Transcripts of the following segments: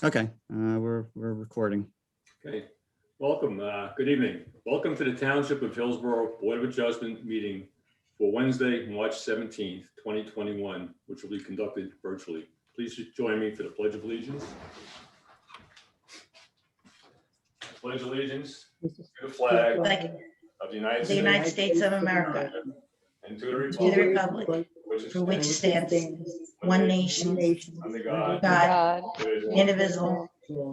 Okay, we're recording. Okay, welcome. Good evening. Welcome to the Township of Hillsborough Board of Adjustment meeting for Wednesday, March 17th, 2021, which will be conducted virtually. Please join me for the Pledge of Allegiance. Pledge allegiance to the flag of the United States of America, and to the to the republic for which stands one nation, under God, God, indivisible,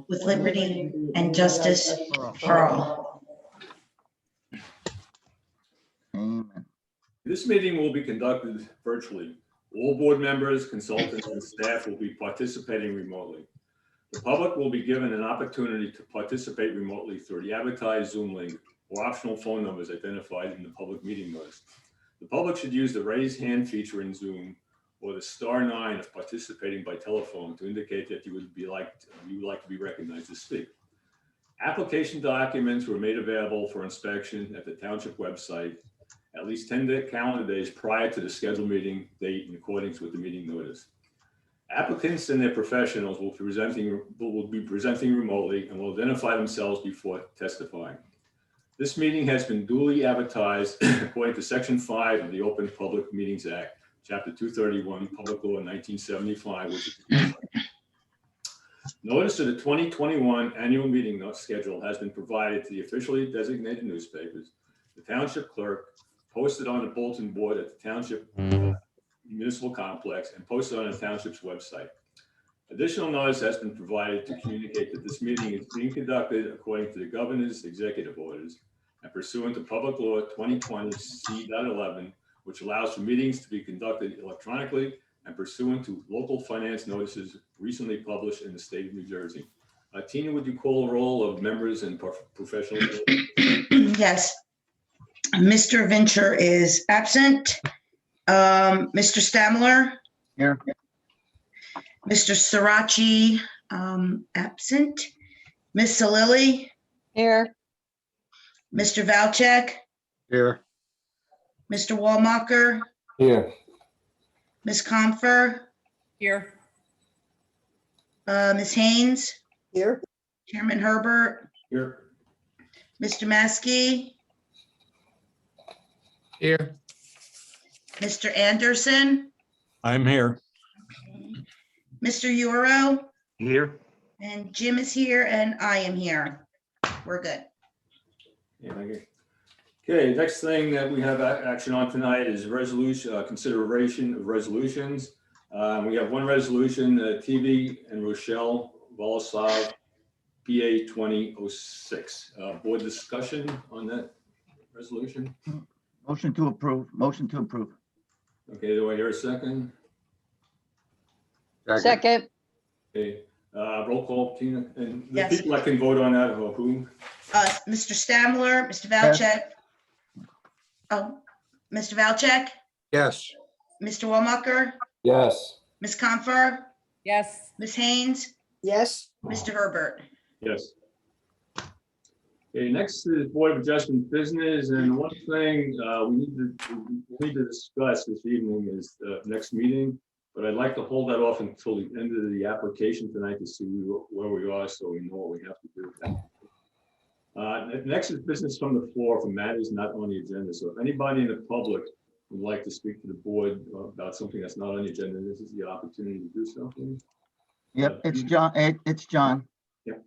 with liberty and justice for all. Amen. This meeting will be conducted virtually. All board members, consultants, and staff will be participating remotely. The public will be given an opportunity to participate remotely through the advertised Zoom link or optional phone numbers identified in the public meeting notice. The public should use the raise hand feature in Zoom or the *9 if participating by telephone to indicate that you would like to be recognized to speak. Application documents were made available for inspection at the township website at least 10 calendar days prior to the scheduled meeting date in accordance with the meeting notice. Applicants and their professionals will be presenting remotely and will identify themselves before testifying. This meeting has been duly advertised according to Section 5 of the Open Public Meetings Act, Chapter 231, Public Law 1975, which is notice of the 2021 annual meeting schedule has been provided to the officially designated newspapers, the township clerk, posted on the bulletin board at the township municipal complex, and posted on the township's website. Additional notice has been provided to communicate that this meeting is being conducted according to the governor's executive orders and pursuant to Public Law 2020 C.11, which allows for meetings to be conducted electronically and pursuant to local finance notices recently published in the state of New Jersey. Tina, would you call a roll of members and professionals? Yes. Mr. Venture is absent. Mr. Stamler? Here. Mr. Sirachi, absent. Ms. Salili? Here. Mr. Valchek? Here. Mr. Walmacher? Here. Ms. Comfer? Here. Ms. Haynes? Here. Chairman Herbert? Here. Mr. Maskey? Here. Mr. Anderson? I'm here. Mr. Euro? Here. And Jim is here and I am here. We're good. Yeah, okay, next thing that we have action on tonight is resolution, consideration of resolutions. We have one resolution, TV and Rochelle Voloslav, PA 2006. Board discussion on that resolution. Motion to approve. Motion to approve. Okay, do I hear a second? Second. Okay, roll call, Tina, and the Yes. people that can vote on that are who? Mr. Stamler, Mr. Valchek. Oh, Mr. Valchek, Yes. Mr. Walmacher, Yes. Ms. Comfer, Yes. Ms. Haynes, Yes. Mr. Herbert. Yes. Okay, next is Board of Adjustment business, and one thing we need to discuss this evening is the next meeting, but I'd like to hold that off until the end of the application tonight to see where we are, so we know what we have to do. Next is business from the floor for matters not on the agenda. So if anybody in the public would like to speak to the board about something that's not on the agenda, this is the opportunity to do so. Yep, it's John. It's John. Yep.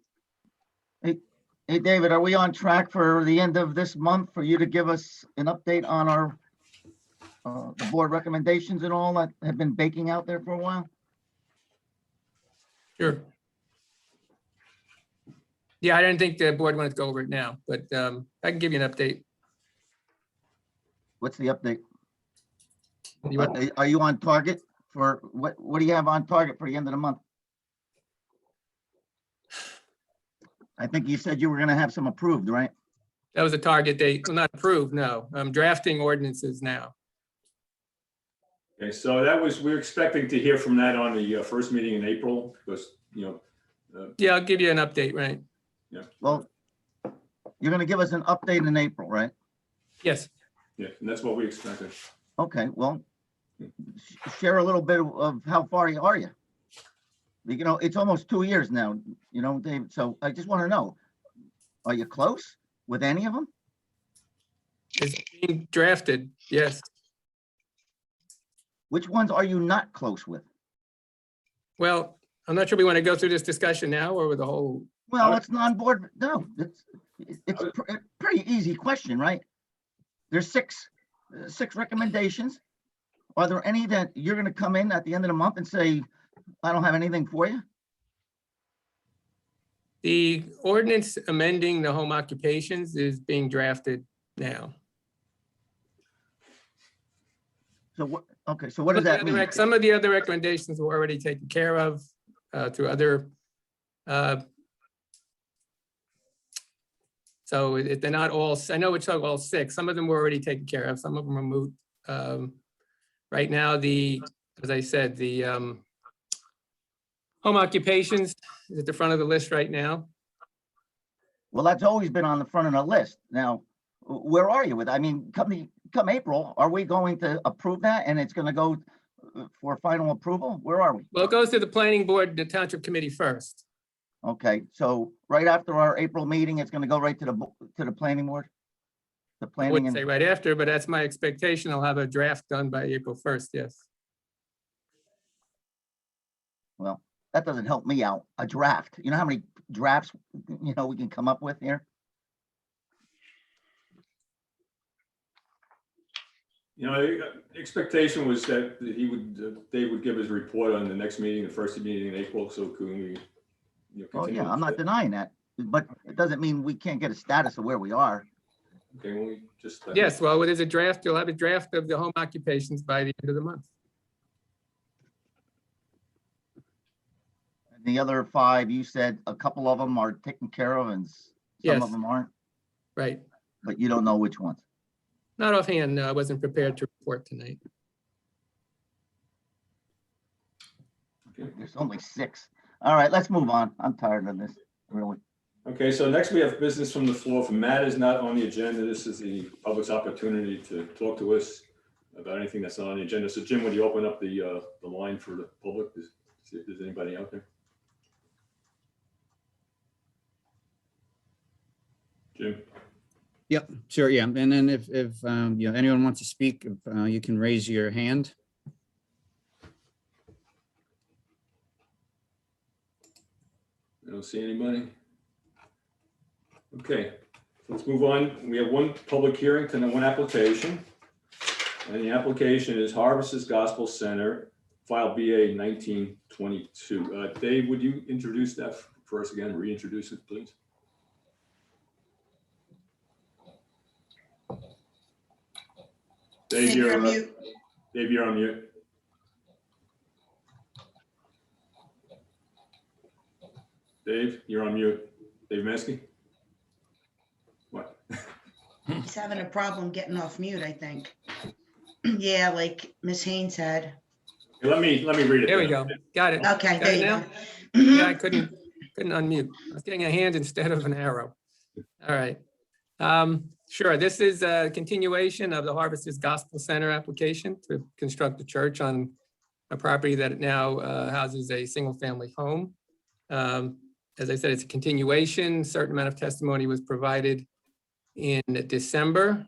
Hey, David, are we on track for the end of this month for you to give us an update on our the board recommendations and all that have been baking out there for a while? Sure. Yeah, I didn't think the board wanted to go over it now, but I can give you an update. What's the update? You want- Are you on target for what do you have on target for the end of the month? I think you said you were going to have some approved, right? That was a target date. Well, not approved, no. I'm drafting ordinances now. Okay, so we're expecting to hear from that on the first meeting in April, because, Yeah, I'll give you an update, right? Well, you're going to give us an update in April, right? Yes. yeah, and that's what we expected. Okay, well, share a little bit of how far are you? You know, it's almost 2 years now, you know, David, so I just want to know, are you close with any of them? It's being drafted, yes. Which ones are you not close with? Well, I'm not sure we want to go through this discussion now or with the whole, Well, it's non-board, no, it's a pretty easy question, right? There's six recommendations. Are there any that you're gonna come in at the end of the month and say, I don't have anything for you? the ordinance amending the home occupations is being drafted now. So what, okay, so what does that mean? Some of the other recommendations were already taken care of through other. So they're not all, I know it's all six. Some of them were already taken care of. Some of them are moot. Right now, as I said, the home occupations is at the front of the list right now. Well, that's always been on the front of the list. Now, where are you with, I mean, come April, are we going to approve that and it's gonna go for final approval? Where are we? Well, it goes to the planning board, the township committee first. Okay, so right after our April meeting, it's gonna go right to the planning board? The I planning wouldn't say and, right after, but that's my expectation. I'll have a draft done by April 1st, yes. well, that doesn't help me out. A draft, you know how many drafts, you know, we can come up with here? You know, the expectation was that Dave would give his report on the next meeting, the first meeting in April, so can we? Oh, continue yeah, I'm not with- denying that, but it doesn't mean we can't get a status of where we are. Okay, well, we just. Yes, well, there's a draft. You'll have a draft of the home occupations by the end of the month. And the other five, you said a couple of them are taken care of and some Yes. of them aren't, Right. but you don't know which ones. Not offhand, no, I wasn't prepared to report tonight. There's only six. All right, let's move on. I'm tired of this, really. Okay, so next we have business from the floor. If Matt is not on the agenda, this is the public's opportunity to talk to us about anything that's not on the agenda. So Jim, would you open up the line for the public? See if there's anybody out there? Jim? Yep, sure, yeah. And then if you know, anyone wants to speak, you can raise your hand. I don't see anybody. Okay, let's move on. We have one public hearing to one application. And the application is Harvest's Gospel Center, file BA 1922. Dave, would you introduce that for us again? Reintroduce it, please. Dave, You're on mute. Dave, you're on mute. Dave, you're on mute. Dave Maskey? What? He's having a problem getting off mute, I think. Yeah, like Miss Haynes had. Okay, let me read it. There we then. go. Got it. Okay, Got there it you now? go. Yeah, I couldn't unmute. I was getting a hand instead of an arrow. All right. Sure, this is a continuation of the Harvest's Gospel Center application to construct a church on a property that now houses a single-family home. As I said, it's a continuation. Certain amount of testimony was provided in December.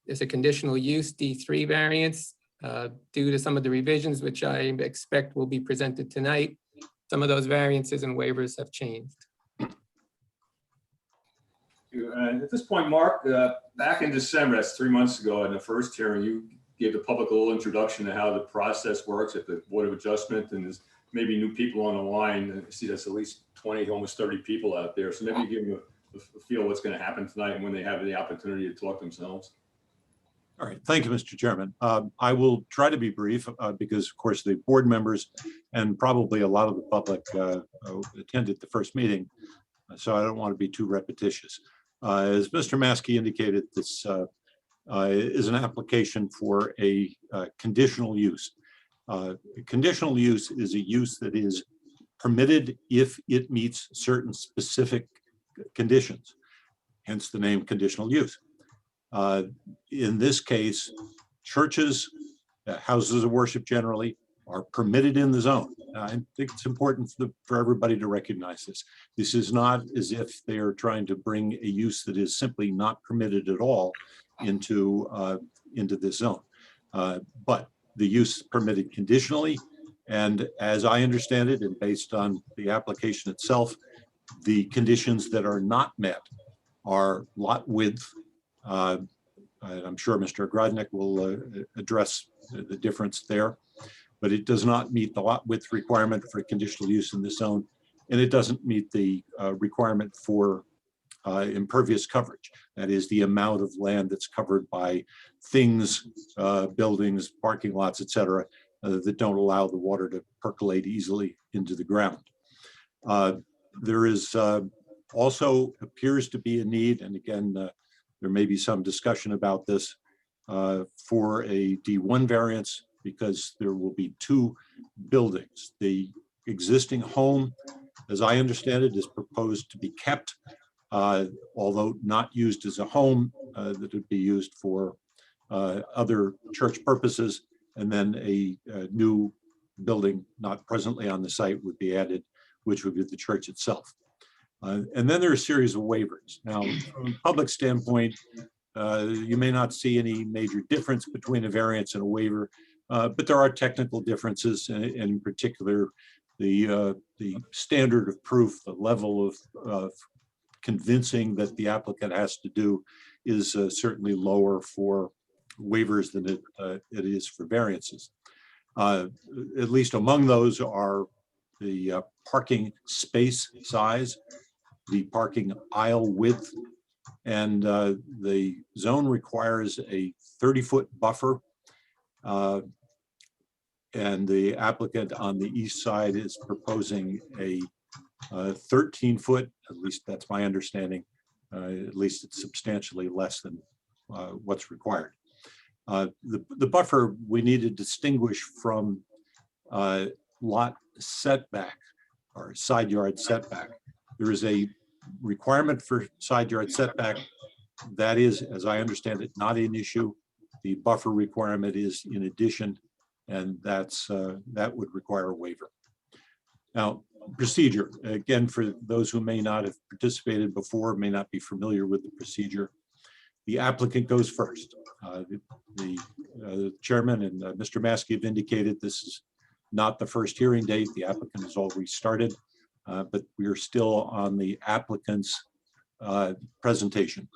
It's a conditional use D3 variance due to some of the revisions, which I expect will be presented tonight. Some of those variances and waivers have changed. And at this point, Mark, back in December, that's 3 months ago, in the first hearing, you gave the public a little introduction to how the process works at the Board of Adjustment, and there's maybe new people on the line. I see that's at least 20, almost 30 people out there. So maybe give them a feel what's going to happen tonight and when they have the opportunity to talk themselves. All right, thank you, Mr. Chairman. I will try to be brief because, of course, the board members and probably a lot of the public attended the first meeting, so I don't want to be too repetitious. As Mr. Maskey indicated, this is an application for a conditional use. Conditional use is a use that is permitted if it meets certain specific conditions, hence the name conditional use. In this case, churches, houses of worship generally, are permitted in the zone. I think it's important for everybody to recognize this. This is not as if they are trying to bring a use that is simply not permitted at all into this zone. But the use is permitted conditionally. And as I understand it, and based on the application itself, the conditions that are not met are lot width. I'm sure Mr. Grodnick will address the difference there, but it does not meet the lot width requirement for conditional use in this zone, and it doesn't meet the requirement for impervious coverage. That is the amount of land that's covered by things, buildings, parking lots, et cetera, that don't allow the water to percolate easily into the ground. There is also appears to be a need, and again, there may be some discussion about this, for a D1 variance, because there will be two buildings. The existing home, as I understand it, is proposed to be kept, although not used as a home, that would be used for other church purposes, and then a new building not presently on the site would be added, which would be the church itself. And then there are a series of waivers. Now, from a public standpoint, you may not see any major difference between a variance and a waiver, but there are technical differences, and in particular, the standard of proof, the level of convincing that the applicant has to do is certainly lower for waivers than it is for variances. At least among those are the parking space size, the parking aisle width, and the zone requires a 30-foot buffer. And the applicant on the east side is proposing a 13-foot, at least that's my understanding, at least it's substantially less than what's required. The buffer we need to distinguish from lot setback or side yard setback. There is a requirement for side yard setback. That is, as I understand it, not an issue. The buffer requirement is in addition, and that would require a waiver. Now, procedure, again, for those who may not have participated before, may not be familiar with the procedure, the applicant goes first. The chairman and Mr. Maskey have indicated this is not the first hearing date. The applicant has already started, but we are still on the applicant's presentation.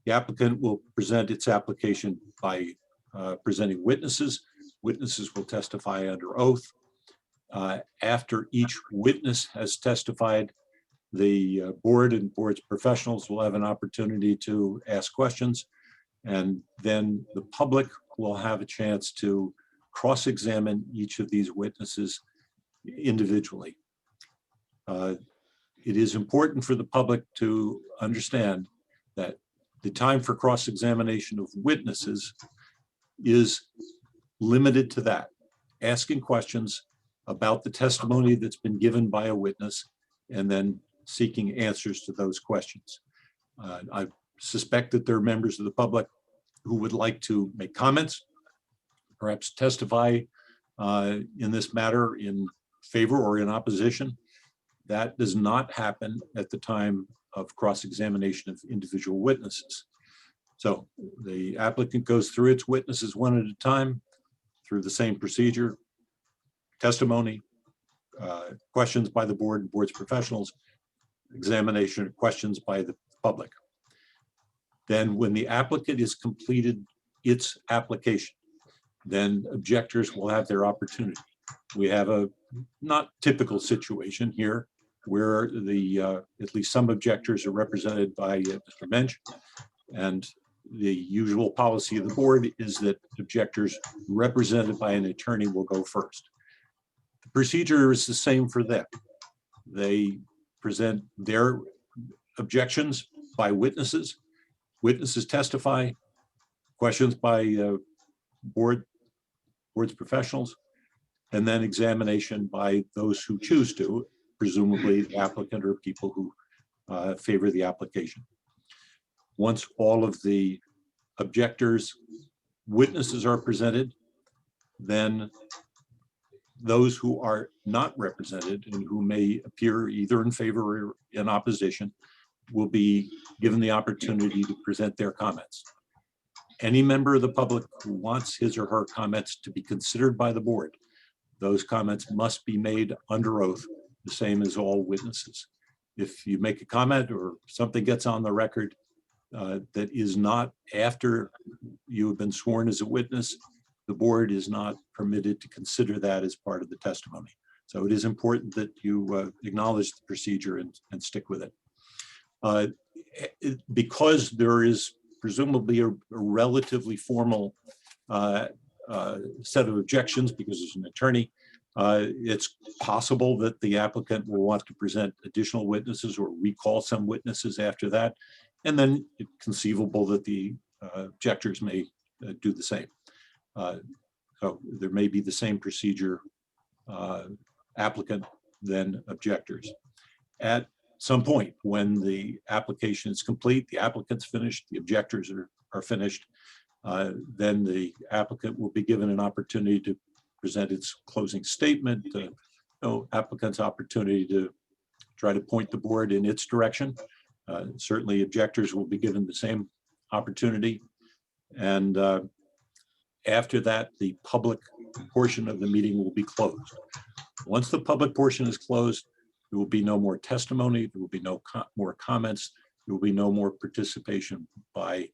The applicant will present its application by presenting witnesses. Witnesses will testify under oath. After each witness has testified, the board and board's professionals will have an opportunity to ask questions, and then the public will have a chance to cross-examine each of these witnesses individually. It is important for the public to understand that the time for cross-examination of witnesses is limited to that, asking questions about the testimony that's been given by a witness, and then seeking answers to those questions. I suspect that there are members of the public who would like to make comments, perhaps testify in this matter in favor or in opposition. That does not happen at the time of cross-examination of individual witnesses. So the applicant goes through its witnesses one at a time through the same procedure: testimony, questions by the board and board's professionals, examination of questions by the public. Then when the applicant has completed its application, then objectors will have their opportunity. We have a not typical situation here where at least some objectors are represented by Mr. Mensch, and the usual policy of the board is that objectors represented by an attorney will go first. The procedure is the same for them. They present their objections by witnesses. Witnesses testify, questions by board's professionals, and then examination by those who choose to, presumably the applicant or people who favor the application. Once all of the objectors' witnesses are presented, then those who are not represented and who may appear either in favor or in opposition will be given the opportunity to present their comments. Any member of the public who wants his or her comments to be considered by the board, those comments must be made under oath, the same as all witnesses. If you make a comment or something gets on the record that is not after you have been sworn as a witness, the board is not permitted to consider that as part of the testimony. So it is important that you acknowledge the procedure and stick with it. Because there is presumably a relatively formal set of objections, because there's an attorney, it's possible that the applicant will want to present additional witnesses or recall some witnesses after that. And then it's conceivable that the objectors may do the same. So there may be the same procedure, applicant then objectors. At some point when the application is complete, the applicant's finished, the objectors are finished, then the applicant will be given an opportunity to present its closing statement, applicant's opportunity to try to point the board in its direction. Certainly objectors will be given the same opportunity. And after that, the public portion of the meeting will be closed. Once the public portion is closed, there will be no more testimony, there will be no more comments, there will be no more participation by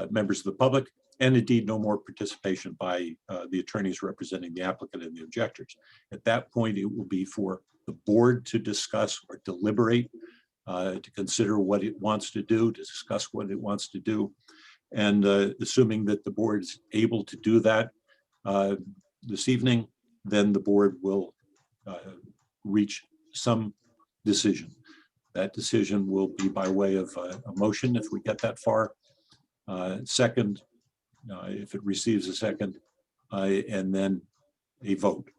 members of the public, and indeed no more participation by the attorneys representing the applicant and the objectors. At that point, it will be for the board to discuss or deliberate, to consider what it wants to do, to discuss what it wants to do. And assuming that the board is able to do that this evening, then the board will reach some decision. That decision will be by way of a motion if we get that far. Second, if it receives a second, and then a vote.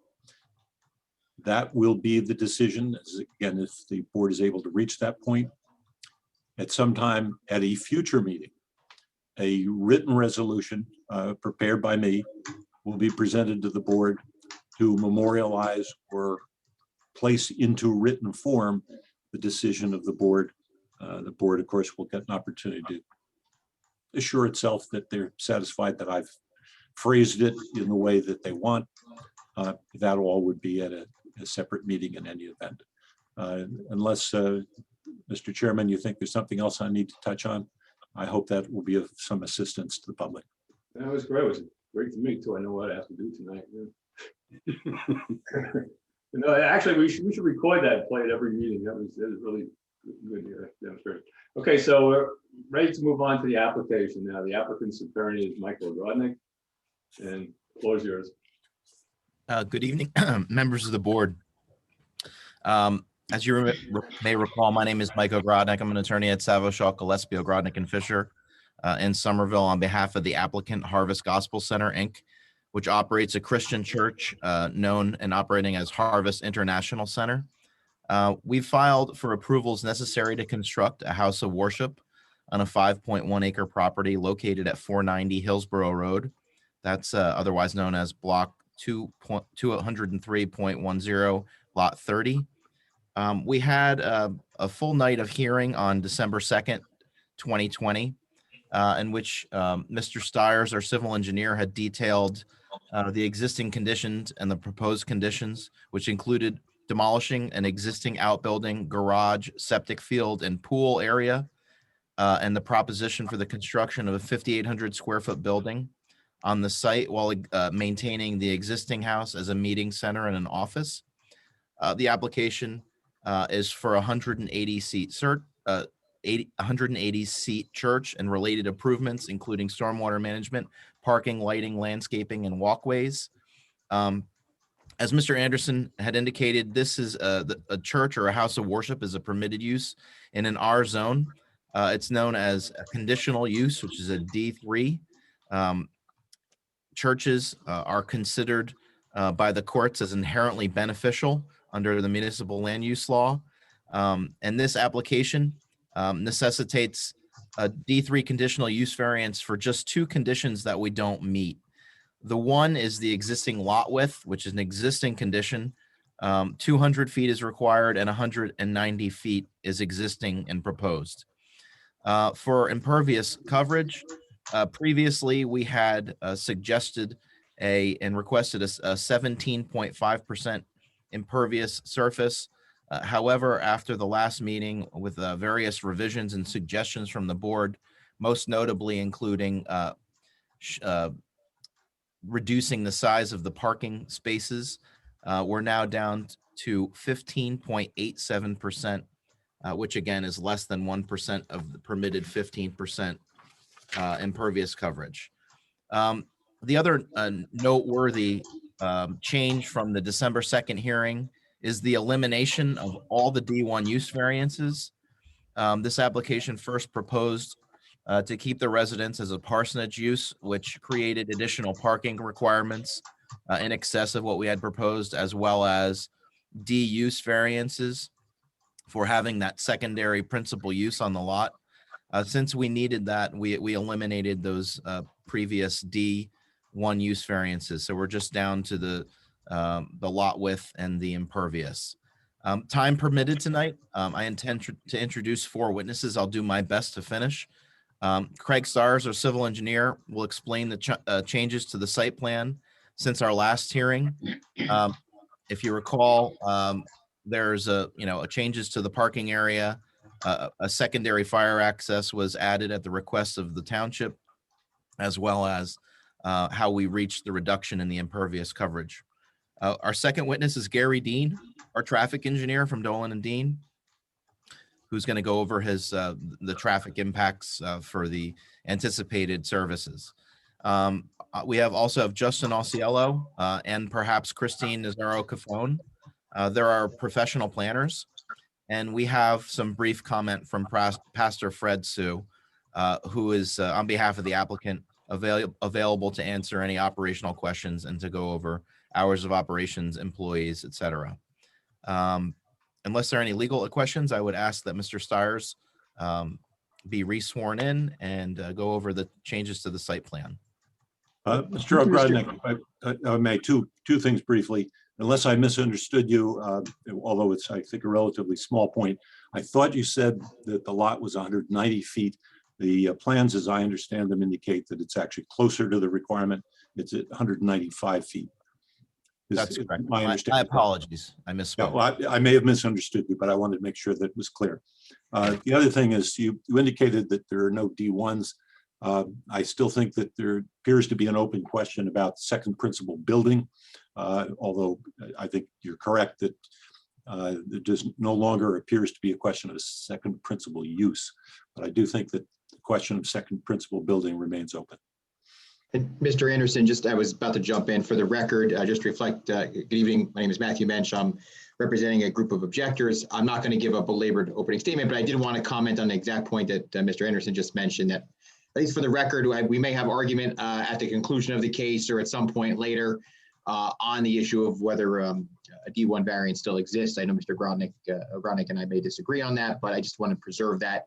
That will be the decision, again, if the board is able to reach that point. At some time at a future meeting, a written resolution prepared by me will be presented to the board to memorialize or place into written form the decision of the board. The board, of course, will get an opportunity to assure itself that they're satisfied that I've phrased it in the way that they want. That all would be at a separate meeting in any event. Unless, Mr. Chairman, you think there's something else I need to touch on, I hope that will be of some assistance to the public. That was great. It was great to meet too. I know what I have to do tonight. Yeah. No, actually, we should record that and play it every meeting. That was really good. Yeah, that was great. Okay, so we're ready to move on to the application now. The applicant's attorney is Michael Rodnick, and the floor is yours. Good evening, members of the board. As you may recall, my name is Mike Ogrodnik. I'm an attorney at Savo, Gillespie, Ogrodnik & Fisher in Somerville on behalf of the applicant Harvest Gospel Center, Inc., which operates a Christian church known and operating as Harvest International Center. We've filed for approvals necessary to construct a house of worship on a 5.1 acre property located at 490 Hillsborough Road. That's otherwise known as block 203.10, lot 30. We had a full night of hearing on December 2nd, 2020, in which Mr. Stiers, our civil engineer, had detailed the existing conditions and the proposed conditions, which included demolishing an existing outbuilding, garage, septic field, and pool area, and the proposition for the construction of a 5,800 square foot building on the site while maintaining the existing house as a meeting center and an office. The application is for 180 seat 180 seat church and related improvements, including stormwater management, parking, lighting, landscaping, and walkways. As Mr. Anderson had indicated, this is a church or a house of worship is a permitted use in an R zone. It's known as a conditional use, which is a D3. Churches are considered by the courts as inherently beneficial under the municipal land use law. And this application necessitates a D3 conditional use variance for just two conditions that we don't meet. The one is the existing lot width, which is an existing condition. 200 feet is required and 190 feet is existing and proposed. For impervious coverage, previously we had suggested and requested a 17.5% impervious surface. However, after the last meeting with various revisions and suggestions from the board, most notably including reducing the size of the parking spaces, we're now down to 15.87%, which again is less than 1% of the permitted 15% impervious coverage. The other noteworthy change from the December 2nd hearing is the elimination of all the D1 use variances. This application first proposed to keep the residence as a parsonage use, which created additional parking requirements in excess of what we had proposed, as well as D use variances for having that secondary principal use on the lot. Since we needed that, we eliminated those previous D1 use variances. So we're just down to the lot width and the impervious. Time permitted tonight, I intend to introduce 4 witnesses. I'll do my best to finish. Craig Stars, our civil engineer, will explain the changes to the site plan since our last hearing. If you recall, there's changes to the parking area. A secondary fire access was added at the request of the township, as well as how we reached the reduction in the impervious coverage. Our second witness is Gary Dean, our traffic engineer from Dolan and Dean, who's going to go over his the traffic impacts for the anticipated services. We also have Justin Osceola and perhaps Christine Nazaro-Cafone. There are professional planners, and we have some brief comment from Pastor Fred Sue, who is on behalf of the applicant available to answer any operational questions and to go over hours of operations, employees, etc. Unless there are any legal questions, I would ask that Mr. Stires be re-sworn in and go over the changes to the site plan. Mr. Ogrodnik, I may two things briefly. Unless I misunderstood you, although it's, I think, a relatively small point, I thought you said that the lot was 190 feet. The plans, as I understand them, indicate that it's actually closer to the requirement. It's at 195 feet. That's correct. My My understanding. apologies. I misspoke. Yeah, well, I may have misunderstood you, but I wanted to make sure that it was clear. The other thing is you indicated that there are no D1s. I still think that there appears to be an open question about second principal building, although I think you're correct that there just no longer appears to be a question of a second principal use. But I do think that the question of second principal building remains open. And Mr. Anderson, I was about to jump in for the record, just to reflect, good evening, my name is Matthew Mensch. I'm representing a group of objectors. I'm not going to give a belabored opening statement, but I did want to comment on the exact point that Mr. Anderson just mentioned, that at least for the record, we may have argument at the conclusion of the case or at some point later on the issue of whether a D1 variant still exists. I know Mr. Ogrodnik and I may disagree on that, but I just want to preserve that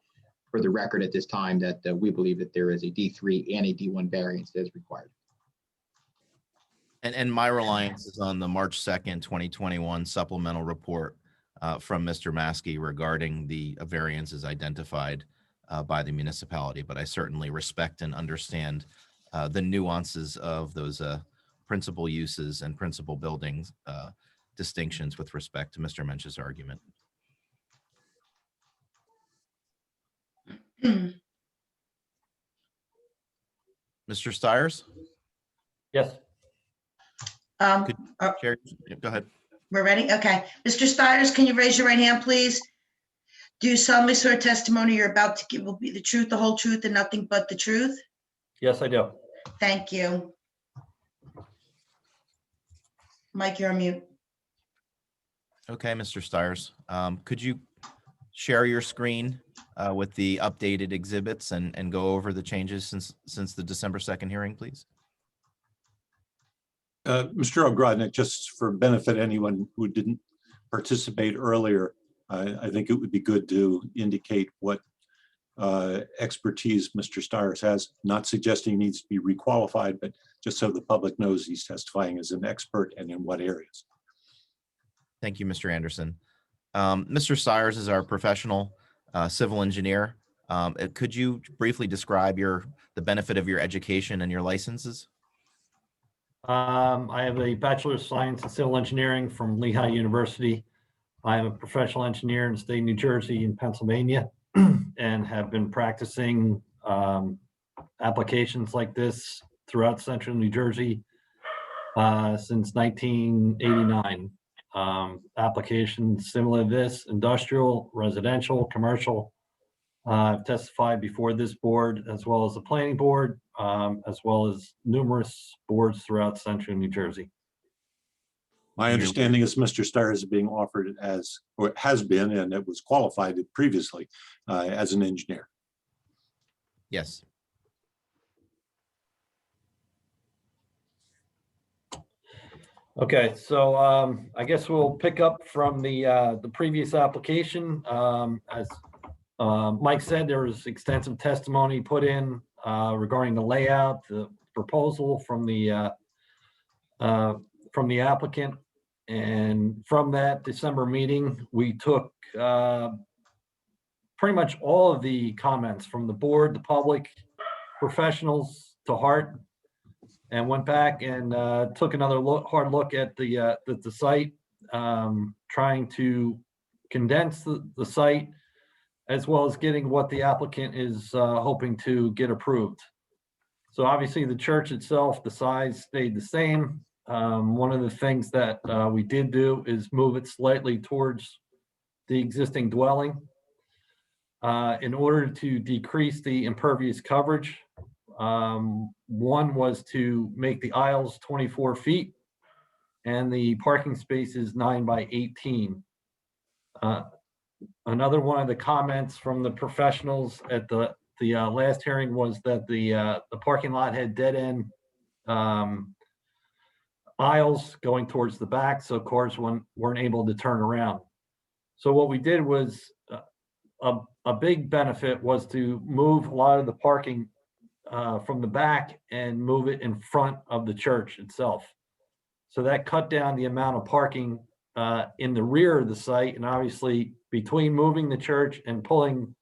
for the record at this time, that we believe that there is a D3 and a D1 variance that is required. And my reliance is on the March 2nd, 2021 supplemental report from Mr. Maskey regarding the variances identified by the municipality. But I certainly respect and understand the nuances of those principal uses and principal buildings distinctions with respect to Mr. Mensch's argument. Mr. Stires? Yes. Go ahead. We're ready? Okay. Mr. Stires, can you raise your right hand, please? Do you solemnly swear testimony you're about to give will be the truth, the whole truth, and nothing but the truth? Yes, I do. Thank you. Mike, you're on mute. Okay, Mr. Stires, could you share your screen with the updated exhibits and go over the changes since the December 2nd hearing, please? Mr. Ogrodnik, just for benefit anyone who didn't participate earlier, I think it would be good to indicate what expertise Mr. Stires has. Not suggesting he needs to be requalified, but just so the public knows he's testifying as an expert and in what areas. Thank you, Mr. Anderson. Mr. Stires is our professional civil engineer. Could you briefly describe the benefit of your education and your licenses? I have a Bachelor of Science in Civil Engineering from Lehigh University. I am a professional engineer in the state of New Jersey and Pennsylvania and have been practicing applications like this throughout central New Jersey since 1989. Applications similar to this, industrial, residential, commercial. I've testified before this board as well as the planning board, as well as numerous boards throughout central New Jersey. My understanding is Mr. Stires is being offered as, or has been, and it was qualified previously as an engineer. Yes. Okay, so I guess we'll pick up from the previous application. As Mike said, there was extensive testimony put in regarding the layout, the proposal from the applicant. And from that December meeting, we took pretty much all of the comments from the board, the public, professionals to heart, and went back and took another hard look at the site, trying to condense the site, as well as getting what the applicant is hoping to get approved. So obviously the church itself, the size stayed the same. One of the things that we did do is move it slightly towards the existing dwelling in order to decrease the impervious coverage. One was to make the aisles 24 feet and the parking spaces 9 by 18. Another one of the comments from the professionals at the last hearing was that the parking lot had dead end aisles going towards the back, so cars weren't able to turn around. So what we did was a big benefit was to move a lot of the parking from the back and move it in front of the church itself. So that cut down the amount of parking in the rear of the site, and obviously between moving the church and pulling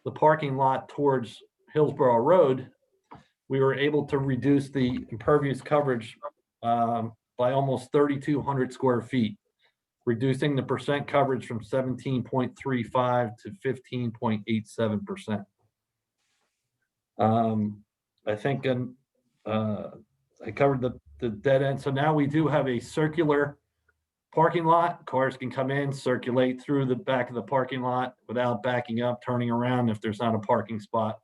the parking lot towards Hillsborough Road, we were able to reduce the impervious coverage by almost 3,200 square feet, reducing the percent coverage from 17.35 to 15.87%. I think I covered the dead end. So now we do have a circular parking lot. Cars can come in, circulate through the back of the parking lot without backing up, turning around if there's not a parking spot.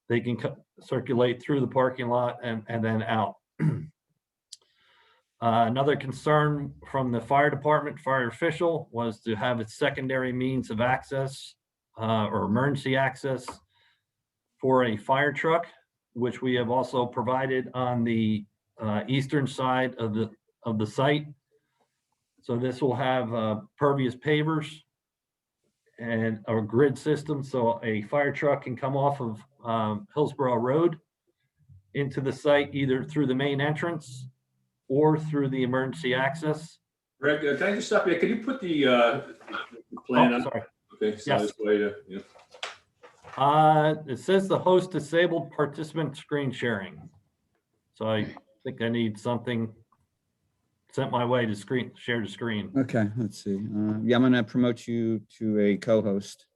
They can circulate through the parking lot and then out. Another concern from the fire department, fire official, was to have a secondary means of access or emergency access for a fire truck, which we have also provided on the eastern side of the site. So this will have pervious pavers and a grid system, so a fire truck can come off of Hillsborough Road into the site either through the main entrance or through the emergency access. Rick, can I just stop you? Can you put the plan up? Sorry. Okay, so Yes. this way, yeah. It says the host disabled participant screen sharing. So I think I need something sent my way to share the screen. Okay, let's see. Yeah, I'm gonna promote you to a co-host.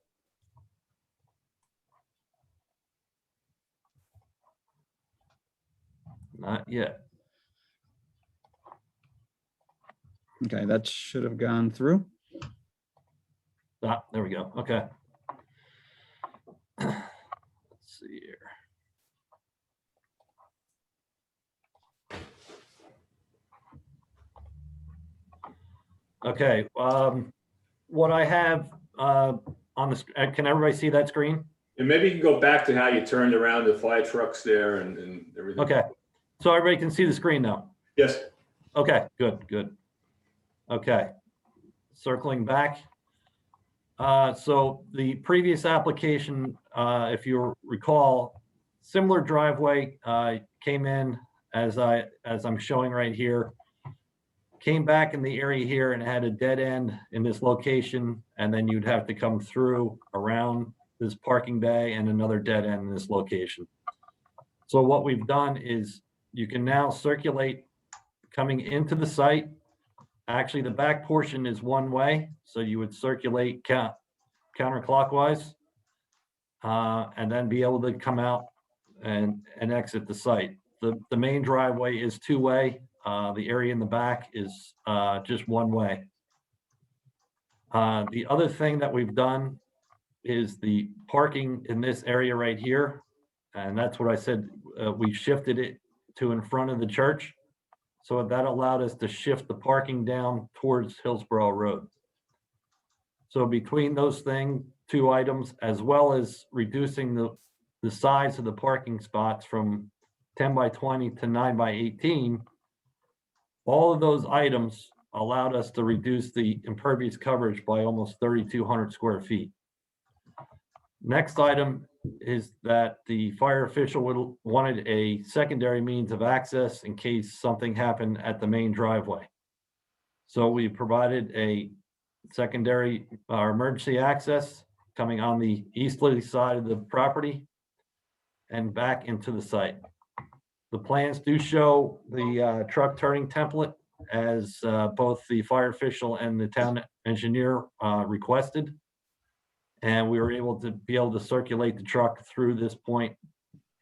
Not yet. Okay, that should have gone through. Ah, there we go. Okay. Let's see here. Okay, what I have on the, can everybody see that screen? And maybe you can go back to how you turned around the fire trucks there and everything. Okay, so everybody can see the screen now? Yes. Okay, good. Okay, circling back. So the previous application, if you recall, similar driveway came in as I'm showing right here. Came back in the area here and had a dead end in this location, and then you'd have to come through around this parking bay and another dead end in this location. So what we've done is you can now circulate coming into the site. Actually, the back portion is one way, so you would circulate counterclockwise and then be able to come out and exit the site. The main driveway is two-way. The area in the back is just one way. The other thing that we've done is the parking in this area right here. And that's what I said, we shifted it to in front of the church. So that allowed us to shift the parking down towards Hillsborough Road. So between those two items, as well as reducing the size of the parking spots from 10 by 20 to 9 by 18, all of those items allowed us to reduce the impervious coverage by almost 3,200 square feet. Next item is that the fire official wanted a secondary means of access in case something happened at the main driveway. So we provided a secondary emergency access coming on the easterly side of the property and back into the site. The plans do show the truck turning template as both the fire official and the town engineer requested. And we were able to circulate the truck through this point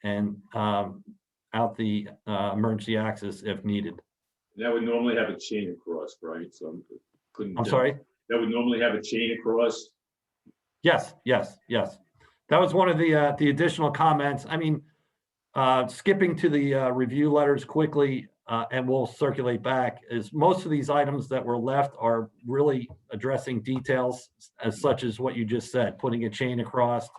and out the emergency access if needed. That would normally have a chain across, right? So couldn't. I'm sorry? That would normally have a chain across. Yes. That was one of the additional comments. I mean, skipping to the review letters quickly, and we'll circulate back, is most of these items that were left are really addressing details as such as what you just said, putting a chain across,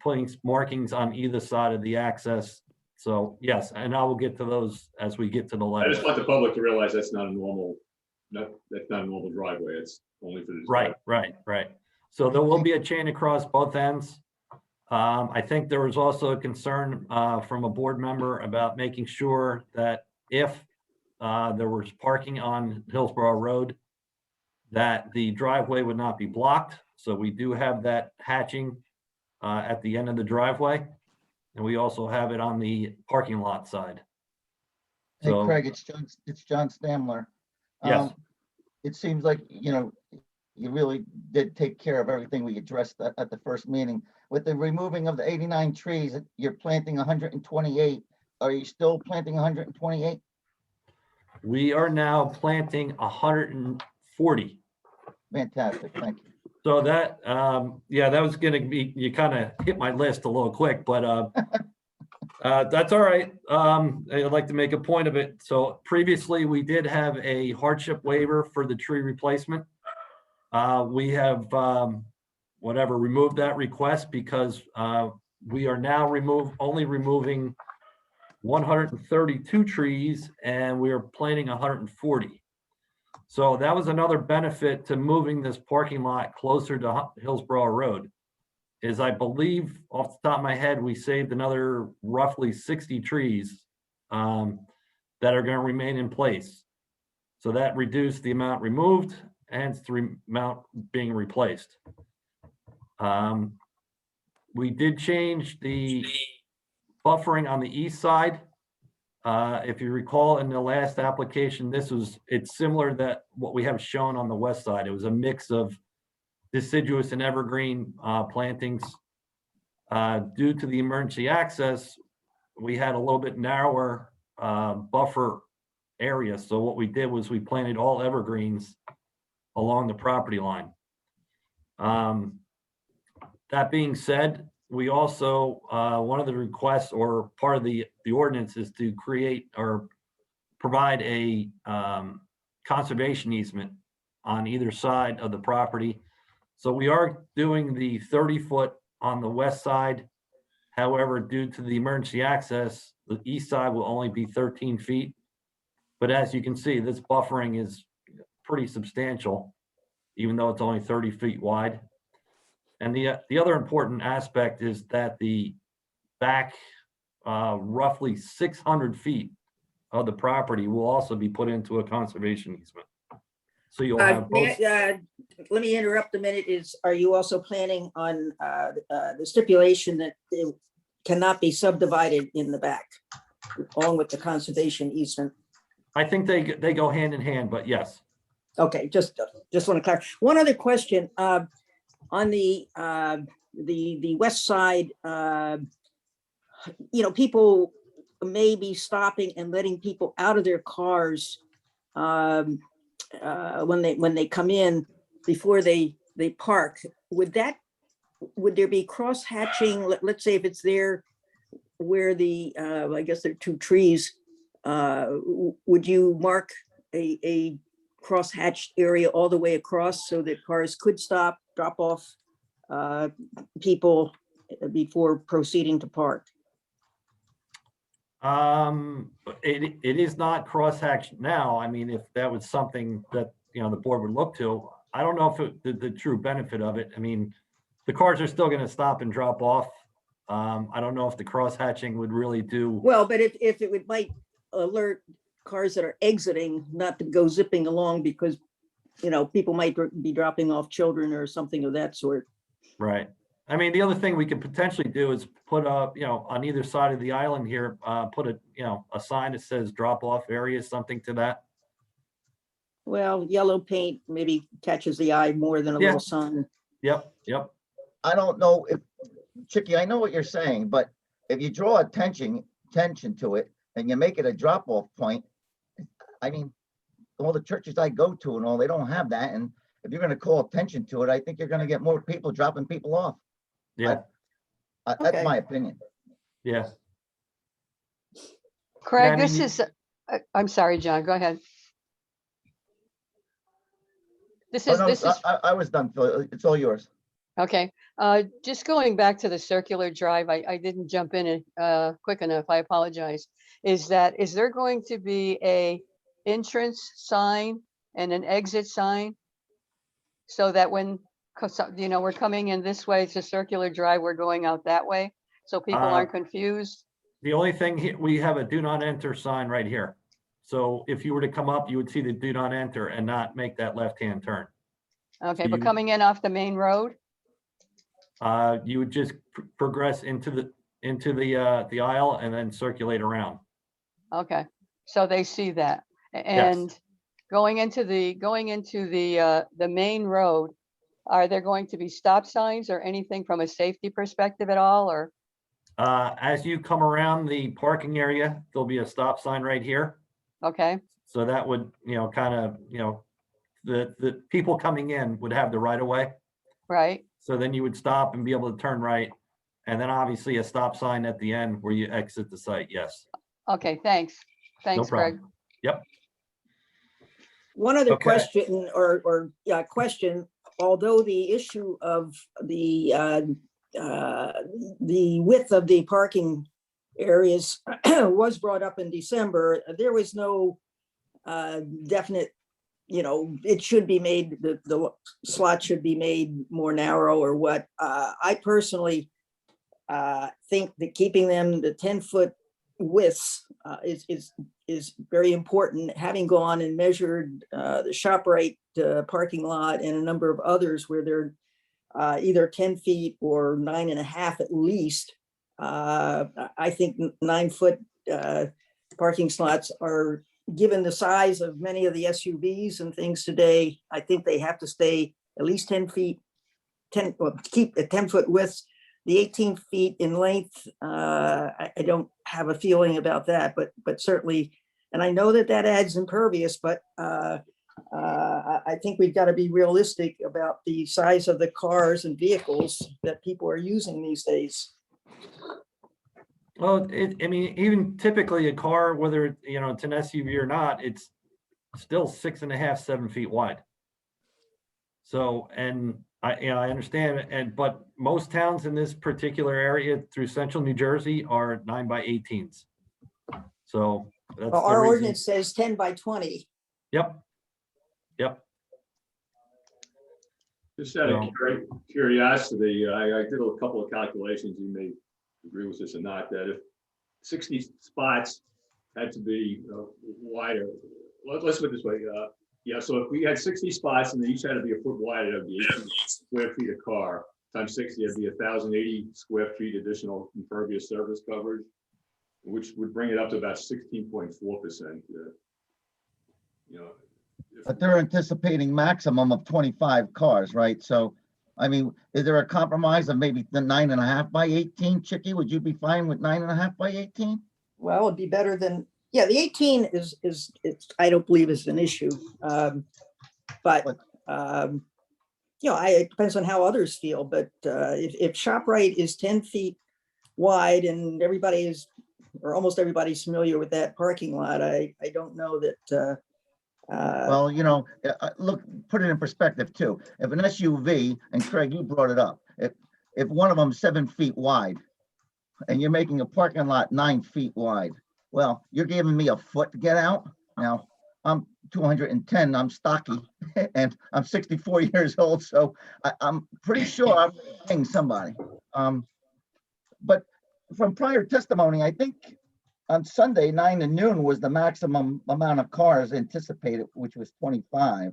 putting markings on either side of the access. So yes, and I will get to those as we get to the I letters. just want the public to realize that's not a normal, that's not a normal driveway. It's only for this. Right. So there will be a chain across both ends. I think there was also a concern from a board member about making sure that if there was parking on Hillsborough Road, that the driveway would not be blocked. So we do have that hatching at the end of the driveway. And we also have it on the parking lot side. Hey, So, Craig, it's John Stamler. yes, It seems like, you really did take care of everything we addressed at the first meeting. With the removing of the 89 trees, you're planting 128. Are you still planting 128? we are now planting 140. Fantastic, thank you. So that, that was gonna be, you kind of hit my list a little quick, but that's all right. I'd like to make a point of it. So previously, we did have a hardship waiver for the tree replacement. We have, removed that request because we are now only removing 132 trees and we are planting 140. So that was another benefit to moving this parking lot closer to Hillsborough Road. Is I believe off the top of my head, we saved another roughly 60 trees that are going to remain in place. So that reduced the amount removed, hence the amount being replaced. We did change the buffering on the east side. If you recall in the last application, it's similar to what we have shown on the west side. It was a mix of deciduous and evergreen plantings. Due to the emergency access, we had a little bit narrower buffer area. So what we did was we planted all evergreens along the property line. That being said, we also, one of the requests or part of the ordinance is to create or provide a conservation easement on either side of the property. So we are doing the 30-foot on the west side. However, due to the emergency access, the east side will only be 13 feet. But as you can see, this buffering is pretty substantial. even though it's only 30 feet wide. And the other important aspect is that the back roughly 600 feet of the property will also be put into a conservation easement. So you'll have both. Let me interrupt a minute. Are you also planning on the stipulation that it cannot be subdivided in the back along with the conservation easement? I think they go hand in hand, but yes. Okay, just want to clarify. One other question, on the west side, people may be stopping and letting people out of their cars when they come in before they park. Would there be cross hatching? Let's say if it's there where I guess there are two trees, would you mark a cross-hatched area all the way across so that cars could stop, drop off people before proceeding to park? It is not cross-hatched now. I mean, if that was something that, the board would look to, I don't know if the true benefit of it. I mean, the cars are still going to stop and drop off. I don't know if the cross-hatching would really do. Well, but if it might alert cars that are exiting not to go zipping along because, people might be dropping off children or something of that sort. Right. I mean, the other thing we could potentially do is put up, on either side of the island here, put a sign that says drop off area, something to that. Well, yellow paint maybe catches the eye more than a little sign. Yep. I don't know if, Chicky, I know what you're saying, but if you draw attention to it and you make it a drop-off point, I mean, all the churches I go to and all, they don't have that. And if you're going to call attention to it, I think you're going to get more people dropping people off. Yeah. That's Okay. my opinion. Yeah. Craig, I this mean, is, I'm sorry, John, go ahead. This Oh, is, no, this is, I was done, Phil. It's all yours. okay. Just going back to the circular drive, I didn't jump in quick enough. I apologize. Is there going to be a entrance sign and an exit sign? So that when, we're coming in this way, it's a circular drive, we're going out that way, so people aren't confused? The only thing, we have a do not enter sign right here. So if you were to come up, you would see the do not enter and not make that left-hand turn. Okay, So but coming in off the main road? You would just progress into the aisle and then circulate around. Okay, so they see that. And going into the main road, are there going to be stop signs or anything from a safety perspective at all, or? As you come around the parking area, there'll be a stop sign right here. Okay, So that would, kind of, the people coming in would have the right of way. right, So then you would stop and be able to turn right. And then obviously a stop sign at the end where you exit the site. Yes. okay, thanks. Thanks, Craig. problem. Yep. One other Okay. question question, although the issue of the width of the parking areas was brought up in December, there was no definite, it should be made, the slot should be made more narrow or what. I personally think that keeping them the 10-foot widths is very important. Having gone and measured the ShopRite parking lot and a number of others where they're either 10 feet or 9.5 at least, I think 9-foot parking slots are, given the size of many of the SUVs and things today, I think they have to stay at least 10 feet, keep the 10-foot widths. The 18 feet in length, I don't have a feeling about that, but certainly, and I know that adds impervious, but I think we've got to be realistic about the size of the cars and vehicles that people are using these days. Well, I mean, even typically a car, whether it's an SUV or not, it's still 6.5, 7 feet wide. So, and I understand, but most towns in this particular area through central New Jersey are 9x18s. So that's Well, the our reason. ordinance says 10 by 20. Yep. Just out of curiosity, I did a couple of calculations. You may agree with this or not, that if 60 spots had to be wider, let's put it this way. Yeah, so if we had 60 spots and they each had to be a foot wide, it would be 18 square feet of car. Times 60, it'd be 1,080 square feet additional impervious surface coverage, which would bring it up to about 16.4%. You know, But they're anticipating maximum of 25 cars, right? So, I mean, is there a compromise of maybe the 9.5 by 18, Chicky? Would you be fine with 9.5 by 18? Well, it'd be better than, yeah, the 18 is, I don't believe is an issue. But, you know, it depends on how others feel, but if ShopRite is 10 feet wide and everybody is, or almost everybody's familiar with that parking lot, I don't know that, Well, you know, look, put it in perspective too. If an SUV, and Craig, you brought it up, if one of them's 7 feet wide and you're making a parking lot 9 feet wide, well, you're giving me a foot to get out. Now, I'm 210, I'm stocky, and I'm 64 years old, so I'm pretty sure I'm paying somebody. But from prior testimony, I think on Sunday, 9 to noon was the maximum amount of cars anticipated, which was 25.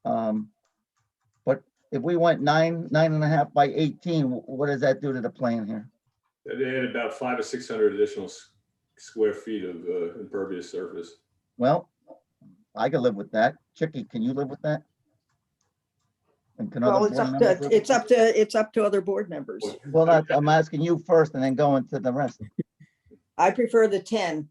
But if we went 9.5 by 18, what does that do to the plan here? they had about 500 or 600 additional square feet of impervious surface. Well, I could live with that. Chicky, can you live with that? And can well, other it's board up members to, live it's with up to, it's up to other board members. that? Well, I'm asking you first and then going to the rest. I prefer the 10.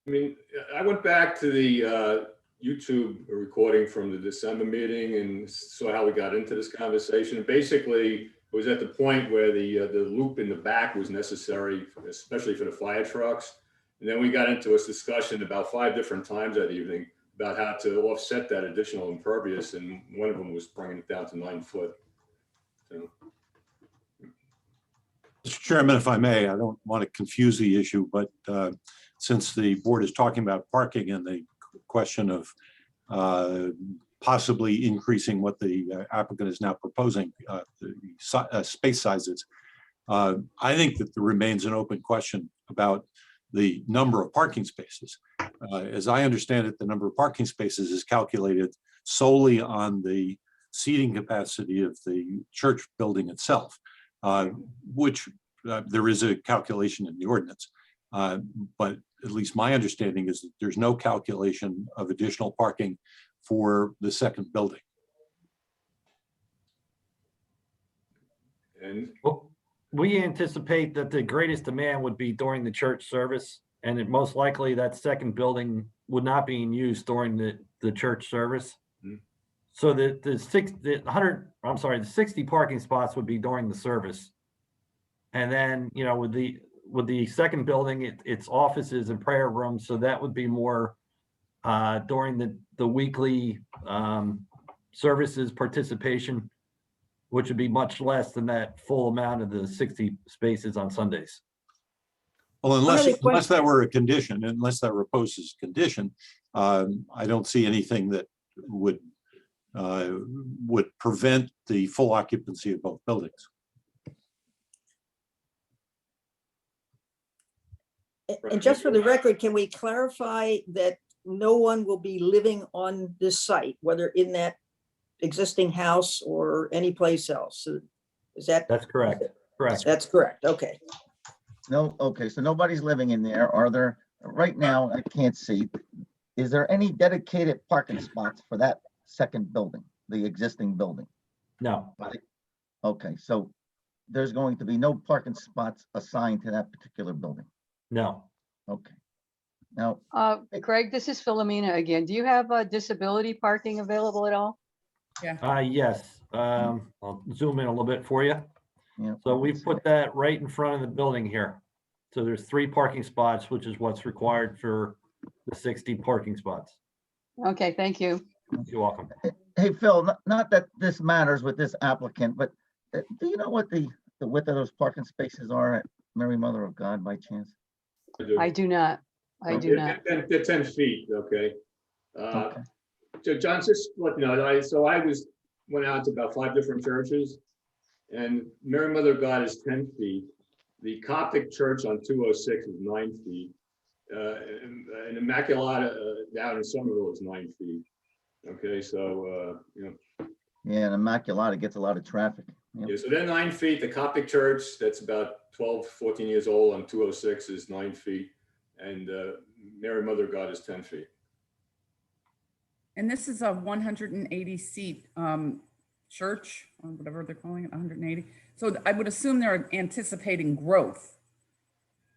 I mean, I went back to the YouTube recording from the December meeting and saw how we got into this conversation. Basically, it was at the point where the loop in the back was necessary, especially for the fire trucks. And then we got into a discussion about 5 different times that evening about how to offset that additional impervious, and one of them was bringing it down to 9 foot. So, Mr. Chairman, if I may, I don't want to confuse the issue, but since the board is talking about parking and the question of possibly increasing what the applicant is now proposing, the space sizes, I think that there remains an open question about the number of parking spaces. As I understand it, the number of parking spaces is calculated solely on the seating capacity of the church building itself, which there is a calculation in the ordinance. But at least my understanding is that there's no calculation of additional parking for the second building. and Well, we anticipate that the greatest demand would be during the church service, and it most likely that second building would not be in use during the church service. Mhm. So the 60 parking spots would be during the service. And then, you know, with the second building, it's offices and prayer rooms, so that would be more during the weekly services participation, which would be much less than that full amount of the 60 spaces on Sundays. Well, One other unless that were a condition, unless that were posed as a condition, I don't see anything that would prevent the full occupancy of both buildings. And just for the record, can we clarify that no one will be living on this site, whether in that existing house or any place else? So is that? That's correct. Correct. That's correct. Okay. No, okay, so nobody's living in there. Are there, right now, I can't see, is there any dedicated parking spots for that second building, the existing building? No, Okay, so there's going to be no parking spots assigned to that particular building. no. Okay. Now, Craig, this is Philomena again. Do you have disability parking available at all? Yes. I'll zoom in a little bit for you. yeah. So we've put that right in front of the building here. So there's 3 parking spots, which is what's required for the 60 parking spots. Okay, thank you. You're welcome. Hey, Phil, not that this matters with this applicant, but do you know what the width of those parking spaces are at Mary Mother of God by chance? I do not. I do not. They're 10 feet, okay? Okay. So John, just let you know, I was went out to about 5 different churches, and Mary Mother of God is 10 feet. The Coptic church on 206 is 9 feet. And Immaculata down in Somerville is 9 feet. Okay, so, Yeah, and Immaculata gets a lot of traffic. Yeah. yeah, so they're 9 feet. The Coptic church, that's about 12, 14 years old on 206 is 9 feet. And Mary Mother of God is 10 feet. And this is a 180 seat church, or whatever they're calling it, 180. So I would assume they're anticipating growth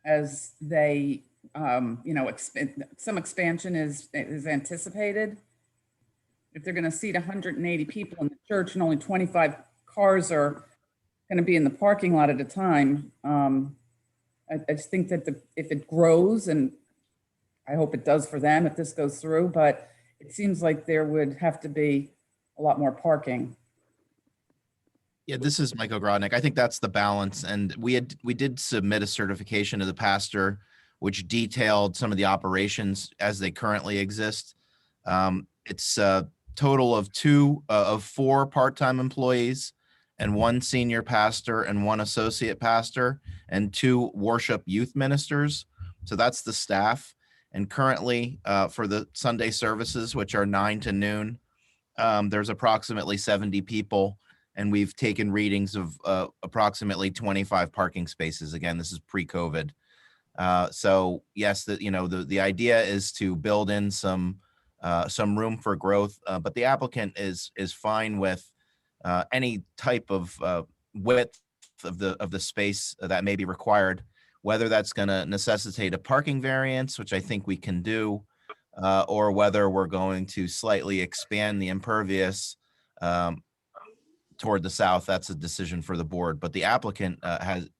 as they, some expansion is anticipated. If they're going to seat 180 people in the church and only 25 cars are going to be in the parking lot at a time, I just think that if it grows, and I hope it does for them if this goes through, but it seems like there would have to be a lot more parking. Yeah, this is Michael Grodnick. I think that's the balance. And we did submit a certification to the pastor, which detailed some of the operations as they currently exist. It's a total of 4 part-time employees and 1 senior pastor and 1 associate pastor and 2 worship youth ministers. So that's the staff. And currently for the Sunday services, which are 9 to noon, there's approximately 70 people. And we've taken readings of approximately 25 parking spaces. Again, this is pre-COVID. So yes, the idea is to build in some room for growth, but the applicant is fine with any type of width of the space that may be required, whether that's going to necessitate a parking variance, which I think we can do, or whether we're going to slightly expand the impervious toward the south. That's a decision for the board, but the applicant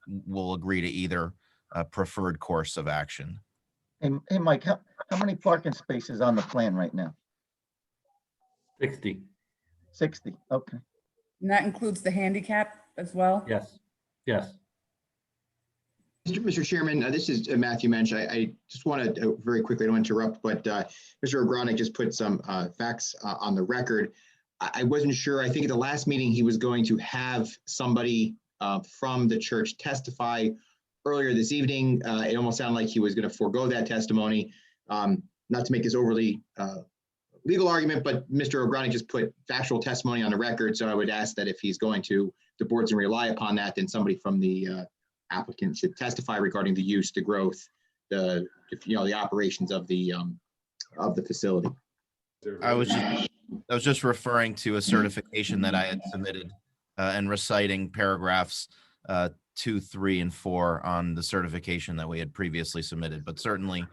will agree to either preferred course of action. Hey, Mike, how many parking spaces on the plan right now? 60. 60, okay. And that includes the handicap as well? Yes, yes. Mr. Chairman, this is Matthew Mensch. I just want to very quickly, I don't want to interrupt, but Mr. O'Gronick just put some facts on the record. I wasn't sure. I think at the last meeting, he was going to have somebody from the church testify earlier this evening. It almost sounded like he was going to forego that testimony. Not to make this overly legal argument, but Mr. O'Gronick just put factual testimony on the record. So I would ask that if he's going to, the board's going to rely upon that, then somebody from the applicant should testify regarding the use, the growth, the operations of the facility. I was just referring to a certification that I had submitted and reciting paragraphs 2, 3, and 4 on the certification that we had previously submitted. But certainly,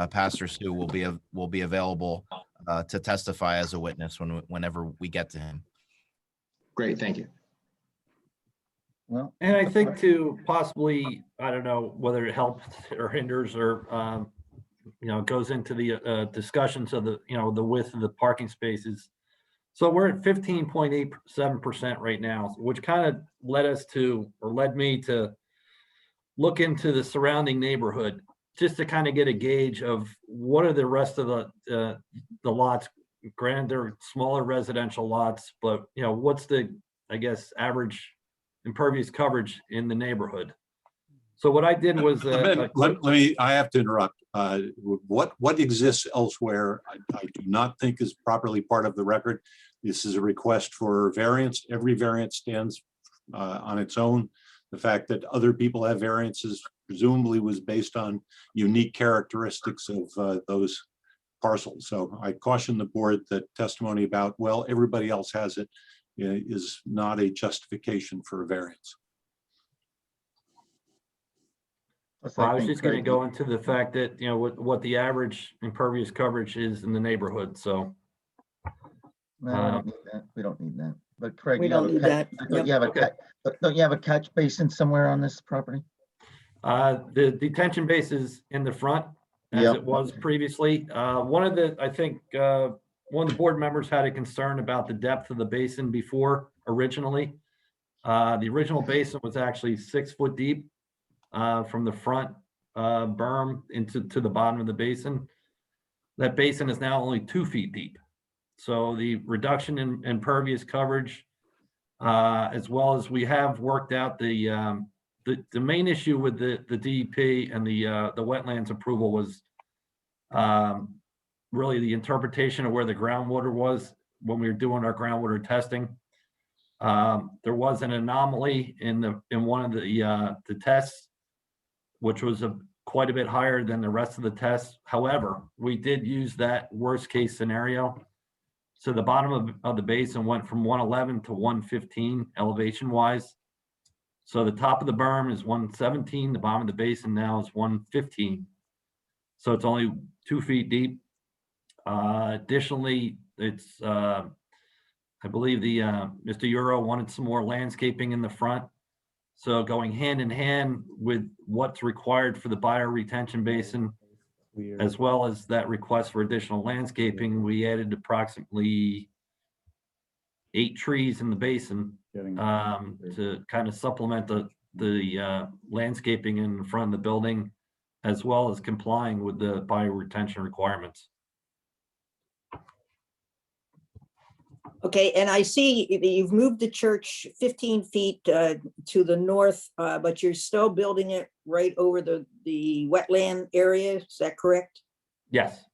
Pastor Stu will be available to testify as a witness whenever we get to him. Great, thank you. Well, And I think to possibly, I don't know whether it helps or hinders or, goes into the discussions of the width of the parking spaces. So we're at 15.87% right now, which kind of led me to look into the surrounding neighborhood just to kind of get a gauge of what are the rest of the lots. Granted, they're smaller residential lots, but what's the, I guess, average impervious coverage in the neighborhood? So what I did was I have to interrupt. What exists elsewhere, I do not think is properly part of the record. This is a request for variance. Every variance stands on its own. The fact that other people have variances presumably was based on unique characteristics of those parcels. So I caution the board that testimony about, well, everybody else has it, is not a justification for a variance. I was just going to go into the fact that, what the average impervious coverage is in the neighborhood. So no, we don't need that. But Craig, We don't need that. Don't you have a catch basin somewhere on this property? the detention base is in the front as Yep. it was previously. One of the board members had a concern about the depth of the basin before originally. The original basin was actually 6 foot deep from the front berm to the bottom of the basin. That basin is now only 2 feet deep. So the reduction in impervious coverage as well as we have worked out the main issue with the DEP and the wetlands approval was really the interpretation of where the groundwater was when we were doing our groundwater testing. There was an anomaly in one of the tests, which was quite a bit higher than the rest of the tests. However, we did use that worst case scenario. So the bottom of the basin went from 111 to 115 elevation wise. So the top of the berm is 117, the bottom of the basin now is 115. So it's only 2 feet deep. Additionally, it's, I believe Mr. Euro wanted some more landscaping in the front. So going hand in hand with what's required for the bioretention basin, as well as that request for additional landscaping, we added approximately 8 trees in the basin to kind of supplement the landscaping in front of the building, as well as complying with the bioretention requirements. Okay, and I see you've moved the church 15 feet to the north, but you're still building it right over the wetland area. Is that correct? Yes.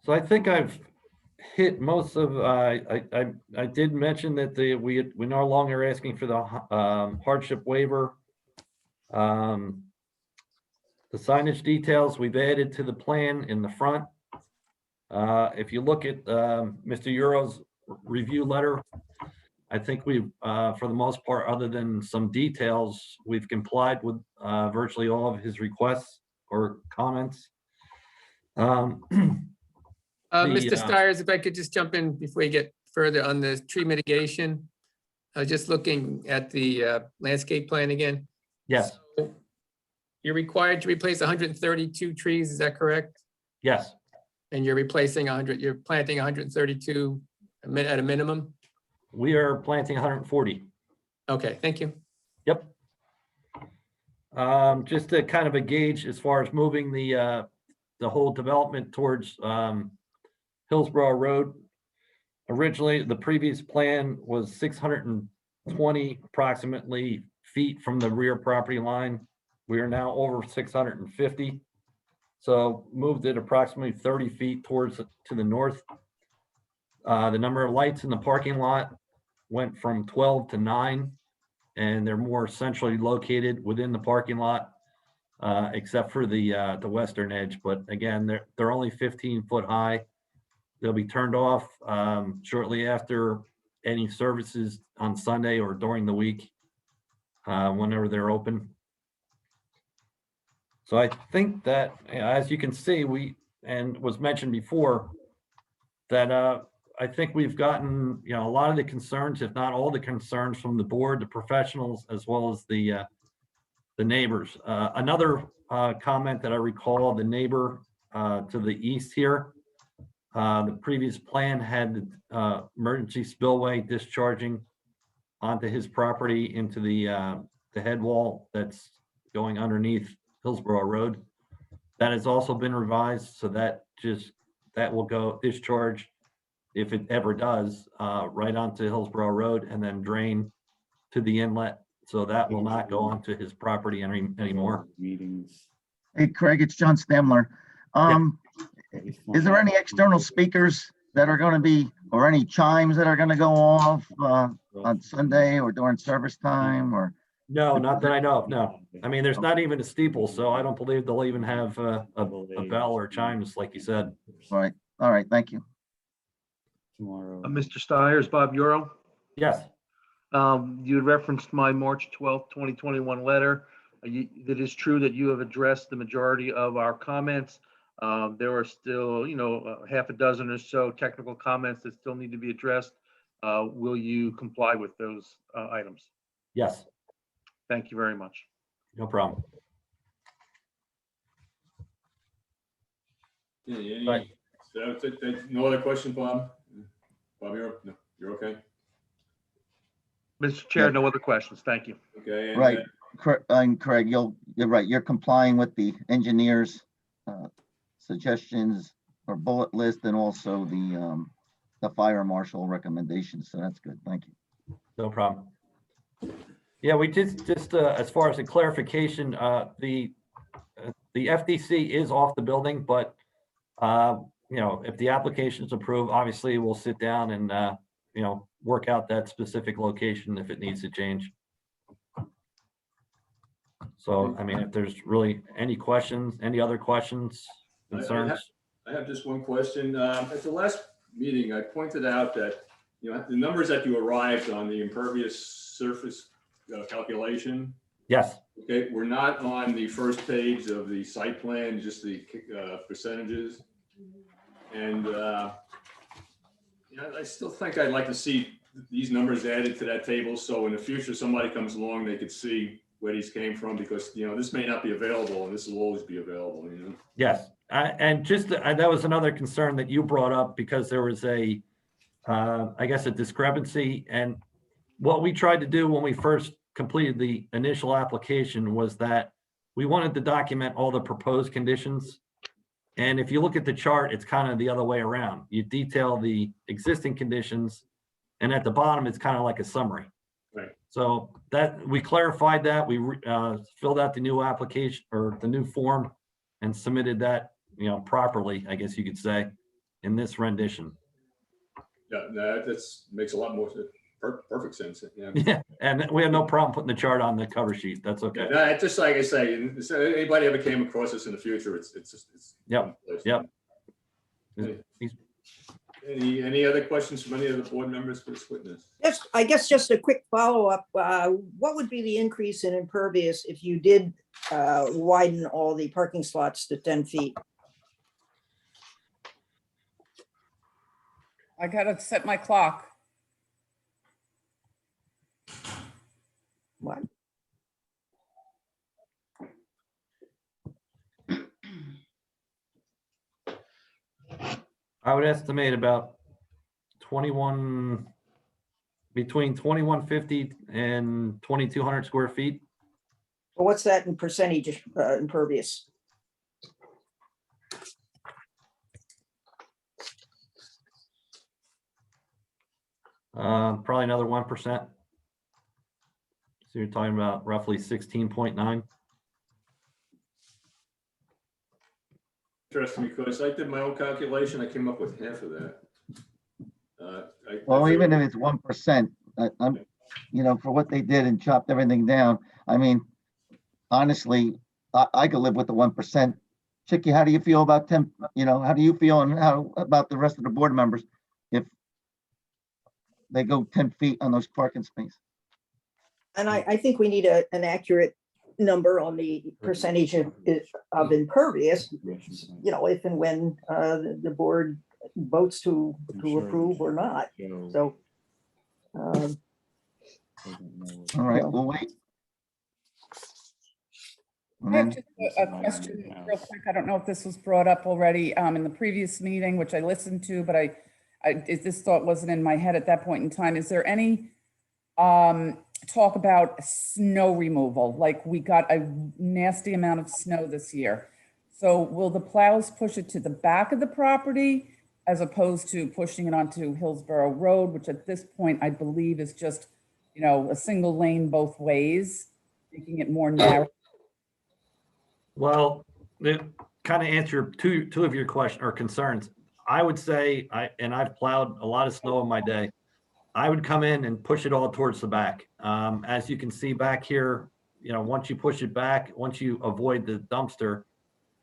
So I think I've hit most of, I did mention that we're no longer asking for the hardship waiver. The signage details we've added to the plan in the front. If you look at Mr. Euro's review letter, I think we've, for the most part, other than some details, we've complied with virtually all of his requests or comments. Mr. Stiers, if I could just jump in before you get further on the tree mitigation. I was just looking at the landscape plan again. Yes. So you're required to replace 132 trees, is that correct? Yes. And you're replacing 100, you're planting 132 at a minimum? We are planting 140. Okay, thank you. Yep. Just to kind of a gauge as far as moving the whole development towards Hillsborough Road. Originally, the previous plan was 620 approximately feet from the rear property line. We are now over 650. So moved it approximately 30 feet towards to the north. The number of lights in the parking lot went from 12 to 9, and they're more centrally located within the parking lot, except for the western edge. But again, they're only 15 foot high. They'll be turned off shortly after any services on Sunday or during the week, whenever they're open. So I think that, as you can see, and was mentioned before, that I think we've gotten, a lot of the concerns, if not all the concerns from the board, the professionals, as well as the neighbors. Another comment that I recall, the neighbor to the east here, the previous plan had emergency spillway discharging onto his property into the head wall that's going underneath Hillsborough Road. That has also been revised, so that will go discharge, if it ever does, right onto Hillsborough Road and then drain to the inlet. So that will not go onto his property anymore. Hey, Craig, it's John Stemler. Is there any external speakers that are going to be, or any chimes that are going to go off on Sunday or during service time, or? No, not that I know of, no. I mean, there's not even a steeple, so I don't believe they'll even have a bell or chimes, like you said. Right. All right. Thank you. Mr. Stiers, Bob Euro. Yes. You had referenced my March 12th, 2021 letter. It is true that you have addressed the majority of our comments. There are still, half a dozen or so technical comments that still need to be addressed. Will you comply with those items? Yes. Thank you very much. No problem. Right. So that's it. No other questions, Bob? Bob, you're okay? Mr. Chair, no other questions. Thank you. Okay. And Right. And Craig, you're right, you're complying with the engineer's suggestions or bullet list and also the fire marshal recommendations. So that's good. Thank you. No problem. Yeah, we just as far as the clarification, the FDC is off the building, but you know, if the application is approved, obviously we'll sit down and you know, work out that specific location if it needs to change. So, I mean, if there's really any questions, any other questions, concerns? I have just one question. At the last meeting, I pointed out that, you know, the numbers that you arrived on the impervious surface calculation. Yes. Okay, we're not on the first page of the site plan, just the percentages. And you know, I still think I'd like to see these numbers added to that table, so in the future, somebody comes along, they could see where these came from, because, you know, this may not be available and this will always be available, you know? Yes, and just that was another concern that you brought up, because there was a, I guess, a discrepancy. And what we tried to do when we first completed the initial application was that we wanted to document all the proposed conditions. And if you look at the chart, it's kind of the other way around. You detail the existing conditions, and at the bottom, it's kind of like a summary. Right. So that we clarified that, we filled out the new application or the new form and submitted that, you know, properly, I guess you could say, in this rendition. Yeah, that's makes a lot more perfect sense. Yeah. Yeah, and we have no problem putting the chart on the cover sheet. That's okay. No, it's just like I say, so anybody ever came across this in the future, it's Yep. Yep. Any other questions from any of the board members for this witness? Yes, I guess just a quick follow-up. What would be the increase in impervious if you did widen all the parking slots to 10 feet? I gotta set my clock. What? I would estimate about 21, between 2150 and 2200 square feet. Well, what's that in percentage impervious? Probably another 1%. So you're talking about roughly 16.9. Interesting, because I did my own calculation, I came up with half of that. Well, even if it's 1%, I'm, you know, for what they did and chopped everything down, I mean, honestly, I could live with the 1%. Chicky, how do you feel about 10? You know, how do you feel, and how about the rest of the board members if they go 10 feet on those parking spaces? And I think we need an accurate number on the percentage of impervious, you know, if and when the board votes to approve or not. So. All right, we'll wait. I have just a question real quick. I don't know if this was brought up already in the previous meeting, which I listened to, but this thought wasn't in my head at that point in time. Is there any talk about snow removal? Like, we got a nasty amount of snow this year. So will the plows push it to the back of the property as opposed to pushing it onto Hillsborough Road, which at this point I believe is just, you know, a single lane both ways, making it more narrow? Well, it kind of answer two of your question or concerns. I would say, I've plowed a lot of snow in my day. I would come in and push it all towards the back. As you can see back here, you know, once you push it back, once you avoid the dumpster,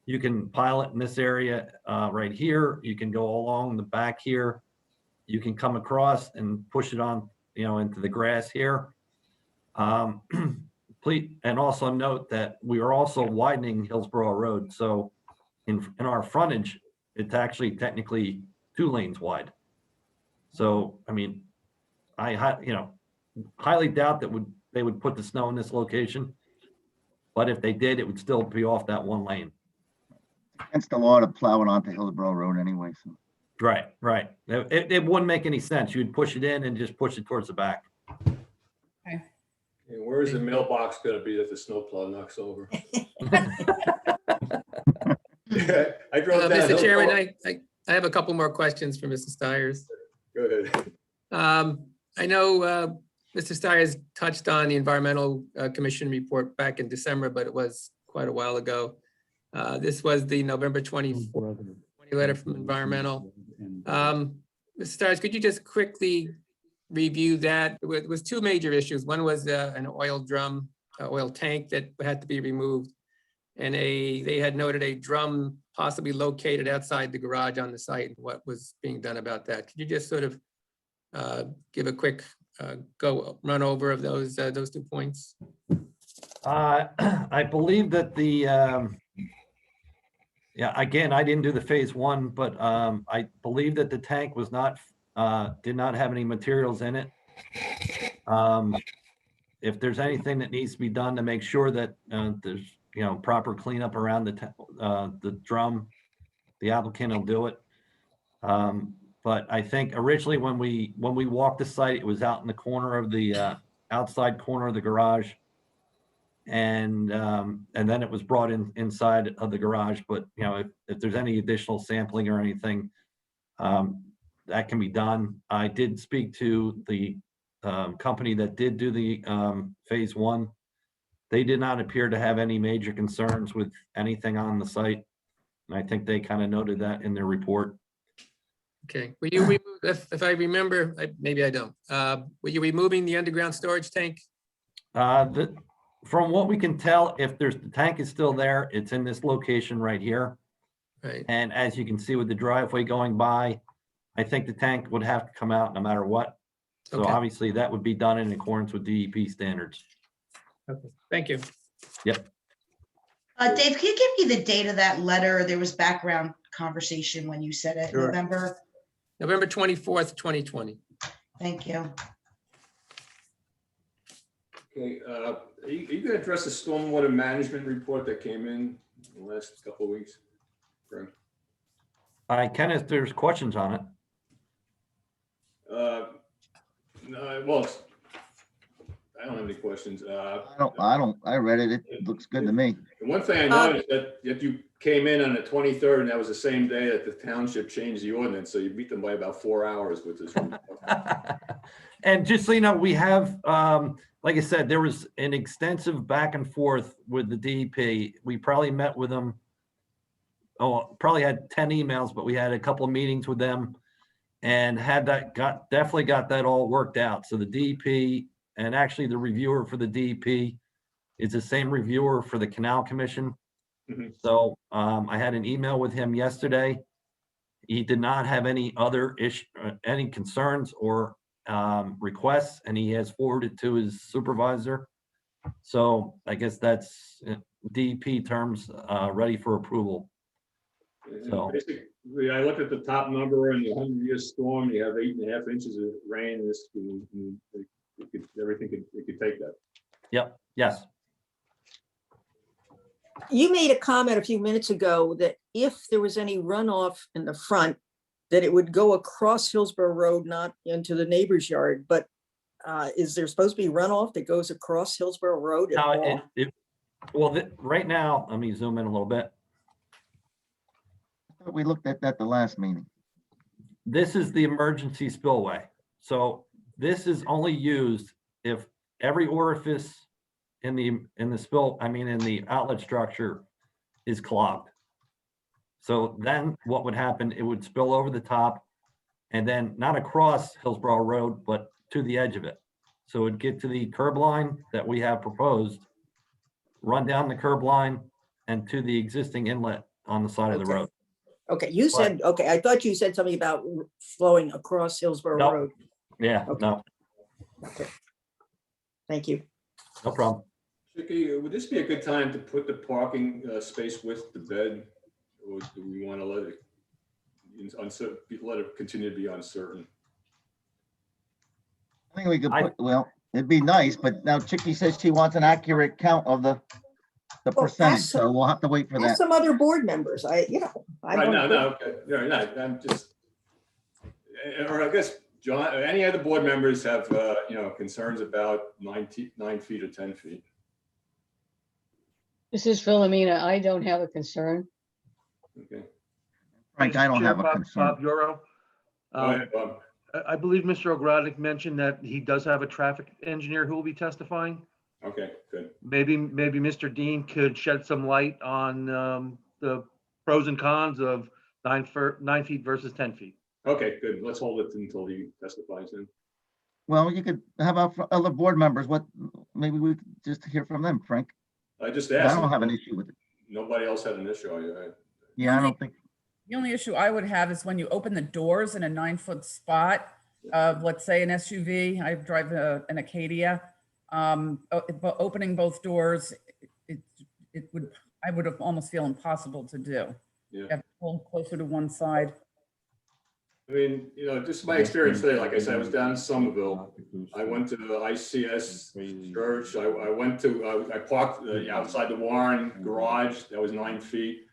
you can pile it in this area right here. You can go along the back here. You can come across and push it on, you know, into the grass here. Please, and also note that we are also widening Hillsborough Road. So in our frontage, it's actually technically 2 lanes wide. So, I mean, you know, highly doubt that they would put the snow in this location. But if they did, it would still be off that 1 lane. Against the law to plow it onto Hillsborough Road anyway. So. Right, right. It wouldn't make any sense. You'd push it in and just push it towards the back. Okay. And where Where's the mailbox gonna be that the snowplow knocks over? I drove down. Mr. Hillsborough. Chairman, I have a couple more questions for Mr. Stiers. Go ahead. I know Mr. Stiers touched on the Environmental Commission report back in December, but it was quite a while ago. This was the November 24th letter from Environmental. Mr. Stiers, could you just quickly review that? It was two major issues. One was an oil drum, oil tank that had to be removed. And they had noted a drum possibly located outside the garage on the site, and what was being done about that. Could you just sort of give a quick run over of those 2 points? I believe that yeah, again, I didn't do the phase one, but I believe that the tank was did not have any materials in it. If there's anything that needs to be done to make sure that there's proper cleanup around the drum, the applicant will do it. But I think originally when we walked the site, it was out in the corner of the outside corner of the garage. And then it was brought inside of the garage. But if there's any additional sampling or anything, that can be done. I did speak to the company that did do the phase one. They did not appear to have any major concerns with anything on the site. And I think they kind of noted that in their report. Okay, were you remove, if I remember, maybe I don't, were you removing the underground storage tank? From what we can tell, if the tank is still there, it's in this location right here. Right. And as you can see with the driveway going by, I think the tank would have to come out no matter what. So Okay. obviously that would be done in accordance with DEP standards. Okay, thank you. Yep. Dave, can you give me the date of that letter? There was background conversation when you said it, Sure. November. November 24th, 2020. Thank you. Okay, are you gonna address the stormwater management report that came in the last couple of weeks? Greg? I can if there's questions on it. No, well, I don't have any questions. I read it. It looks good to me. The one thing I noticed that you came in on the 23rd, and that was the same day that the township changed the ordinance, so you beat them by about 4 hours with this. And just so you know, we have, like I said, there was an extensive back and forth with the DEP. We probably met with them. Oh, probably had 10 emails, but we had a couple of meetings with them and definitely got that all worked out. So the DEP, and actually the reviewer for the DEP is the same reviewer for the Canal Commission. Mhm. So I had an email with him yesterday. He did not have any other any concerns or requests, and he has forwarded to his supervisor. So I guess that's DEP terms ready for approval. So Basically, I looked at the top number in the 100-year storm. You have 8.5 inches of rain. Everything could take that. Yep. Yes. You made a comment a few minutes ago that if there was any runoff in the front, that it would go across Hillsborough Road, not into the neighbor's yard. But is there supposed to be runoff that goes across Hillsborough Road at all? Well, right now, let me zoom in a little bit. I thought we looked at that the last meeting. This is the emergency spillway. So this is only used if every orifice in the in the outlet structure is clogged. So then what would happen, it would spill over the top and then not across Hillsborough Road, but to the edge of it. So it'd get to the curb line that we have proposed, run down the curb line and to the existing inlet on the side of the Okay. road. Okay, you said, okay, I thought you said something about flowing across Hillsborough No. Road. Yeah, Okay. no, Okay. Thank you. no problem. Vicky, would this be a good time to put the parking space with the bed, or do we want to let it continue to be uncertain? I think we could put, well, it'd be nice, but now Chicky says she wants an accurate count of the Well, percentage, ask so we'll have to wait for Ask that. some other board members. I Right, don't. no, okay. Yeah, no, I'm just, or I guess John, any other board members have, concerns about 9 feet or 10 feet? This is Philomena. I don't have a concern. Okay. Frank, I don't Chair have a Bob concern. Euro. Go ahead, Bob. I believe Mr. Ogrodnik mentioned that he does have a traffic engineer who will be testifying. Okay, good. Maybe Mr. Dean could shed some light on the pros and cons of 9 feet versus 10 feet. Okay, good. Let's hold it until he testifies then. Well, you could, how about for other board members? Maybe we could just hear from them, Frank. I just I asked. don't have an issue with it. Nobody else had an issue. Yeah, I don't think, The only issue I would have is when you open the doors in a 9-foot spot of, let's say, an SUV. I drive an Acadia. Opening both doors, I would almost feel impossible to do. Yeah. You have to pull closer to one side. I mean, just my experience today, like I said, I was down in Somerville. I went to the ICS church. I went to, I parked outside the Warren garage. That was 9 feet.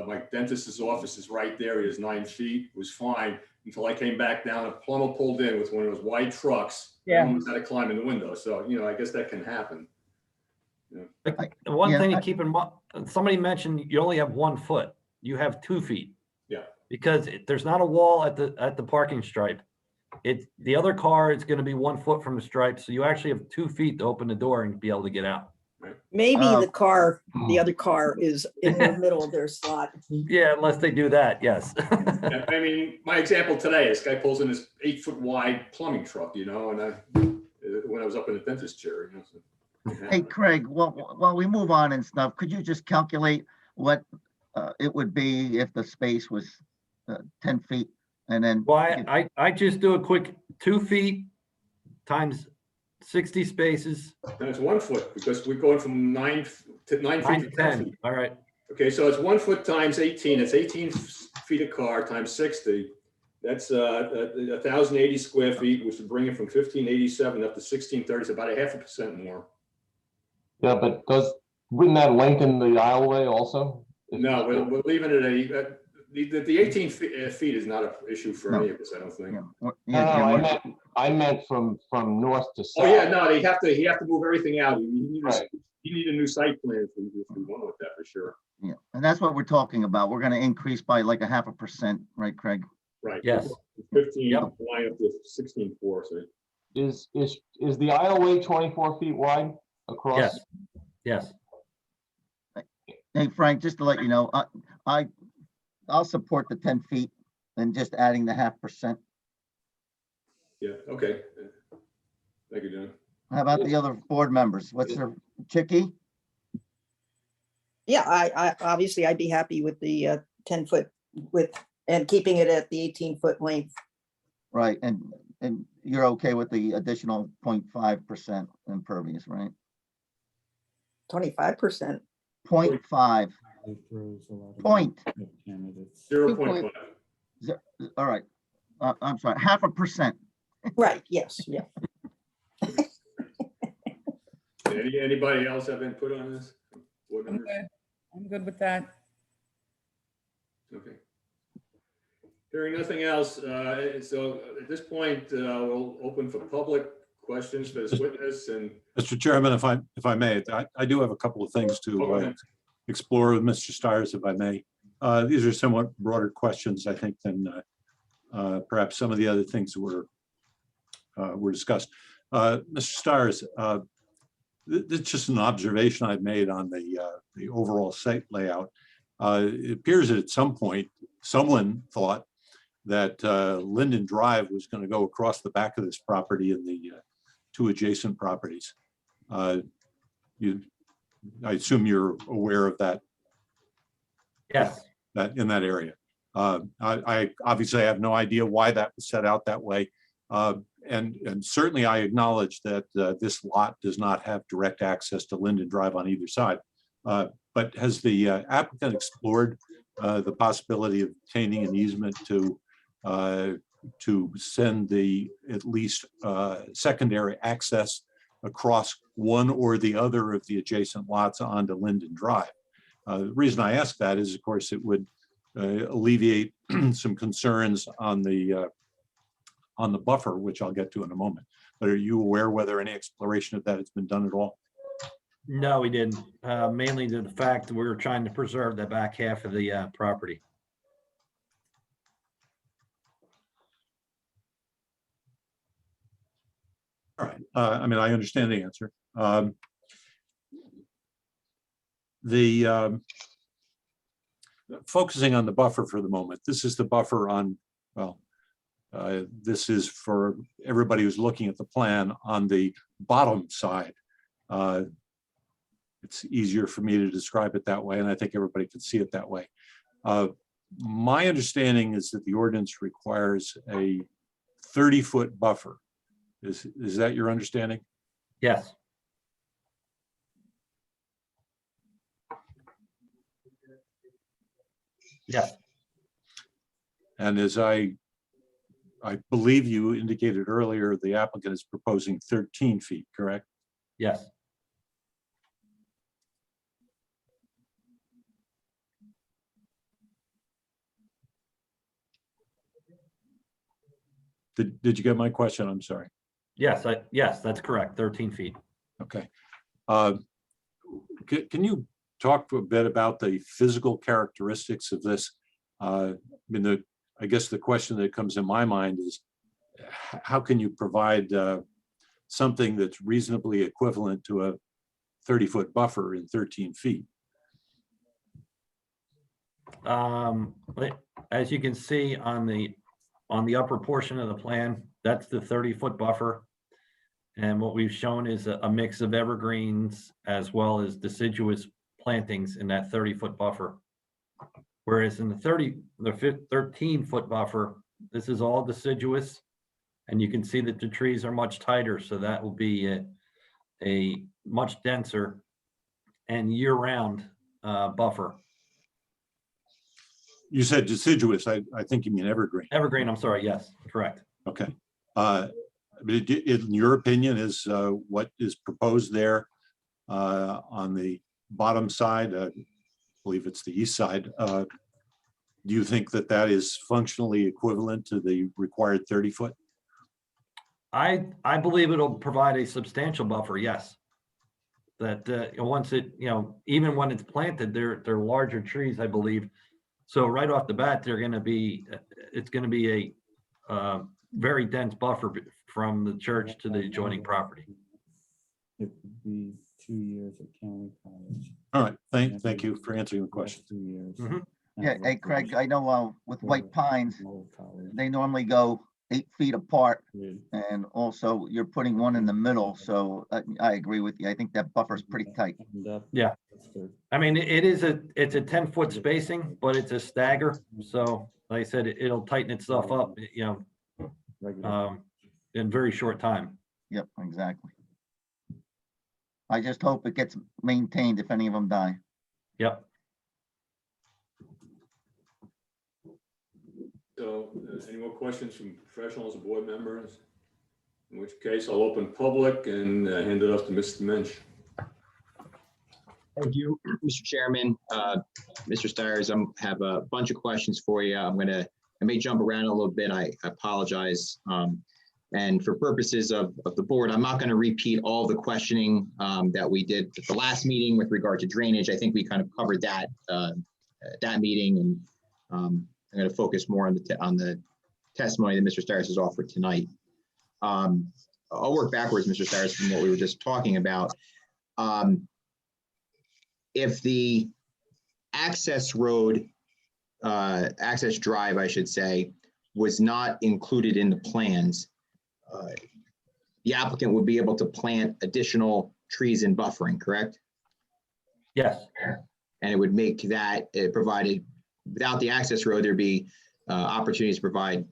My dentist's office is right there. He is 9 feet. It was fine until I came back down. A plumber pulled in with one of those wide trucks. Yeah. I almost had to climb in the window. So, I guess that can happen. The one Yeah, thing to keep in mind, somebody mentioned you only have 1 foot. You have 2 feet. Yeah. Because there's not a wall at the parking stripe. The other car is going to be 1 foot from the stripe, so you actually have 2 feet to open the door and be able to get out. Maybe Oh. the other car is in the middle of their slot. Yeah, unless they do that, yes. Yeah, I mean, my example today, this guy pulls in this 8-foot wide plumbing truck, and when I was up in the dentist chair. hey, Craig, while we move on and stuff, could you just calculate what it would be if the space was 10 feet and then? Why, I just do a quick 2 feet times 60 spaces, And it's 1 foot because we're going from 9 to 9 feet 9 to to 10 10. feet. All right. Okay, so it's 1 foot times 18. It's 18 feet a car times 60. That's 1,080 square feet, which would bring it from 1,587 up to 1,630. It's about 0.5% more. Yeah, but wouldn't that lengthen the aisleway also? No, we're leaving it at the 18 feet is not an issue for any of us, I don't think. Yeah, I meant from north to south. Oh yeah, no, he have to move everything out. You need a new site plan if we want with that for sure. yeah, and that's what we're talking about. We're going to increase by like 0.5%, right, Craig? Right. Yes. 15 Yep. line up to 16.4. So Is the aisleway 24 feet wide across? Yes. Yes. Hey, Frank, just to let you know, I'll support the 10 feet and just adding the 0.5%. yeah, okay. Thank you, John. How about the other board members? What's their, Chicky? Yeah, I obviously I'd be happy with the 10-foot width and keeping it at the 18-foot length. Right, and you're okay with the additional 0.5% impervious, right? 25%. 0.5. Point. 0.5. All right. I'm sorry, 0.5%. Right, yes, yeah. Anybody else have input on this? Board I'm members? good. I'm good with that. Okay. Hearing nothing else, so at this point, we'll open for public questions for this witness and. Mr. Chairman, if I may, I do have a couple of things to explore with Mr. Stiers, if I may. These are somewhat broader questions, I think, than perhaps some of the other things that were discussed. Mr. Stiers, it's just an observation I've made on the overall site layout. It appears that at some point, someone thought that Linden Drive was going to go across the back of this property and the two adjacent properties. I assume you're aware of that. Yes. That in that area. I obviously have no idea why that was set out that way. And certainly I acknowledge that this lot does not have direct access to Linden Drive on either side. But has the applicant explored the possibility of obtaining an easement to send the at least secondary access across one or the other of the adjacent lots onto Linden Drive? The reason I ask that is, of course, it would alleviate some concerns on the on the buffer, which I'll get to in a moment. But are you aware whether any exploration of that has been done at all? No, we didn't. Mainly to the fact that we were trying to preserve the back half of the property. All right. I mean, I understand the answer. Focusing on the buffer for the moment, this is the buffer on, well, this is for everybody who's looking at the plan on the bottom side. It's easier for me to describe it that way, and I think everybody can see it that way. My understanding is that the ordinance requires a 30-foot buffer. Is that your understanding? Yes. Yes. And as I believe you indicated earlier, the applicant is proposing 13 feet, correct? Yes. Did you get my question? I'm sorry. Yes, yes, that's correct. 13 feet. Okay. Can you talk a bit about the physical characteristics of this? I mean, I guess the question that comes in my mind is, how can you provide something that's reasonably equivalent to a 30-foot buffer in 13 feet? As you can see on the upper portion of the plan, that's the 30-foot buffer. And what we've shown is a mix of evergreens as well as deciduous plantings in that 30-foot buffer. Whereas in the 13-foot buffer, this is all deciduous, and you can see that the trees are much tighter, so that will be a much denser and year-round buffer. You said deciduous. I think you mean evergreen. Evergreen, I'm sorry. Yes, correct. Okay. But in your opinion, is what is proposed there on the bottom side, I believe it's the east side, do you think that that is functionally equivalent to the required 30-foot? I believe it'll provide a substantial buffer, yes. That once it, even when it's planted, they're larger trees, I believe. So right off the bat, it's going to be a very dense buffer from the church to the adjoining property. It would be 2 years at county college. All right, thank you for answering the question. 2 years. Mhm. Yeah, hey, Craig, I know with white pines, they normally go 8 feet apart, and also you're putting one in the middle, so I agree with you. I think that buffer is pretty tight. Yeah. I mean, it's a 10-foot spacing, but it's a stagger. So like I said, it'll tighten itself up, in very short time. Yep, exactly. I just hope it gets maintained if any of them die. Yep. So, any more questions from professionals or board members? In which case, I'll open public and hand it off to Mr. Mensch. Thank you, Mr. Chairman. Mr. Stires, I have a bunch of questions for you. I may jump around a little bit. I apologize. And for purposes of the board, I'm not going to repeat all the questioning that we did at the last meeting with regard to drainage. I think we kind of covered that at that meeting, and I'm going to focus more on the testimony that Mr. Stires has offered tonight. I'll work backwards, Mr. Stires, from what we were just talking about. If the access road, access drive, I should say, was not included in the plans, the applicant would be able to plant additional trees and buffering, correct? Yes. And it would make that, provided, without the access road, there'd be opportunities to provide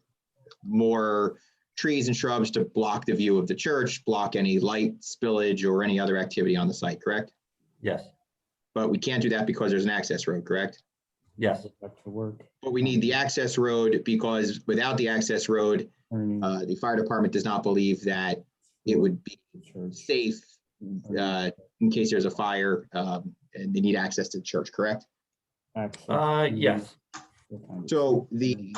more trees and shrubs to block the view of the church, block any light spillage or any other activity on the site, correct? Yes. But we can't do that because there's an access road, correct? Yes. But we need the access road because without the access road, the fire department does not believe that it would be safe in case there's a fire and they need access to the church, correct? Yes. So the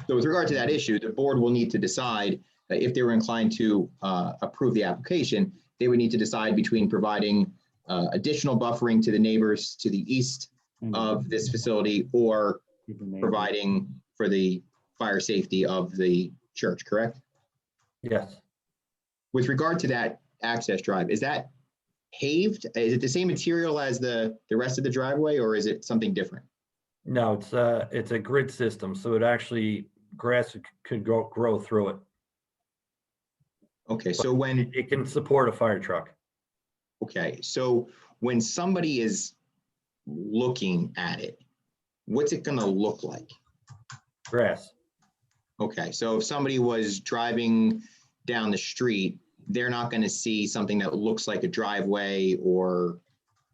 So with regard to that issue, the board will need to decide if they were inclined to approve the application, they would need to decide between providing additional buffering to the neighbors to the east of this facility or providing for the fire safety of the church, correct? Yes. With regard to that access drive, is that paved? Is it the same material as the rest of the driveway, or is it something different? No, it's a grid system, so it actually, grass could grow through it. Okay, so when It can support a fire truck. Okay, so when somebody is looking at it, what's it gonna look like? Grass. Okay, so if somebody was driving down the street, they're not gonna see something that looks like a driveway or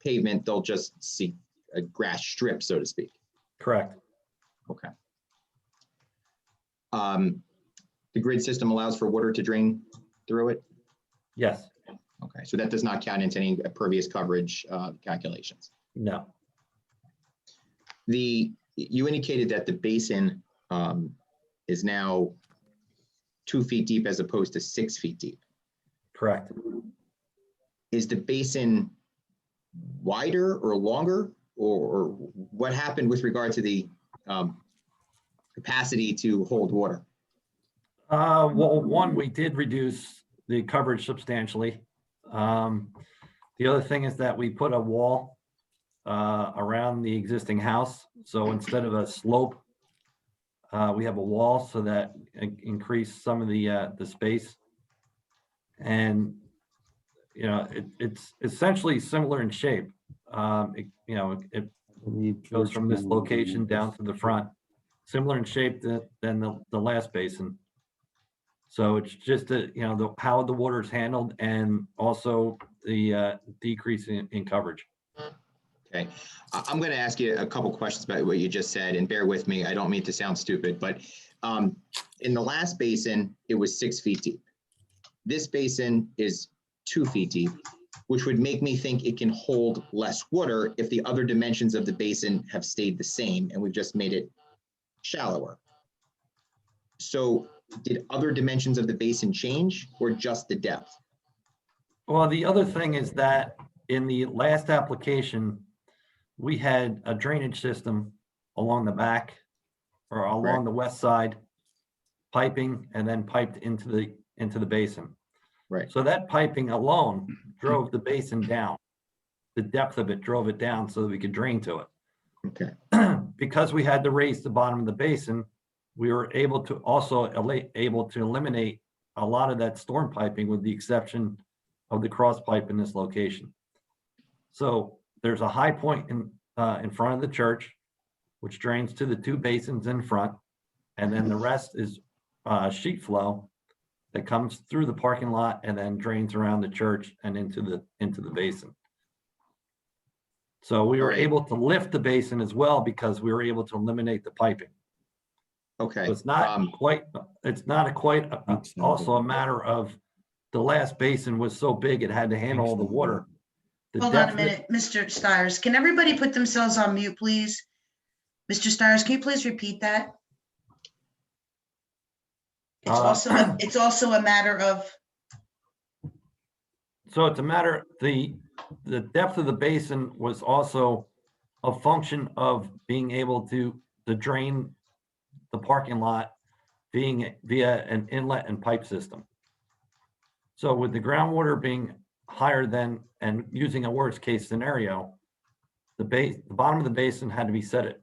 pavement, they'll just see a grass strip, so to speak. Correct. Okay. The grid system allows for water to drain through it? Yes. Okay, so that does not count into any pervious coverage calculations. No. You indicated that the basin is now 2 feet deep as opposed to 6 feet deep. Correct. Is the basin wider or longer, or what happened with regard to the capacity to hold water? Well, one, we did reduce the coverage substantially. The other thing is that we put a wall around the existing house. So instead of a slope, we have a wall so that increase some of the space. And, you know, it's essentially similar in shape. It goes from this location down to the front, similar in shape than the last basin. So it's just how the water is handled and also the decrease in coverage. Okay, I'm going to ask you a couple questions about what you just said, and bear with me. I don't mean to sound stupid, but in the last basin, it was 6 feet deep. This basin is 2 feet deep, which would make me think it can hold less water if the other dimensions of the basin have stayed the same, and we've just made it shallower. So did other dimensions of the basin change, or just the depth? Well, the other thing is that in the last application, we had a drainage system along the back or along the west side, piping and then piped into the basin. Right. So that piping alone drove the basin down. The depth of it drove it down so that we could drain to it. Okay. Because we had to raise the bottom of the basin, we were able to eliminate a lot of that storm piping, with the exception of the cross pipe in this location. So there's a high point in front of the church, which drains to the 2 basins in front, and then the rest is sheet flow that comes through the parking lot and then drains around the church and into the basin. So we were able to lift the basin as well because we were able to eliminate the piping. Okay. So it's not quite also a matter of the last basin was so big it had to handle all the water. Hold on a minute, Mr. Stiers. Can everybody put themselves on mute, please? Mr. Stiers, can you please repeat that? It's also a matter of. So it's a matter, the depth of the basin was also a function of being able to drain the parking lot being via an inlet and pipe system. So with the groundwater being higher than, and using a worst case scenario, the bottom of the basin had to be set at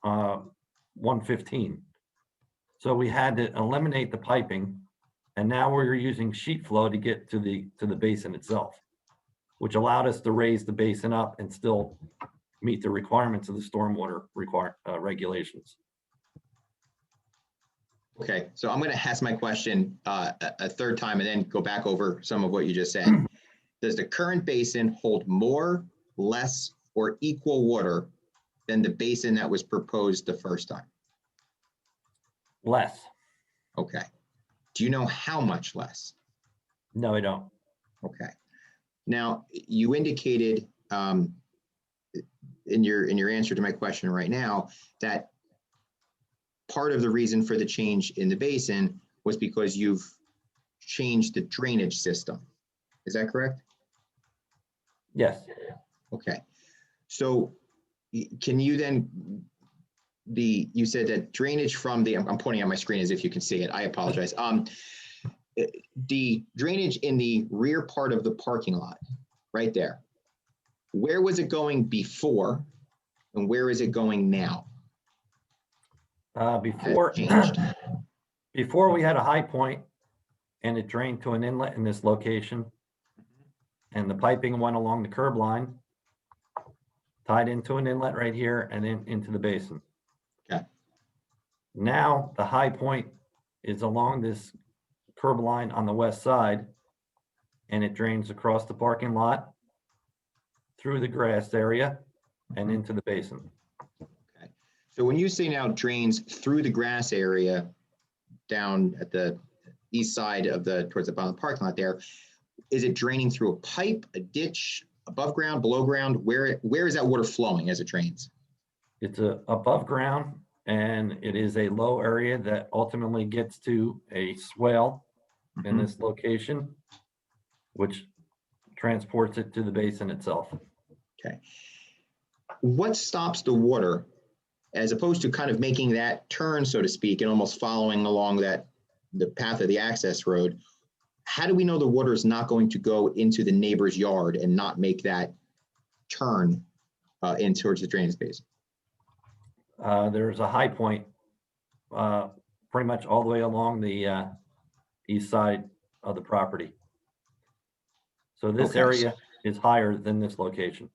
115. So we had to eliminate the piping, and now we're using sheet flow to get to the basin itself, which allowed us to raise the basin up and still meet the requirements of the stormwater regulations. Okay, so I'm going to ask my question a third time and then go back over some of what you just said. Does the current basin hold more, less, or equal water than the basin that was proposed the first time? Less. Okay. Do you know how much less? No, I don't. Okay. Now, you indicated in your answer to my question right now that part of the reason for the change in the basin was because you've changed the drainage system. Is that correct? Yes. Okay. So can you then you said that drainage from I'm pointing at my screen as if you can see it. I apologize. The drainage in the rear part of the parking lot, right there, where was it going before and where is it going now? Before we had a high point and it drained to an inlet in this location, and the piping went along the curb line, tied into an inlet right here and then into the basin. Okay. Now the high point is along this curb line on the west side, and it drains across the parking lot, through the grass area, and into the basin. Okay. So when you say now drains through the grass area down at the east side of towards the bottom of the parking lot there, is it draining through a pipe, a ditch, above ground, below ground? Where is that water flowing as it drains? It's above ground, and it is a low area that ultimately gets to a swale in this location, which transports it to the basin itself. Okay. What stops the water, as opposed to kind of making that turn, so to speak, and almost following along the path of the access road? How do we know the water is not going to go into the neighbor's yard and not make that turn in towards the drainage basin? There's a high point pretty much all the way along the east side of the property. So this area is higher than this location.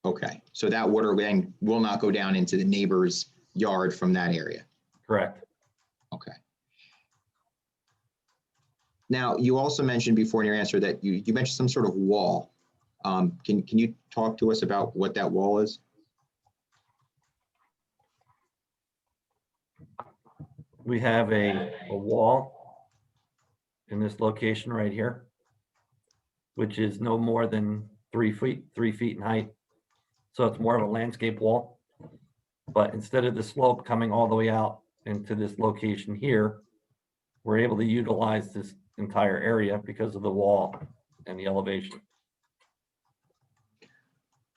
Okay, so that water then will not go down into the neighbor's yard from that area? Correct. Okay. Now, you also mentioned before in your answer that you mentioned some sort of wall. Can you talk to us about what that wall is? We have a wall in this location right here, which is no more than 3 feet in height. So it's more of a landscape wall. But instead of the slope coming all the way out into this location here, we're able to utilize this entire area because of the wall and the elevation.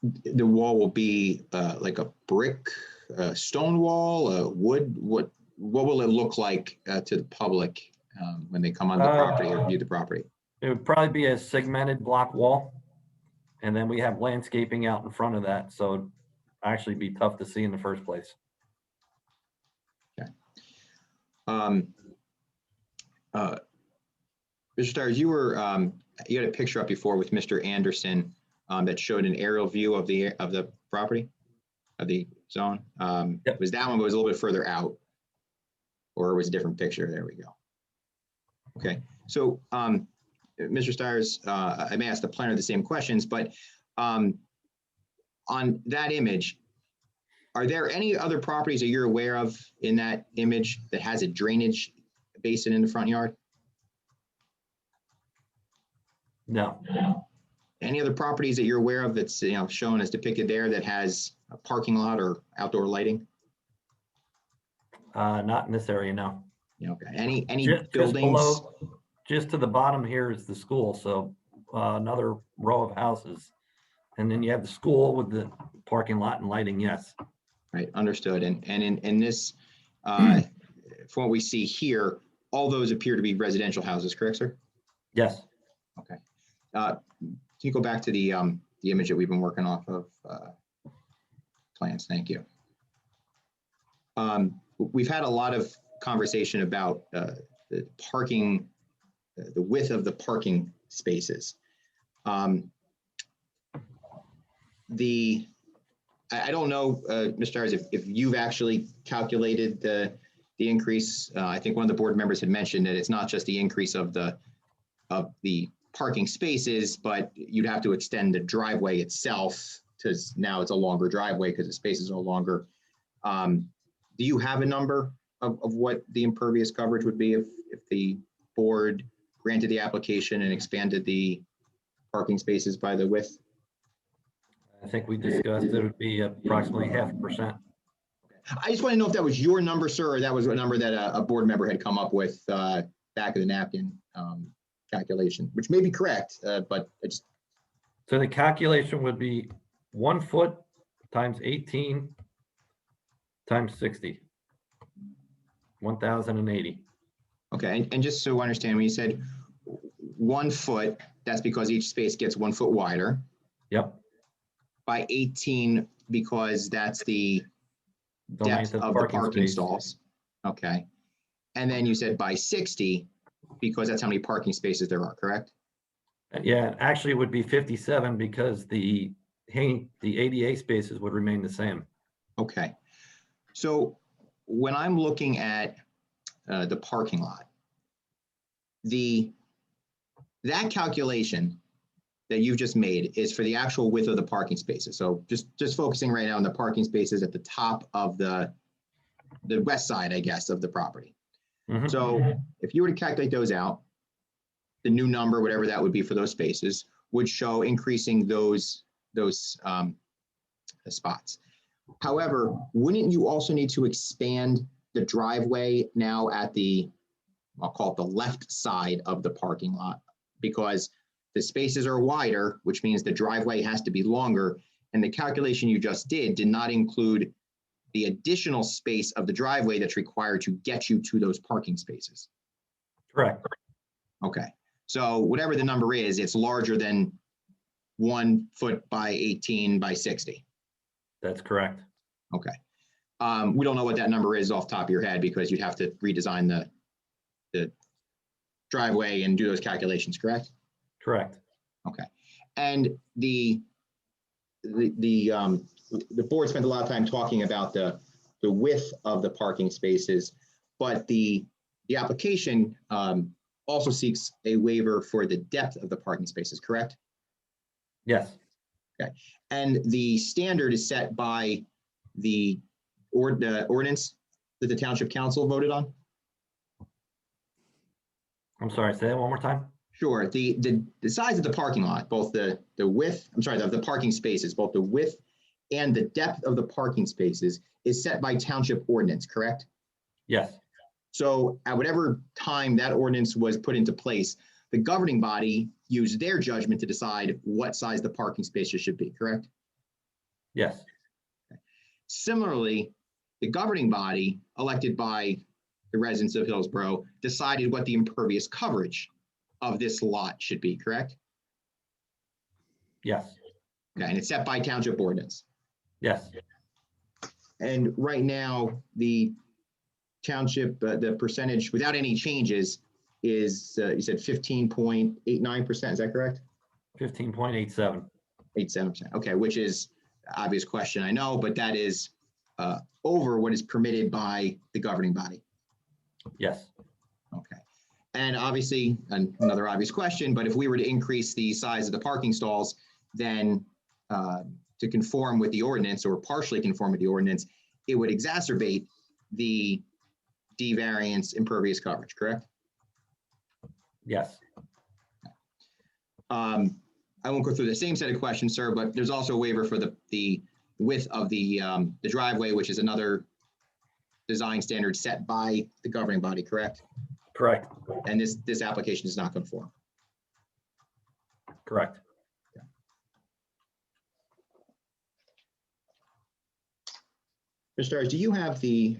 The wall will be like a brick, stone wall, wood. What will it look like to the public when they come on the property or view the property? It would probably be a segmented block wall. And then we have landscaping out in front of that. So it'd actually be tough to see in the first place. Okay. Mr. Stires, you had a picture up before with Mr. Anderson that showed an aerial view of the property, of the zone. Yep. Was that one was a little bit further out, or was a different picture? There we go. Okay, so Mr. Stires, I may ask the planner the same questions, but on that image, are there any other properties that you're aware of in that image that has a drainage basin in the front yard? No. Any other properties that you're aware of that's shown as depicted there that has a parking lot or outdoor lighting? Not in this area, no. Okay. Any Just buildings? below, just to the bottom here is the school. So another row of houses. And then you have the school with the parking lot and lighting, yes. Right, understood. And in this, from what we see here, all those appear to be residential houses, correct, sir? Yes. Okay. Can you go back to the image that we've been working off of plans? Thank you. We've had a lot of conversation about the parking, the width of the parking spaces. I don't know, Mr. Stires, if you've actually calculated the increase. I think one of the board members had mentioned that it's not just the increase of the parking spaces, but you'd have to extend the driveway itself, because now it's a longer driveway because the space is no longer. Do you have a number of what the impervious coverage would be if the board granted the application and expanded the parking spaces by the width? I think we discussed it would be approximately 0.5%. I just want to know if that was your number, sir, or that was a number that a board member had come up with back of the napkin calculation, which may be correct, but it's So the calculation would be 1 foot times 18 times 60. 1,080. okay. And just so I understand, when you said 1 foot, that's because each space gets 1 foot wider. Yep. By 18, because that's the depth of the parking space. stalls. Okay. And then you said by 60, because that's how many parking spaces there are, correct? Yeah, actually it would be 57 because the ADA spaces would remain the same. Okay. So when I'm looking at the parking lot, that calculation that you've just made is for the actual width of the parking spaces. So just focusing right now on the parking spaces at the top of the west side, I guess, of the property. Mhm. So if you were to calculate those out, the new number, whatever that would be for those spaces, would show increasing those spots. However, wouldn't you also need to expand the driveway now at I'll call it the left side of the parking lot, because the spaces are wider, which means the driveway has to be longer. And the calculation you just did not include the additional space of the driveway that's required to get you to those parking spaces. Correct. Okay. So whatever the number is, it's larger than 1 foot by 18 by 60. That's correct. Okay. We don't know what that number is off the top of your head because you'd have to redesign the driveway and do those calculations, correct? Correct. Okay. And the board spent a lot of time talking about the width of the parking spaces, but the application also seeks a waiver for the depth of the parking spaces, correct? Yes. Okay. And the standard is set by the ordinance that the Township Council voted on? I'm sorry, say that one more time. Sure. The size of the parking lot, both the width, I'm sorry, the parking spaces, both the width and the depth of the parking spaces is set by township ordinance, correct? Yes. So at whatever time that ordinance was put into place, the governing body used their judgment to decide what size the parking spaces should be, correct? Yes. Similarly, the governing body elected by the residents of Hillsborough decided what the impervious coverage of this lot should be, correct? Yes. Okay, and it's set by township ordinance. Yes. And right now, the township, the percentage without any changes is, you said 15.89%, is that correct? 15.87. 87%, okay, which is obvious question, I know, but that is over what is permitted by the governing body. Yes. Okay. And obviously, another obvious question, but if we were to increase the size of the parking stalls, then to conform with the ordinance or partially conform with the ordinance, it would exacerbate the D variance impervious coverage, correct? Yes. I won't go through the same set of questions, sir, but there's also a waiver for the width of the driveway, which is another design standard set by the governing body, correct? Correct. And this application does not conform. Correct. Mr. Stars, do you have the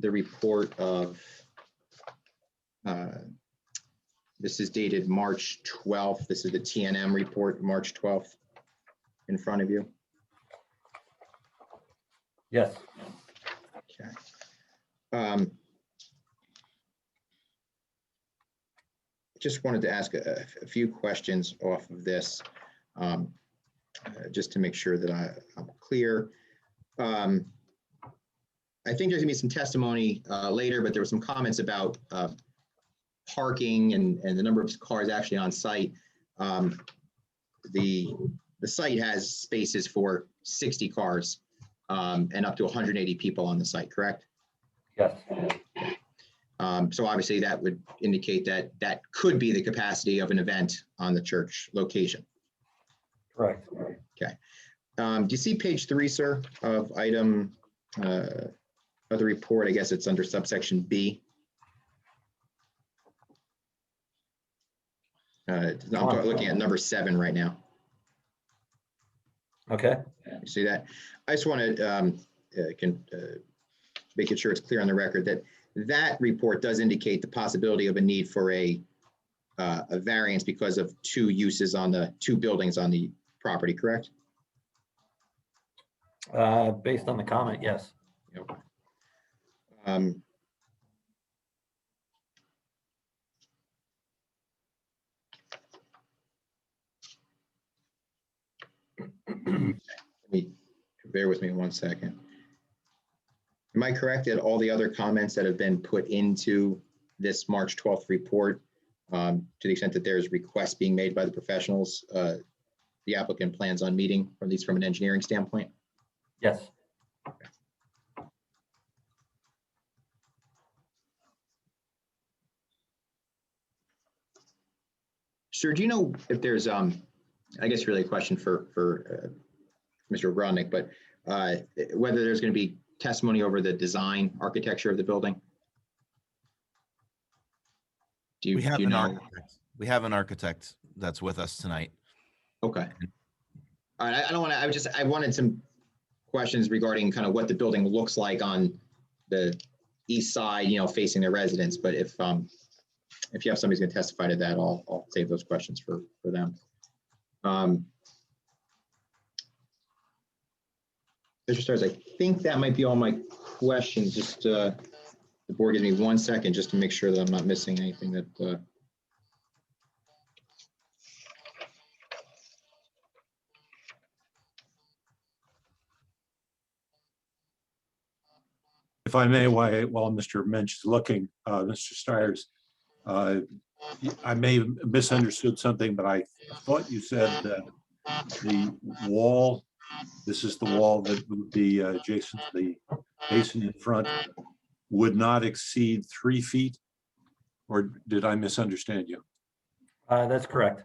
report of, this is dated March 12th. This is the TNM report, March 12th, in front of you? Yes. Okay. Just wanted to ask a few questions off of this, just to make sure that I'm clear. I think there's gonna be some testimony later, but there were some comments about parking and the number of cars actually on site. The site has spaces for 60 cars and up to 180 people on the site, correct? Yes. So obviously that would indicate that that could be the capacity of an event on the church location. Correct. Okay. Do you see page 3, sir, of item of the report, I guess it's under subsection B. I'm looking at number 7 right now. Okay. You see that? I just want to make sure it's clear on the record that that report does indicate the possibility of a need for a variance because of 2 uses on the 2 buildings on the property, correct? Based on the comment, yes. Okay. Bear with me 1 second. Am I correct that all the other comments that have been put into this March 12th report, to the extent that there's requests being made by the professionals, the applicant plans on meeting, or at least from an engineering standpoint? Yes. Sir, do you know if there's, I guess really a question for Mr. Grodnick, but whether there's going to be testimony over the design architecture of the building? Do you know? We have an architect that's with us tonight. Okay. All right. I don't want to, I wanted some questions regarding kind of what the building looks like on the east side, you know, facing the residents. But if you have somebody's going to testify to that, I'll save those questions for them. Mr. Stars, I think that might be all my questions. Just the board gives me 1 second just to make sure that I'm not missing anything that. If I may, while Mr. Mensch is looking, Mr. Stires, I may have misunderstood something, but I thought you said that the wall, this is the wall that would be adjacent to the basin in front, would not exceed 3 feet? Or did I misunderstand you? That's correct.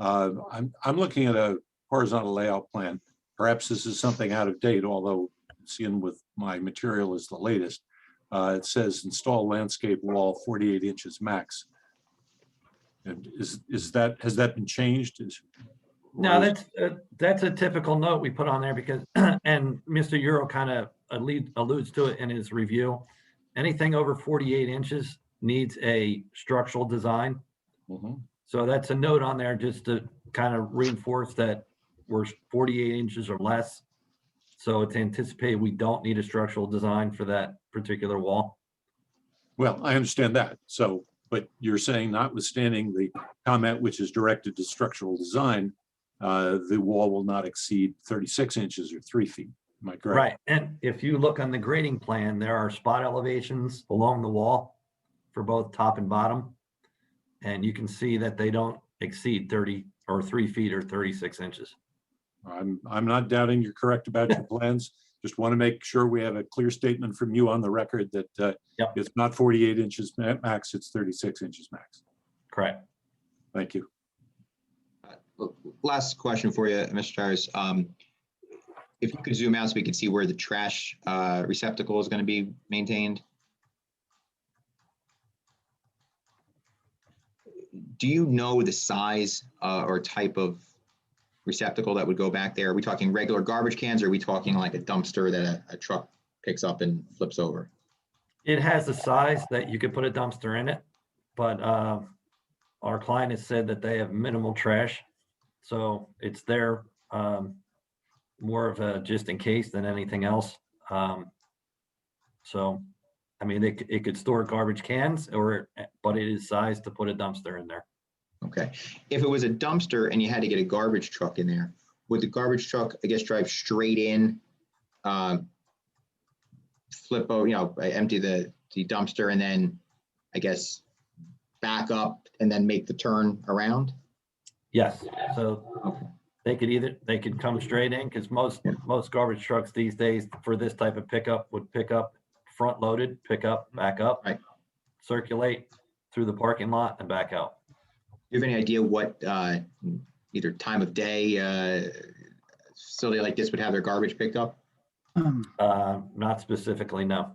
I'm looking at a horizontal layout plan. Perhaps this is something out of date, although seeing with my material is the latest. It says install landscape wall 48 inches max. And has that been changed? No, that's a typical note we put on there because, and Mr. Euro kind of alludes to it in his review. Anything over 48 inches needs a structural design. Mm-hmm. So that's a note on there just to kind of reinforce that we're 48 inches or less. So it's anticipated we don't need a structural design for that particular wall. Well, I understand that. So, but you're saying notwithstanding the comment which is directed to structural design, the wall will not exceed 36 inches or 3 feet. Am I correct? Right. And if you look on the grading plan, there are spot elevations along the wall for both top and bottom. And you can see that they don't exceed 30 or 3 feet or 36 inches. I'm not doubting you're correct about your plans. Just want to make sure we have a clear statement from you on the record that it's not 48 inches max, it's 36 inches max. Correct. Thank you. Last question for you, Mr. Tires. If you could zoom out so we can see where the trash receptacle is going to be maintained. Do you know the size or type of receptacle that would go back there? Are we talking regular garbage cans, or are we talking like a dumpster that a truck picks up and flips over? It has a size that you could put a dumpster in it, but our client has said that they have minimal trash. So it's there more of a just in case than anything else. So, I mean, it could store garbage cans, but it is sized to put a dumpster in there. Okay. If it was a dumpster and you had to get a garbage truck in there, would the garbage truck, I guess, drive straight in, flip over, empty the dumpster and then, I guess, back up and then make the turn around? Yes. So they could come straight in because most garbage trucks these days for this type of pickup would pick up front loaded, pick up, back up, right, circulate through the parking lot and back out. Do you have any idea what either time of day facility like this would have their garbage picked up? Not specifically, no.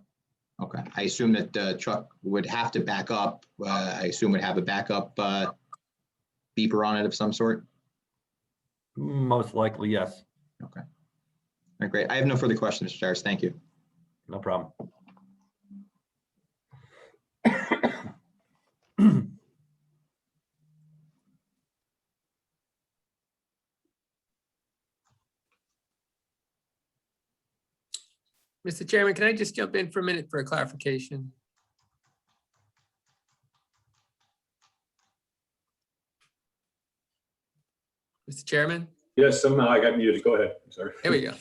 Okay, I assume that the truck would have to back up. I assume would have a backup beeper on it of some sort. Most likely, yes. Okay. All right, great. I have no further questions, Mr. Cyrus. Thank you. No problem. Mr. Chairman, can I just jump in for a minute for a clarification? Mr. Chairman? Yes, somehow I got muted. Go ahead. I'm sorry. There we go.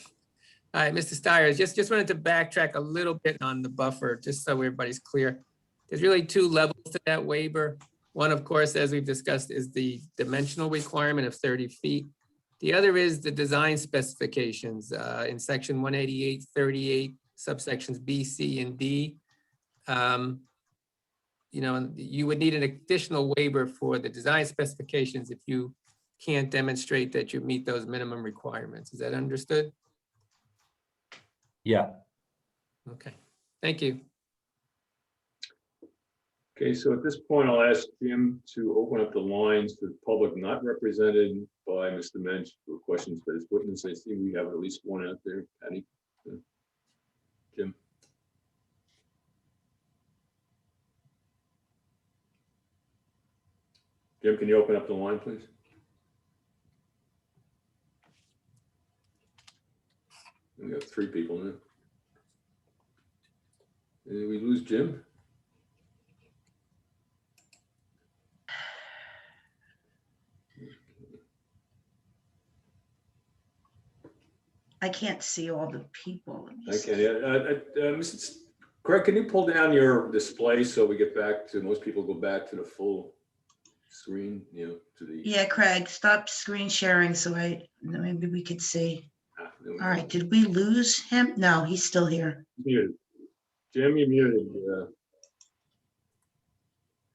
All right, Mr. Stiers, just wanted to backtrack a little bit on the buffer, just so everybody's clear. There's really two levels to that waiver. One, of course, as we've discussed, is the dimensional requirement of 30 feet. The other is the design specifications in section 188-38, subsections B, C, and D. You know, you would need an additional waiver for the design specifications if you can't demonstrate that you meet those minimum requirements. Is that understood? Yeah. Okay, thank you. Okay, so at this point, I'll ask Jim to open up the lines to the public not represented by Mr. Mensch for questions for his witness. I see we have at least one out there. Patty? Jim? Jim, can you open up the line, please? We got 3 people now. Did we lose Jim? I can't see all the people. Let me see. Okay, Mrs. Craig, can you pull down your display so we get back to, most people go back to the full screen, you know, to the. Yeah, Craig, stop screen sharing so maybe we could see. All right, did we lose him? No, he's still here. Muted. Jim, you're muted.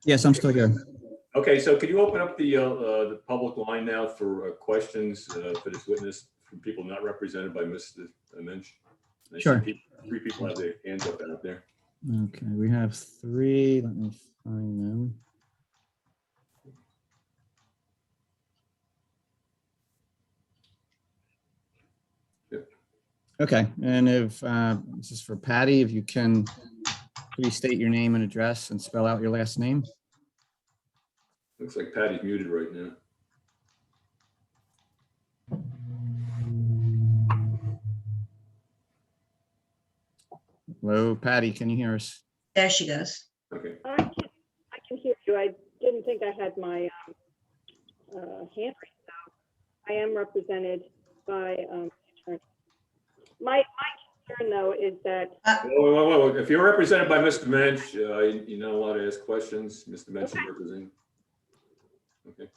Yes, I'm still here. Okay, so could you open up the public line now for questions for this witness from people not represented by Mr. Mensch? I see Sure. 3 people have their hands up out there. Okay, we have 3. Let me find them. Okay, and if this is for Patty, if you can please state your name and address and spell out your last name. Looks like Patty's muted right now. Hello, Patty, can you hear us? There she goes. Okay. I can hear you. I didn't think I had my hand raised, so I am represented by attorney. My concern, though, is that Whoa. If you're represented by Mr. Mensch, you're not allowed to ask questions. Mr. Mensch is representing. Okay.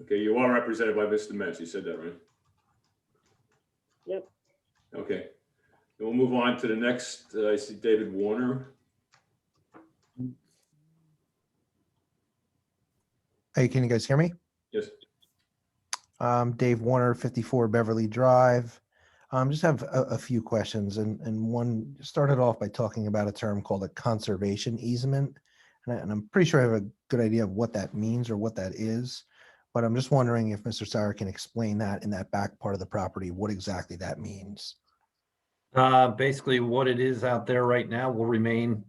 Okay, you are represented by Mr. Mensch. You said that, right? Yep. Okay. Then we'll move on to the next. I see David Warner. Hey, can you guys hear me? Yes. Dave Warner, 54 Beverly Drive. Just have a few questions, and one started off by talking about a term called a conservation easement, and I'm pretty sure I have a good idea of what that means or what that is, but I'm just wondering if Mr. Sauer can explain that in that back part of the property, what exactly that means. Basically, what it is out there right now will remain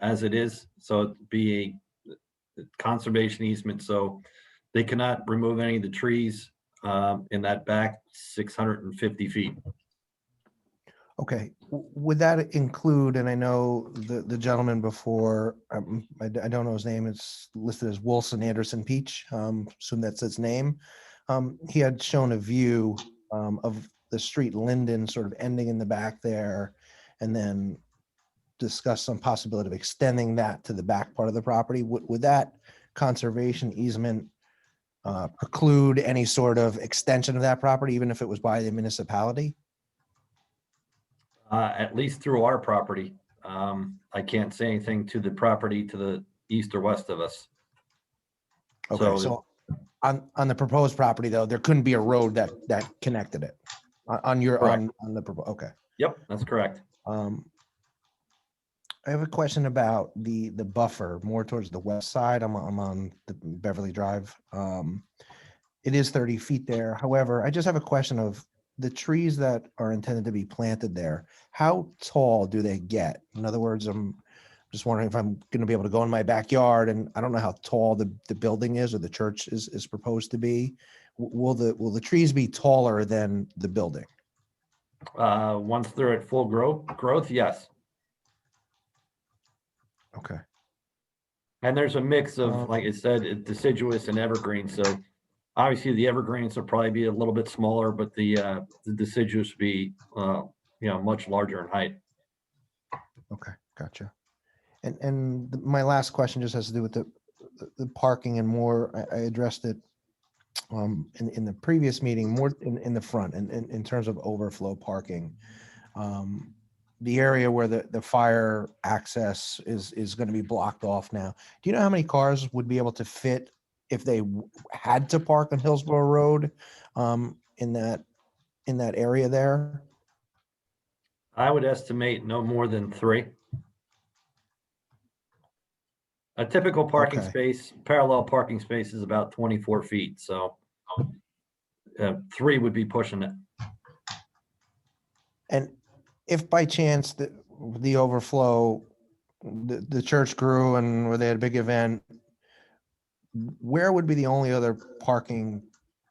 as it is. So it'd be a conservation easement. So they cannot remove any of the trees in that back 650 feet. Okay, would that include, and I know the gentleman before, I don't know his name, it's listed as Wilson Anderson Peach, assume that's his name. He had shown a view of the street Linden sort of ending in the back there, and then discuss some possibility of extending that to the back part of the property. Would that conservation easement preclude any sort of extension of that property, even if it was by the municipality? At least through our property. I can't say anything to the property to the east or west of us. Okay, so on the proposed property though, there couldn't be a road that connected it. On your, Correct. on the, okay. Yep, that's correct. I have a question about the buffer more towards the west side. I'm on the Beverly Drive. It is 30 feet there. However, I just have a question of the trees that are intended to be planted there. How tall do they get? In other words, I'm just wondering if I'm going to be able to go in my backyard, and I don't know how tall the building is or the church is proposed to be. Will the trees be taller than the building? Once they're at full growth, yes. Okay. And there's a mix of, like I said, deciduous and evergreen. So obviously the evergreens will probably be a little bit smaller, but the deciduous be, much larger in height. Okay, gotcha. And my last question just has to do with the parking and more. I addressed it in the previous meeting, more in the front, and in terms of overflow parking. The area where the fire access is going to be blocked off now. Do you know how many cars would be able to fit if they had to park on Hillsborough Road in that area there? I would estimate no more than 3. A typical parking space, parallel parking space, is about 24 feet. So 3 would be pushing it. And if by chance the overflow, the church grew and where they had a big event, where would be the only other parking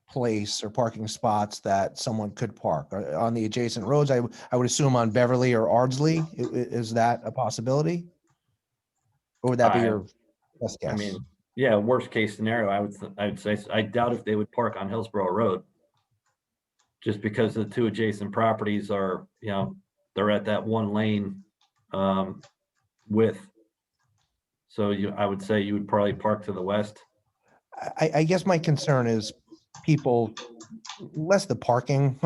place or parking spots that someone could park? On the adjacent roads? I would assume on Beverly or Ardsley. Is that a possibility? Or would that be your best guess? I mean, yeah, worst case scenario, I would say, I doubt if they would park on Hillsborough Road, just because the 2 adjacent properties are, they're at that 1 lane width. So I would say you would probably park to the west. I guess my concern is people, less the parking,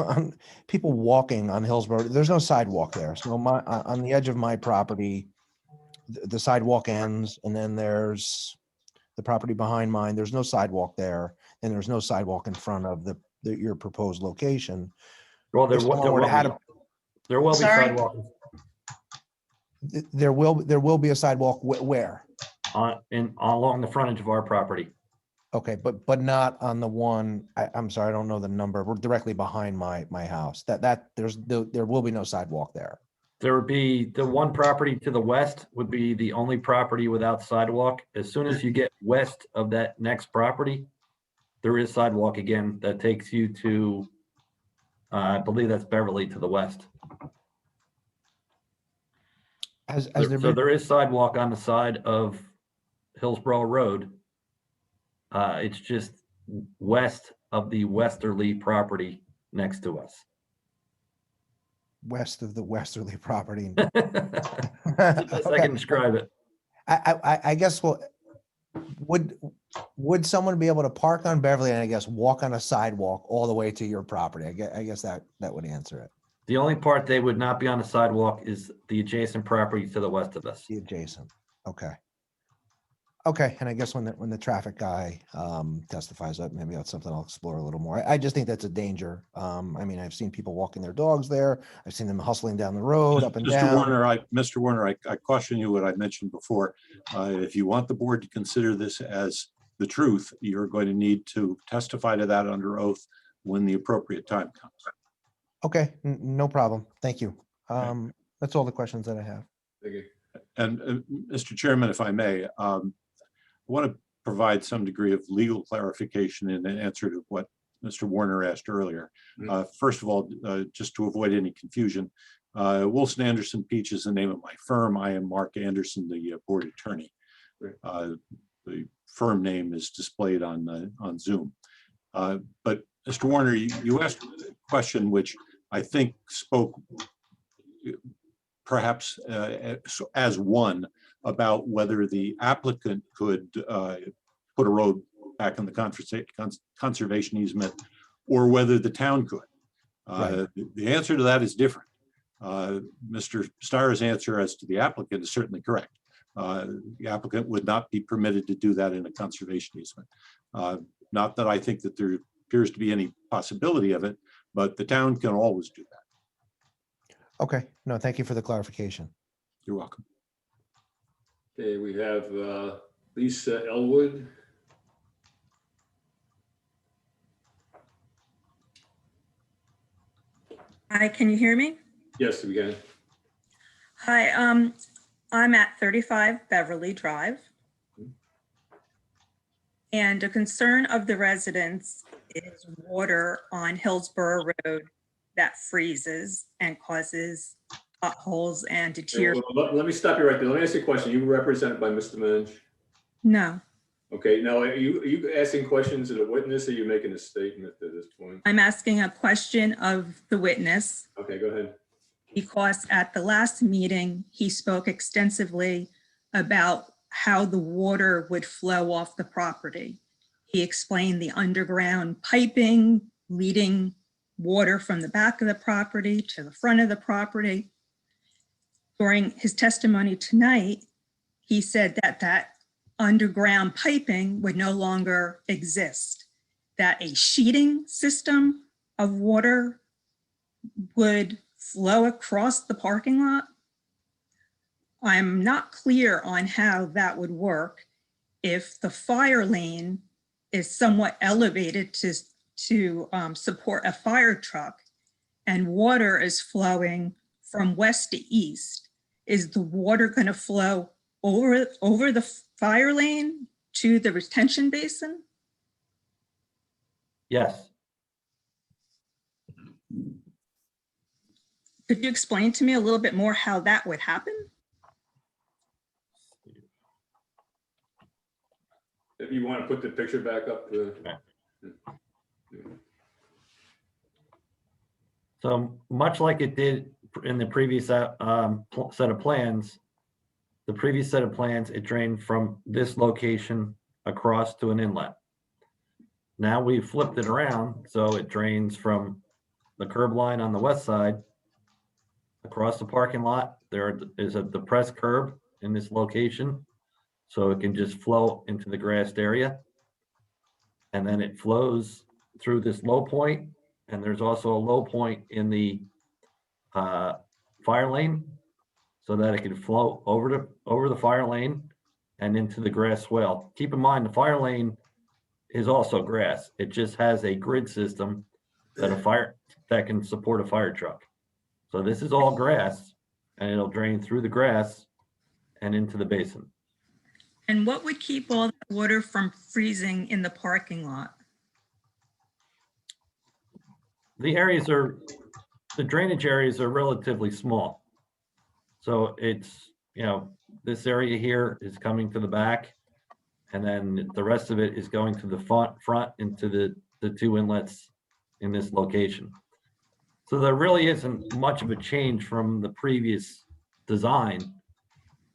people walking on Hillsborough. There's no sidewalk there. So on the edge of my property, the sidewalk ends, and then there's the property behind mine. There's no sidewalk there, and there's no sidewalk in front of your proposed location. Well, there will be Sorry? sidewalks There will be a sidewalk where? Along the frontage of our property. Okay, but not on the one, I'm sorry, I don't know the number. We're directly behind my house. There will be no sidewalk there. There would be the one property to the west would be the only property without sidewalk. As soon as you get west of that next property, there is sidewalk again that takes you to, I believe that's Beverly to the west. So there is sidewalk on the side of Hillsborough Road. It's just west of the westerly property next to us. West of the westerly property. That's the best I can describe it. I guess, well, would someone be able to park on Beverly and I guess walk on a sidewalk all the way to your property? I guess that would answer it. The only part they would not be on the sidewalk is the adjacent property to the west of us. The adjacent. Okay, and I guess when the traffic guy testifies, that maybe that's something I'll explore a little more. I just think that's a danger. I mean, I've seen people walking their dogs there. I've seen them hustling down the road, up and down. Mr. Warner, I caution you what I mentioned before. If you want the board to consider this as the truth, you're going to need to testify to that under oath when the appropriate time comes. Okay, no problem. Thank you. That's all the questions that I have. Thank you. And Mr. Chairman, if I may, I want to provide some degree of legal clarification in answer to what Mr. Warner asked earlier. First of all, just to avoid any confusion, Wilson Anderson Peach is the name of my firm. I am Mark Anderson, the board attorney. The firm name is displayed on Zoom. But Mr. Warner, you asked a question which I think spoke perhaps as one about whether the applicant could put a road back in the conservation easement or whether the town could. The answer to that is different. Mr. Steyer's answer as to the applicant is certainly correct. The applicant would not be permitted to do that in a conservation easement. Not that I think that there appears to be any possibility of it, but the town can always do that. Okay, no, thank you for the clarification. You're welcome. Okay, we have Lisa Elwood. Hi, can you hear me? Yes, we can. Hi, I'm at 35 Beverly Drive. And a concern of the residents is water on Hillsborough Road that freezes and causes potholes and Okay, deterioration. well, let me stop you right there. Let me ask you a question. You were represented by Mr. Minch. No, Okay, now are you asking questions of the witness, or are you making a statement at this point? I'm asking a question of the witness Okay, go ahead. because at the last meeting, he spoke extensively about how the water would flow off the property. He explained the underground piping leading water from the back of the property to the front of the property. During his testimony tonight, he said that that underground piping would no longer exist, that a sheeting system of water would flow across the parking lot. I'm not clear on how that would work if the fire lane is somewhat elevated to support a fire truck and water is flowing from west to east. Is the water going to flow over the fire lane to the retention basin? Yes. Could you explain to me a little bit more how that would happen? If you want to put the picture back up. So much like it did in the previous set of plans, it drained from this location across to an inlet. Now we've flipped it around, so it drains from the curb line on the west side across the parking lot. There is a depressed curb in this location, so it can just flow into the grassed area. And then it flows through this low point, and there's also a low point in the fire lane, so that it can flow over the fire lane and into the grass swale. Keep in mind, the fire lane is also grass. It just has a grid system that can support a fire truck. So this is all grass, and it'll drain through the grass and into the basin. And what would keep all that water from freezing in the parking lot? The drainage areas are relatively small. So it's, this area here is coming to the back, and then the rest of it is going to the front into the two inlets in this location. So there really isn't much of a change from the previous design,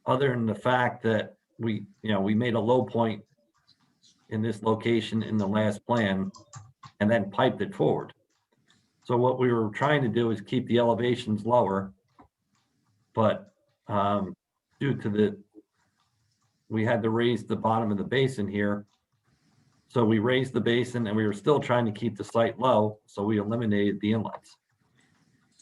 other than the fact that we made a low point in this location in the last plan and then piped it forward. So what we were trying to do is keep the elevations lower, but due to we had to raise the bottom of the basin here. So we raised the basin, and we were still trying to keep the site low, so we eliminated the inlets.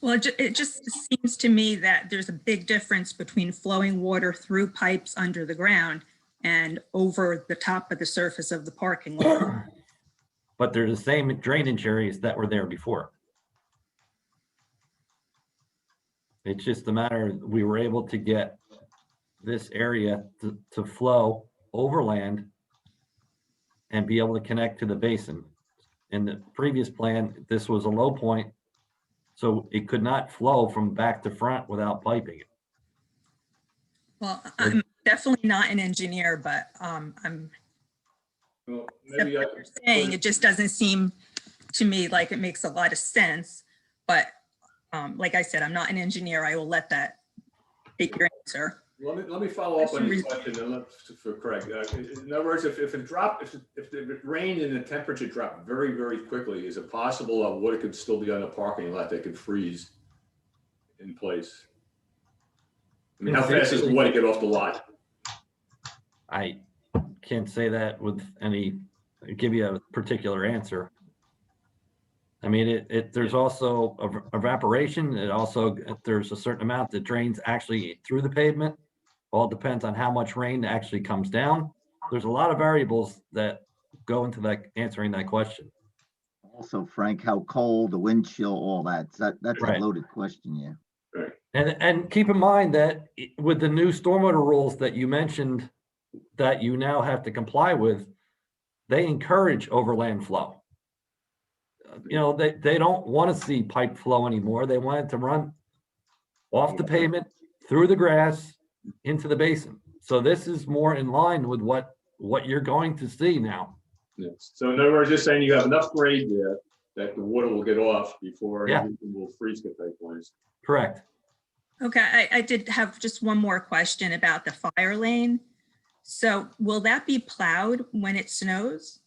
Well, it just seems to me that there's a big difference between flowing water through pipes under the ground and over the top of the surface of the parking lot. But they're the same drainage areas that were there before. It's just a matter, we were able to get this area to flow overland and be able to connect to the basin. In the previous plan, this was a low point, so it could not flow from back to front without piping it. Well, I'm definitely not an engineer, but I'm Well, except maybe what you're saying, it just doesn't seem to me like it makes a lot of sense. But like I said, I'm not an engineer. I will let that take your answer. Let me follow up on your question for Craig. In other words, if it rained and the temperature dropped very, very quickly, is it possible that water could still be on the parking lot that could freeze in place? I mean, how fast does the water get off the lot? I can't say that with give you a particular answer. I mean, there's also evaporation. It also, there's a certain amount that drains actually through the pavement. All depends on how much rain actually comes down. There's a lot of variables that go into that, answering that question. Also, Frank, how cold, the wind chill, all that. That's Right. a loaded question, yeah. Right. And keep in mind that with the new stormwater rules that you mentioned that you now have to comply with, they encourage overland flow. You know, they don't want to see pipe flow anymore. They want it to run off the pavement, through the grass, into the basin. So this is more in line with what you're going to see now. Yes. So in other words, you're saying you have enough grade there that the water will get off before Yeah. everything will freeze to take place. Correct. Okay, I did have just one more question about the fire lane. So will that be plowed when it snows?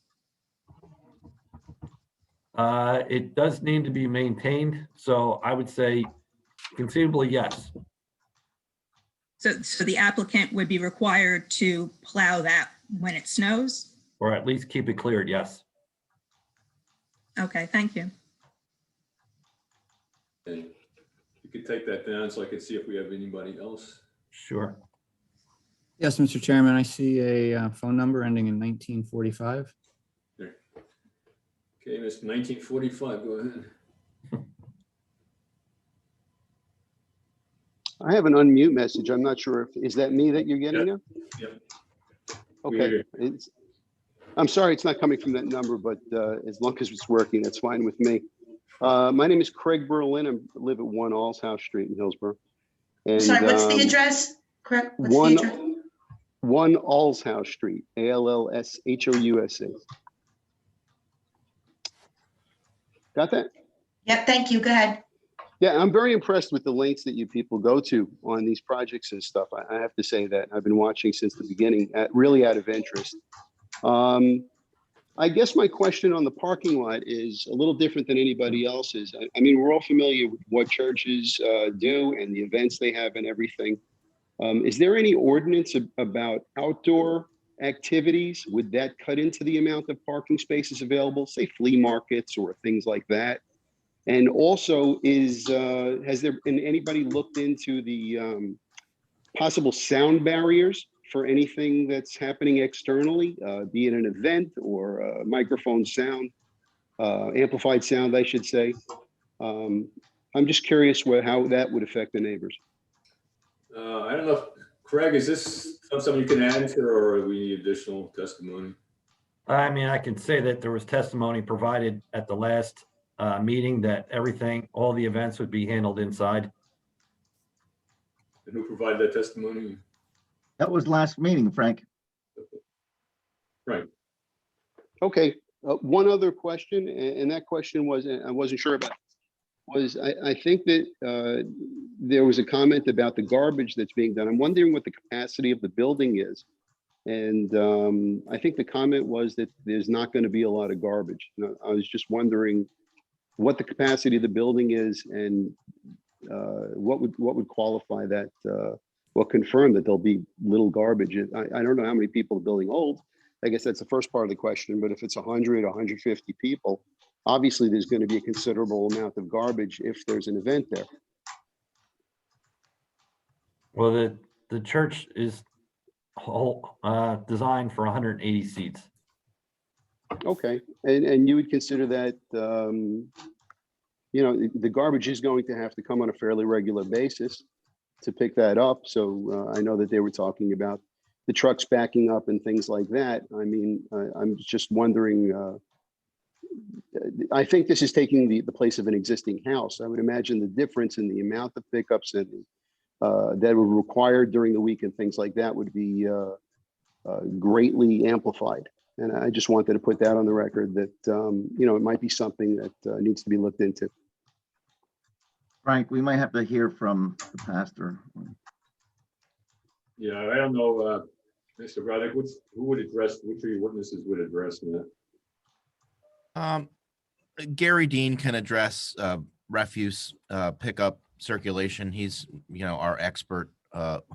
It does need to be maintained. So I would say conceivably, yes. So the applicant would be required to plow that when it snows? Or at least keep it cleared, yes. Okay, thank you. Okay. You could take that down so I can see if we have anybody else. Sure. Yes, Mr. Chairman, I see a phone number ending in 1945. There. Okay, Mr. 1945, go ahead. I have an unmute message. I'm not sure if, is that me that you're getting now? Yep. Okay. I'm sorry it's not coming from that number, but as long as it's working, that's fine with me. My name is Craig Berlin. I live at 1 Allshouse Street in Hillsborough. And, Sorry, what's the address? Correct. What's the address? 1 Allshouse Street, ALLSHOUSE. Got that? Yep, thank you. Go ahead. Yeah, I'm very impressed with the lengths that you people go to on these projects and stuff. I have to say that. I've been watching since the beginning, really out of interest. I guess my question on the parking lot is a little different than anybody else's. I mean, we're all familiar with what churches do and the events they have and everything. Is there any ordinance about outdoor activities? Would that cut into the amount of parking spaces available, say flea markets or things like that? And also, has there been anybody looked into the possible sound barriers for anything that's happening externally, be it an event or microphone sound, amplified sound, I should say? I'm just curious how that would affect the neighbors. I don't know, if, Craig, is this something you can answer or we need additional testimony? I mean, I can say that there was testimony provided at the last meeting that everything, all the events would be handled inside. And who provided that testimony? That was last meeting, Frank. Right. Okay, one other question, and that question was, I wasn't sure about, was I think that there was a comment about the garbage that's being done. I'm wondering what the capacity of the building is. And I think the comment was that there's not going to be a lot of garbage. I was just wondering what the capacity of the building is and what would qualify that, well, confirm that there'll be little garbage. I don't know how many people the building holds. I guess that's the first part of the question, but if it's 100, 150 people, obviously there's going to be a considerable amount of garbage if there's an event there. Well, the church is designed for 180 seats. Okay, and you would consider that, you know, the garbage is going to have to come on a fairly regular basis to pick that up. So I know that they were talking about the trucks backing up and things like that. I mean, I'm just wondering, I think this is taking the place of an existing house. I would imagine the difference in the amount of pickups and that were required during the week and things like that would be greatly amplified. And I just wanted to put that on the record that, you know, it might be something that needs to be looked into. Frank, we might have to hear from the pastor. Yeah, I don't know, Mr. Braddock, who would address, which of your witnesses would address that? Gary Dean can address refuse pickup circulation. He's, you know, our expert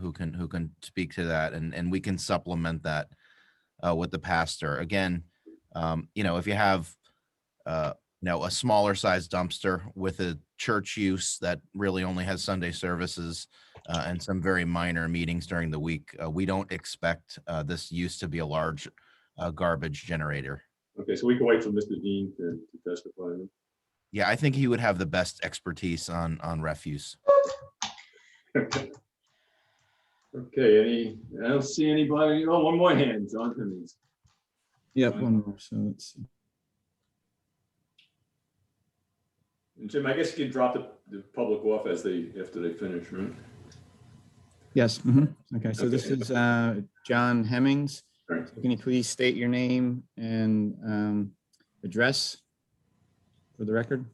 who can speak to that, and we can supplement that with the pastor. Again, you know, if you have a smaller size dumpster with a church use that really only has Sunday services and some very minor meetings during the week. We don't expect this use to be a large garbage generator. Okay, so we can wait for Mr. Dean to testify. Yeah, I think he would have the best expertise on refuse. Okay, I don't see anybody. Oh, one more hand, John Hemmings. Yep, one more. So let's see. And Jim, I guess you can drop the public off after they finish, right? Yes. Okay, so this is John Hemmings. So can you please state your name and address for the record?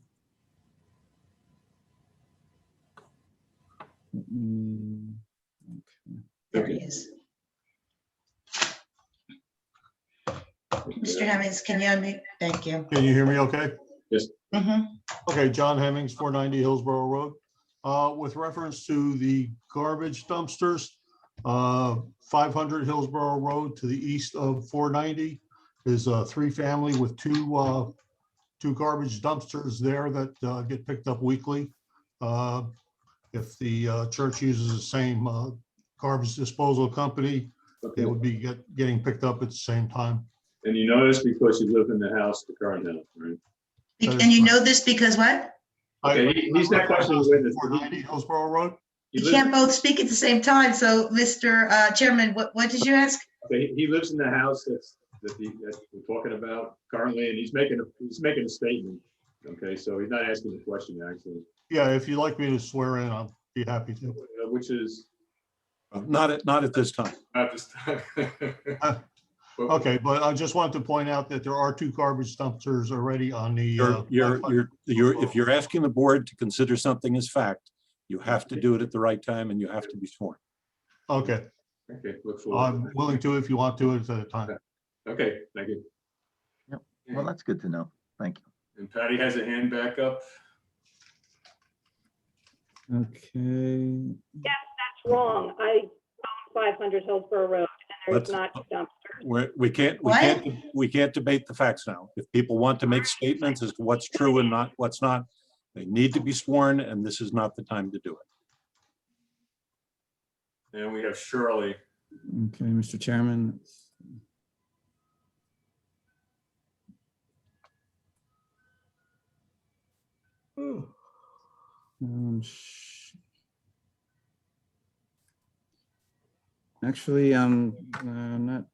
There he is. Mr. Hemmings, can you unmute? Thank you. Can you hear me okay? Yes. Okay, John Hemmings, 490 Hillsborough Road. With reference to the garbage dumpsters, 500 Hillsborough Road to the east of 490 is a 3-family with two garbage dumpsters there that get picked up weekly. If the church uses the same garbage disposal company, it would be getting picked up at the same time. And you know this because you live in the house, the current house, right? And you know this because what? Okay, he's not questioning the witness. 490 Hillsborough Road. You can't both speak at the same time. So, Mr. Chairman, what did you ask? Okay, he lives in the house that we're talking about currently, and he's making a statement. Okay, so he's not asking the question actually. Yeah, if you'd like me to swear in, I'll be happy to. Which is Not at this time. not this time. Okay, but I just wanted to point out that there are 2 garbage dumpsters already on the. If you're asking the board to consider something as fact, you have to do it at the right time and you have to be sworn. Okay. Okay, look forward. I'm willing to if you want to at a time. Okay, thank you. Yep. Well, that's good to know. Thank you. And Patty has a hand back up. Okay. Yes, that's wrong. I own 500 Hillsborough Road, and there's not a dumpster. We can't debate the facts now. If people want to make statements as to what's true and not what's not, they need to be sworn, and this is not the time to do it. And we have Shirley. Okay, Mr. Chairman. Actually, not.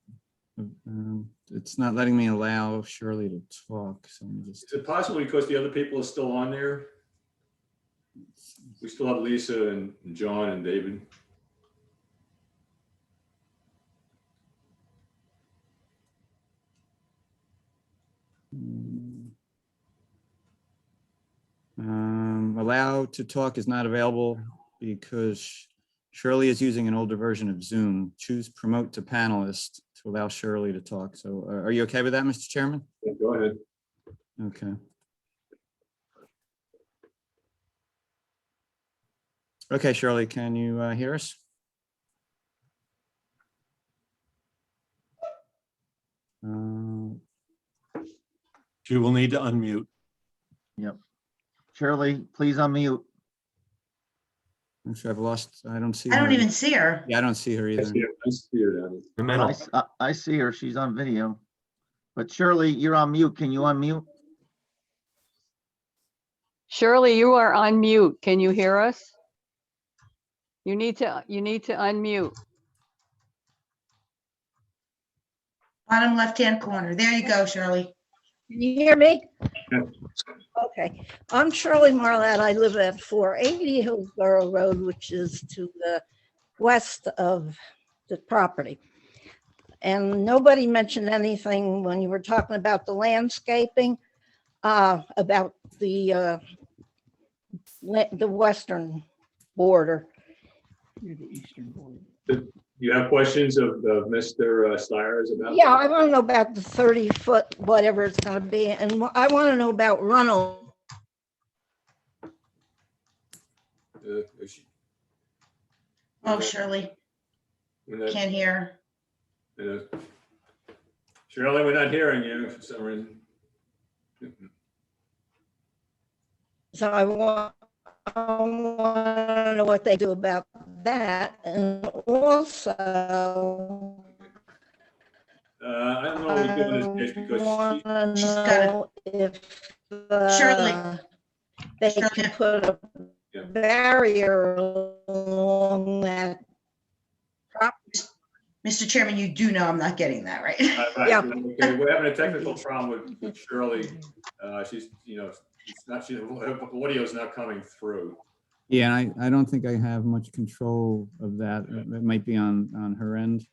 It's not letting me allow Shirley to talk. So I'm just. Is it possible because the other people are still on there? We still have Lisa and John and David. Allow to talk is not available because Shirley is using an older version of Zoom. Choose promote to panelist to allow Shirley to talk. So are you okay with that, Mr. Chairman? Yeah, go ahead. Okay. Okay, Shirley, can you hear us? She will need to unmute. Yep. Shirley, please unmute. I'm sure I've lost. I don't see. I don't her. even see her. Yeah, I don't see her either. I see her down there. I see her. She's on video. But Shirley, you're on mute. Can you unmute? Shirley, you are on mute. Can you hear us? You need to unmute. Bottom left-hand corner. There you go, Shirley. Can you hear me? Okay, I'm Shirley Marlatt. I live at 480 Hillsborough Road, which is to the west of the property. And nobody mentioned anything when you were talking about the landscaping, about the western border. The eastern border. You have questions of Mr. Stires about? Yeah, I want to know about the 30-foot, whatever it's going to be, and I want to know about runoff. Oh, Shirley, can't hear. Shirley, we're not hearing you for some reason. So I want to know what they do about that. And also, I don't know what we do in this case because She's got if Shirley. they can put a barrier along that property. Mr. Chairman, you do know I'm not getting that, right? right, Yeah. okay, we're having a technical problem with Shirley. She's, it's not, her audio is not coming through. Yeah, I don't think I have much control of that. It might be on her end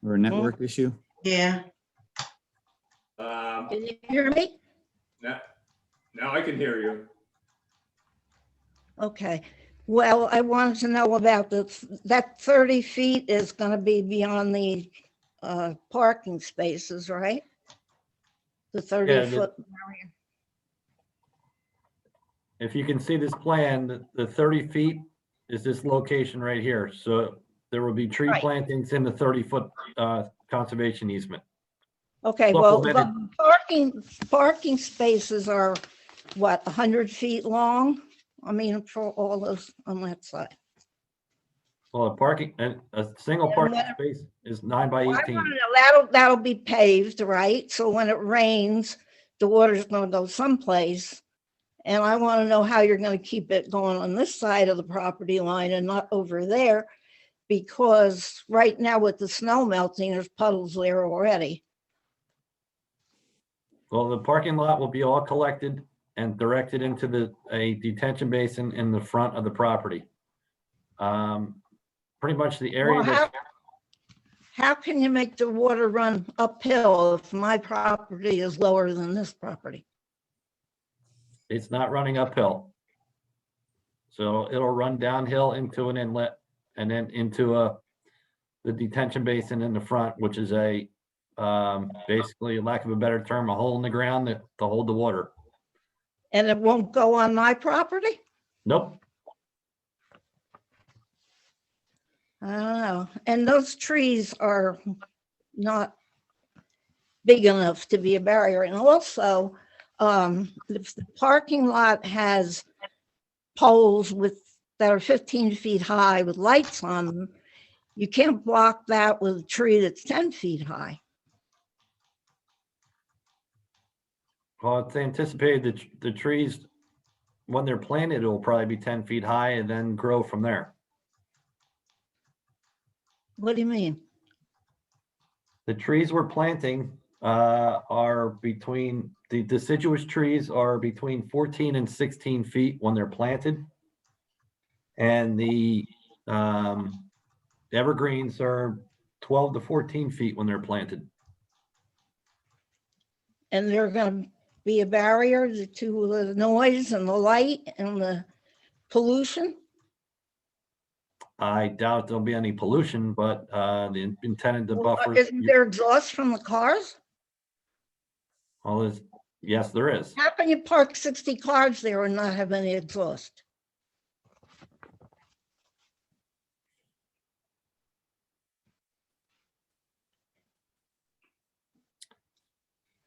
or a network issue. Yeah. Can you hear me? Now I can hear you. Okay. Well, I wanted to know about that 30 feet is going to be beyond the parking spaces, right? The 30-foot barrier. If you can see this plan, the 30 feet is this location right here. So there will be tree plantings in the 30-foot conservation easement. Okay, well, the Supplemented. parking spaces are what, 100 feet long? I mean, for all those on that side. Well, a single parking space is 9 by 18. I wanna know, that'll be paved, right? So when it rains, the water's gonna go someplace. And I want to know how you're going to keep it going on this side of the property line and not over there, because right now with the snow melting, there's puddles there already. Well, the parking lot will be all collected and directed into a detention basin in the front of the property. Pretty much the area. Well, how can you make the water run uphill if my property is lower than this property? It's not running uphill. So it'll run downhill into an inlet and then into the detention basin in the front, which is basically, lack of a better term, a hole in the ground to hold the water. And it won't go on my property? Nope. I don't know. And those trees are not big enough to be a barrier. And also, if the parking lot has poles that are 15 feet high with lights on them, you can't block that with a tree that's 10 feet high. Well, it's anticipated that the trees, when they're planted, it will probably be 10 feet high and then grow from there. What do you mean? The trees we're planting are between, the deciduous trees are between 14 and 16 feet when they're planted. And the evergreens are 12 to 14 feet when they're planted. And they're going to be a barrier to the noise and the light and the pollution? I doubt there'll be any pollution, but the intended to buffer. Isn't there exhaust from the cars? Well, yes, there is. How can you park 60 cars there and not have any exhaust?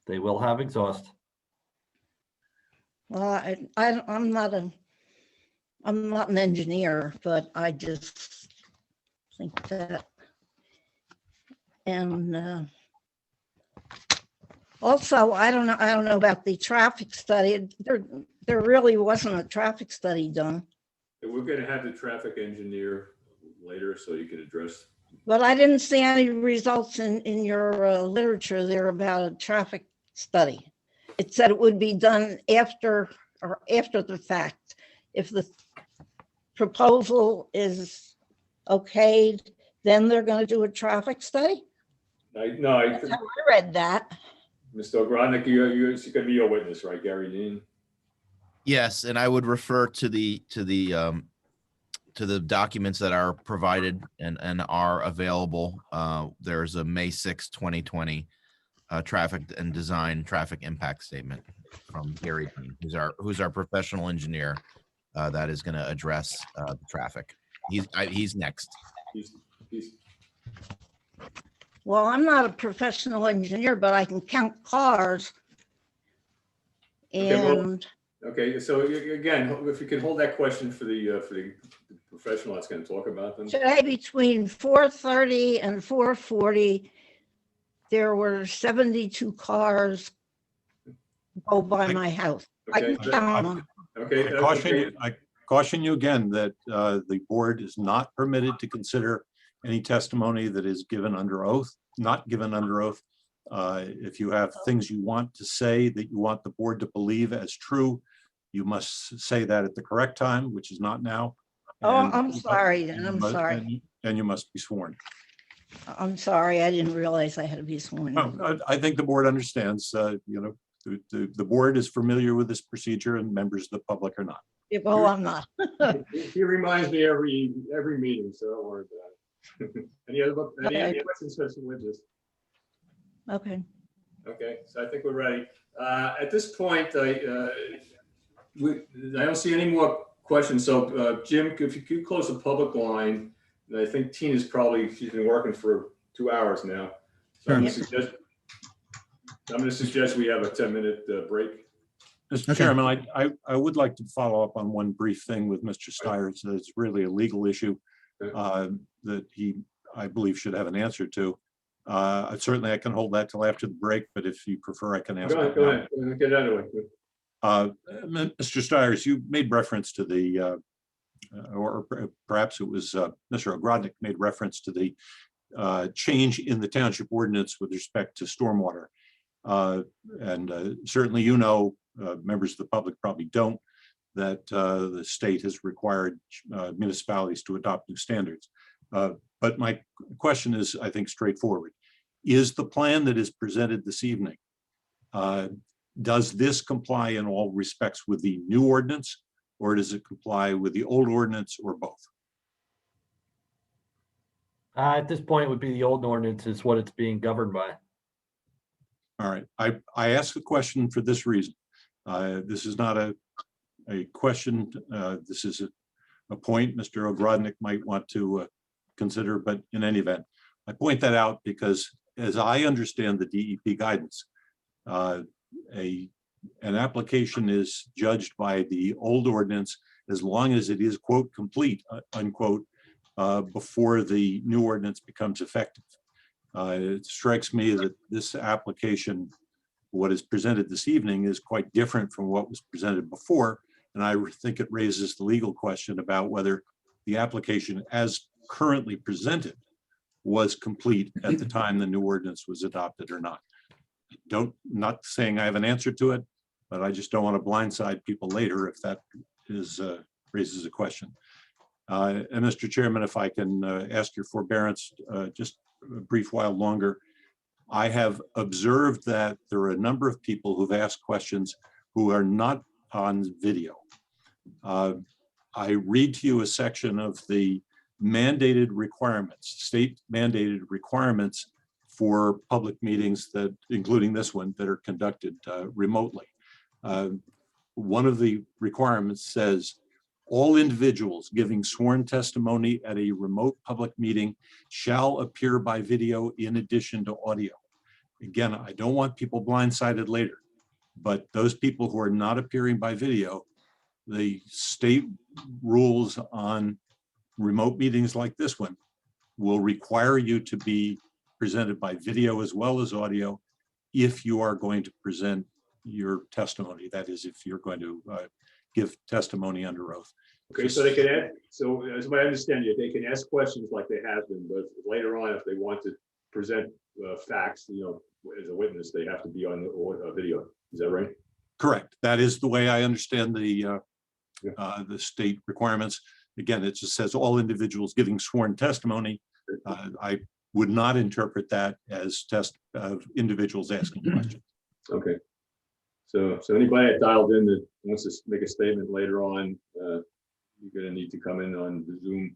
They will have exhaust. Well, I'm not an engineer, but I just think that. And also, I don't know about the traffic study. There really wasn't a traffic study done. We're going to have the traffic engineer later so you can address. But I didn't see any results in your literature there about a traffic study. It said it would be done after the fact. If the proposal is okayed, then they're going to do a traffic study? That's how I read that. Mr. Ogrodnik, you're going to be your witness, right, Gary Dean? Yes, and I would refer to the documents that are provided and are available. There's a May 6, 2020 traffic and design traffic impact statement from Gary Dean, who's our professional engineer that is going to address the traffic. He's next. Well, I'm not a professional engineer, but I can count cars. And Okay, so again, if you could hold that question for the professional that's going to talk about them. Today, between 4:30 and 4:40, there were 72 cars go by my house. I Okay, can count them. Okay. I caution you again that the board is not permitted to consider any testimony that is given under oath, not given under oath. If you have things you want to say that you want the board to believe as true, you must say that at the correct time, which is not now. Oh, I'm sorry, and I'm sorry. And you must be sworn. I'm sorry, I didn't realize I had to be sworn. No, I think the board understands, you know, the board is familiar with this procedure and members of the public are not. Yeah, well, I'm not. He reminds me every meeting, so don't worry about it. Any questions, Mr. Witness? Okay. Okay, so I think we're ready. At this point, I don't see any more questions. So Jim, if you could close the public line, and I think Tina's she's been working for 2 hours now. So I'm going to suggest we have a 10-minute break. Mr. Chairman, I would like to follow up on one brief thing with Mr. Stiers. It's really a legal issue that I believe, should have an answer to. Certainly, I can hold that till after the break, but if you prefer, I can ask. Go ahead. Get it out of the way. Mr. Stiers, you made reference to the, or perhaps it was Mr. Ogrodnik made reference to the change in the township ordinance with respect to stormwater. And certainly, you know, members of the public probably don't, that the state has required municipalities to adopt new standards. But my question is, I think, straightforward. Is the plan that is presented this evening, does this comply in all respects with the new ordinance, or does it comply with the old ordinance, or both? At this point, it would be the old ordinance is what it's being governed by. All right, I ask the question for this reason. This is not a question. This is a point Mr. Ogrodnik might want to consider, but in any event, I point that out because as I understand the DEP guidance, an application is judged by the old ordinance as long as it is, quote, complete, unquote, before the new ordinance becomes effective. It strikes me that this application, what is presented this evening, is quite different from what was presented before. And I think it raises the legal question about whether the application as currently presented was complete at the time the new ordinance was adopted or not. Not saying I have an answer to it, but I just don't want to blindside people later if that is raises a question. And Mr. Chairman, if I can ask your forbearance just a brief while longer. I have observed that there are a number of people who've asked questions who are not on video. I read to you a section of the mandated requirements, state mandated requirements for public meetings that, including this one, that are conducted remotely. One of the requirements says, all individuals giving sworn testimony at a remote public meeting shall appear by video in addition to audio. Again, I don't want people blindsided later, but those people who are not appearing by video, the state rules on remote meetings like this one will require you to be presented by video as well as audio if you are going to present your testimony. That is, if you're going to give testimony under oath. Okay, so they can ask, so as I understand you, they can ask questions like they have been, but later on, if they want to present facts, you know, as a witness, they have to be on the video. Is that right? Correct. That is the way I understand the state requirements. Again, it just says all individuals giving sworn testimony. I would not interpret that as individuals asking questions. Okay. So anybody that dialed in that wants to make a statement later on, you're going to need to come in on the Zoom.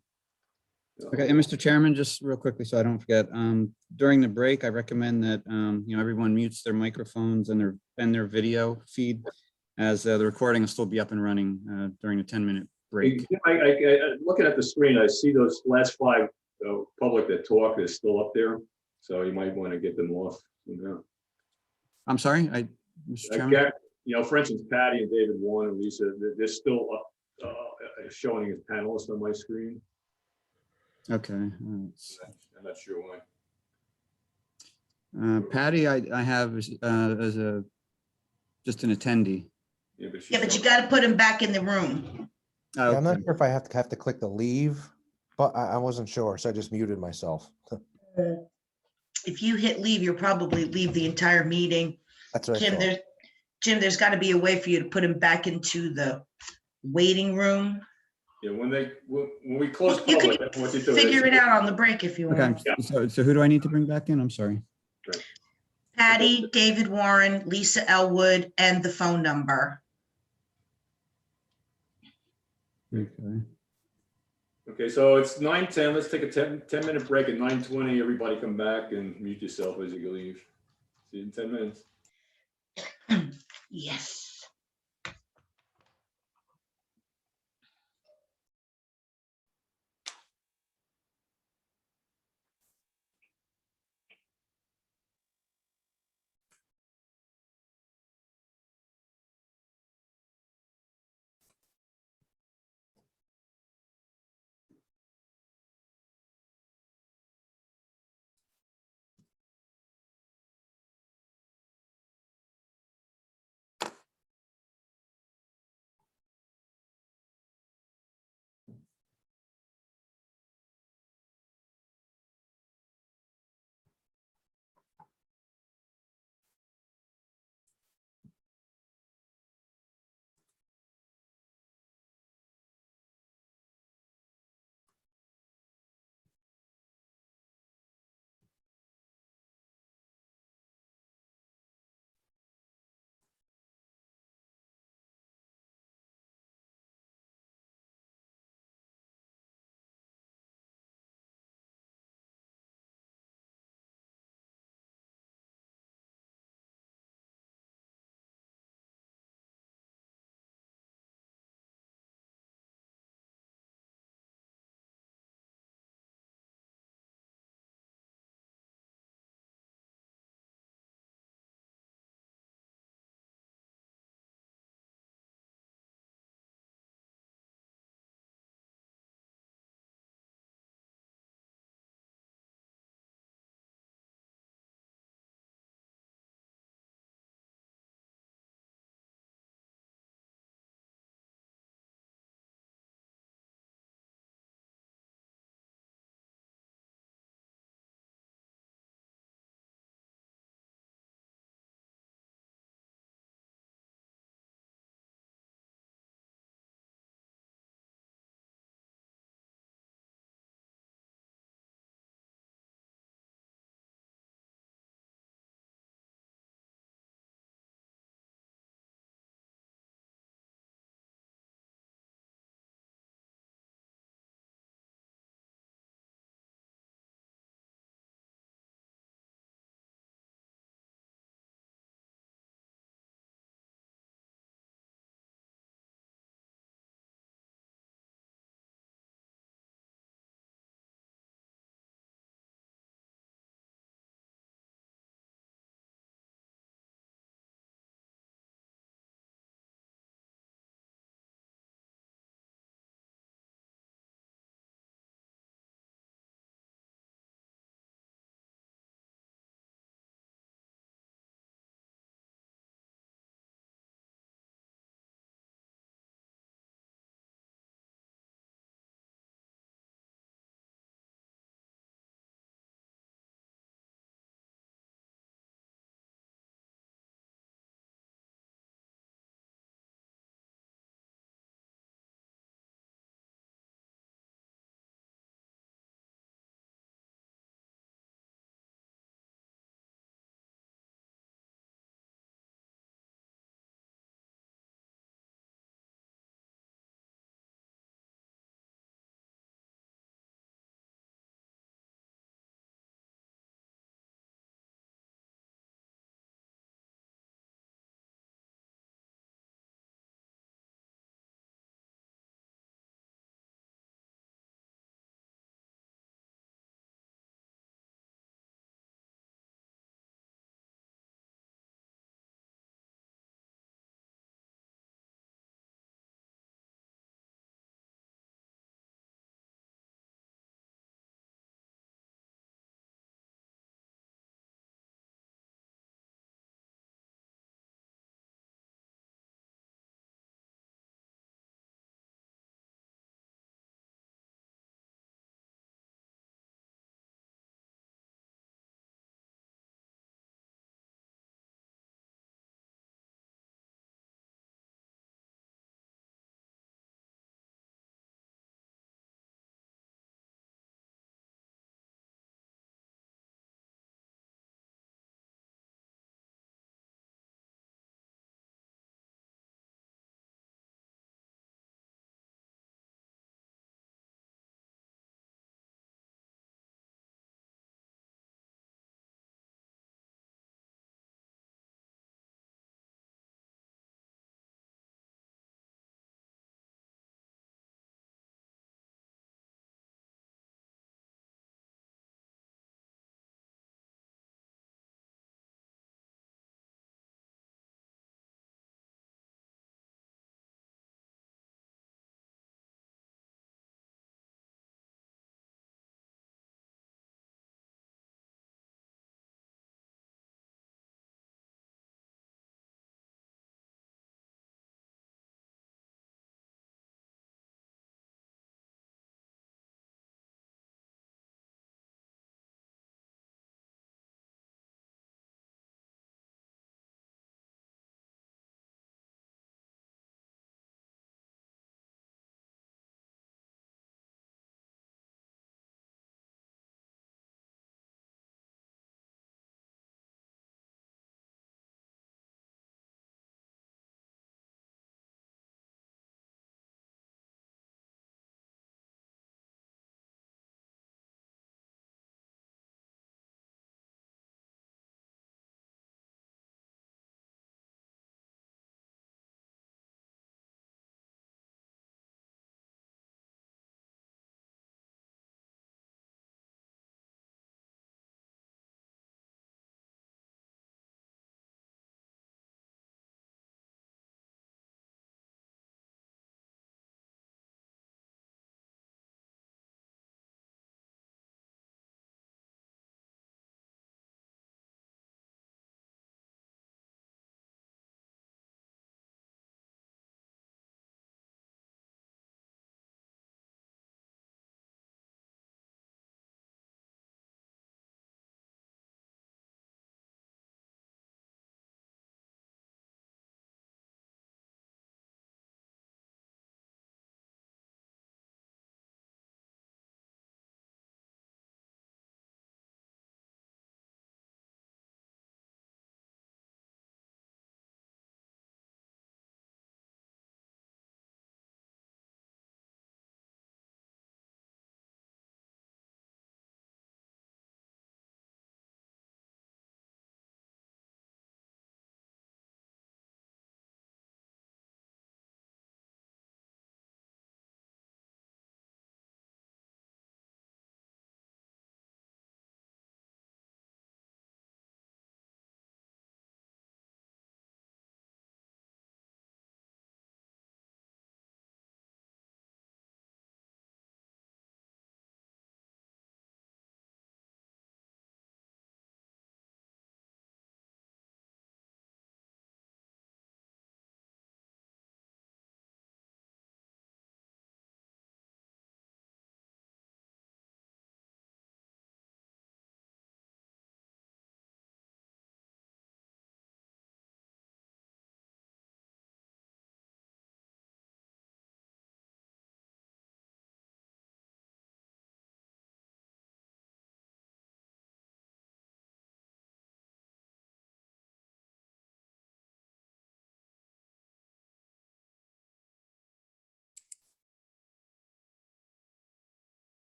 Okay, and Mr. Chairman, just real quickly, so I don't forget, during the break, I recommend that you know, everyone mutes their microphones and their video feed, as the recording will still be up and running during the 10-minute break. Looking at the screen, I see those last 5 public that talk is still up there, so you might want to get them off. I'm sorry, Mr. Chairman? you know, for instance, Patty and David Warren and Lisa, they're still up, showing as panelists on my screen. Okay. I'm not sure why. Patty, I have as just an attendee. Yeah, but she's Yeah, but you showing- got to put him back in the room. Oh, Yeah, I'm not okay. sure if I have to click the leave, but I wasn't sure, so I just muted myself. If you hit leave, you'll probably leave the entire meeting. That's what I Jim, thought. there's got to be a way for you to put him back into the waiting room. Yeah, when we close You public, could that's what you do. figure it out on the break if you Okay. want. So who do I need to bring back in? I'm sorry. Patty, David Warren, Lisa Elwood, and the phone number. Okay. Okay, so it's 9:10. Let's take a 10-minute break. At 9:20, everybody come back and mute yourself as you leave. See you in 10 minutes. Yes.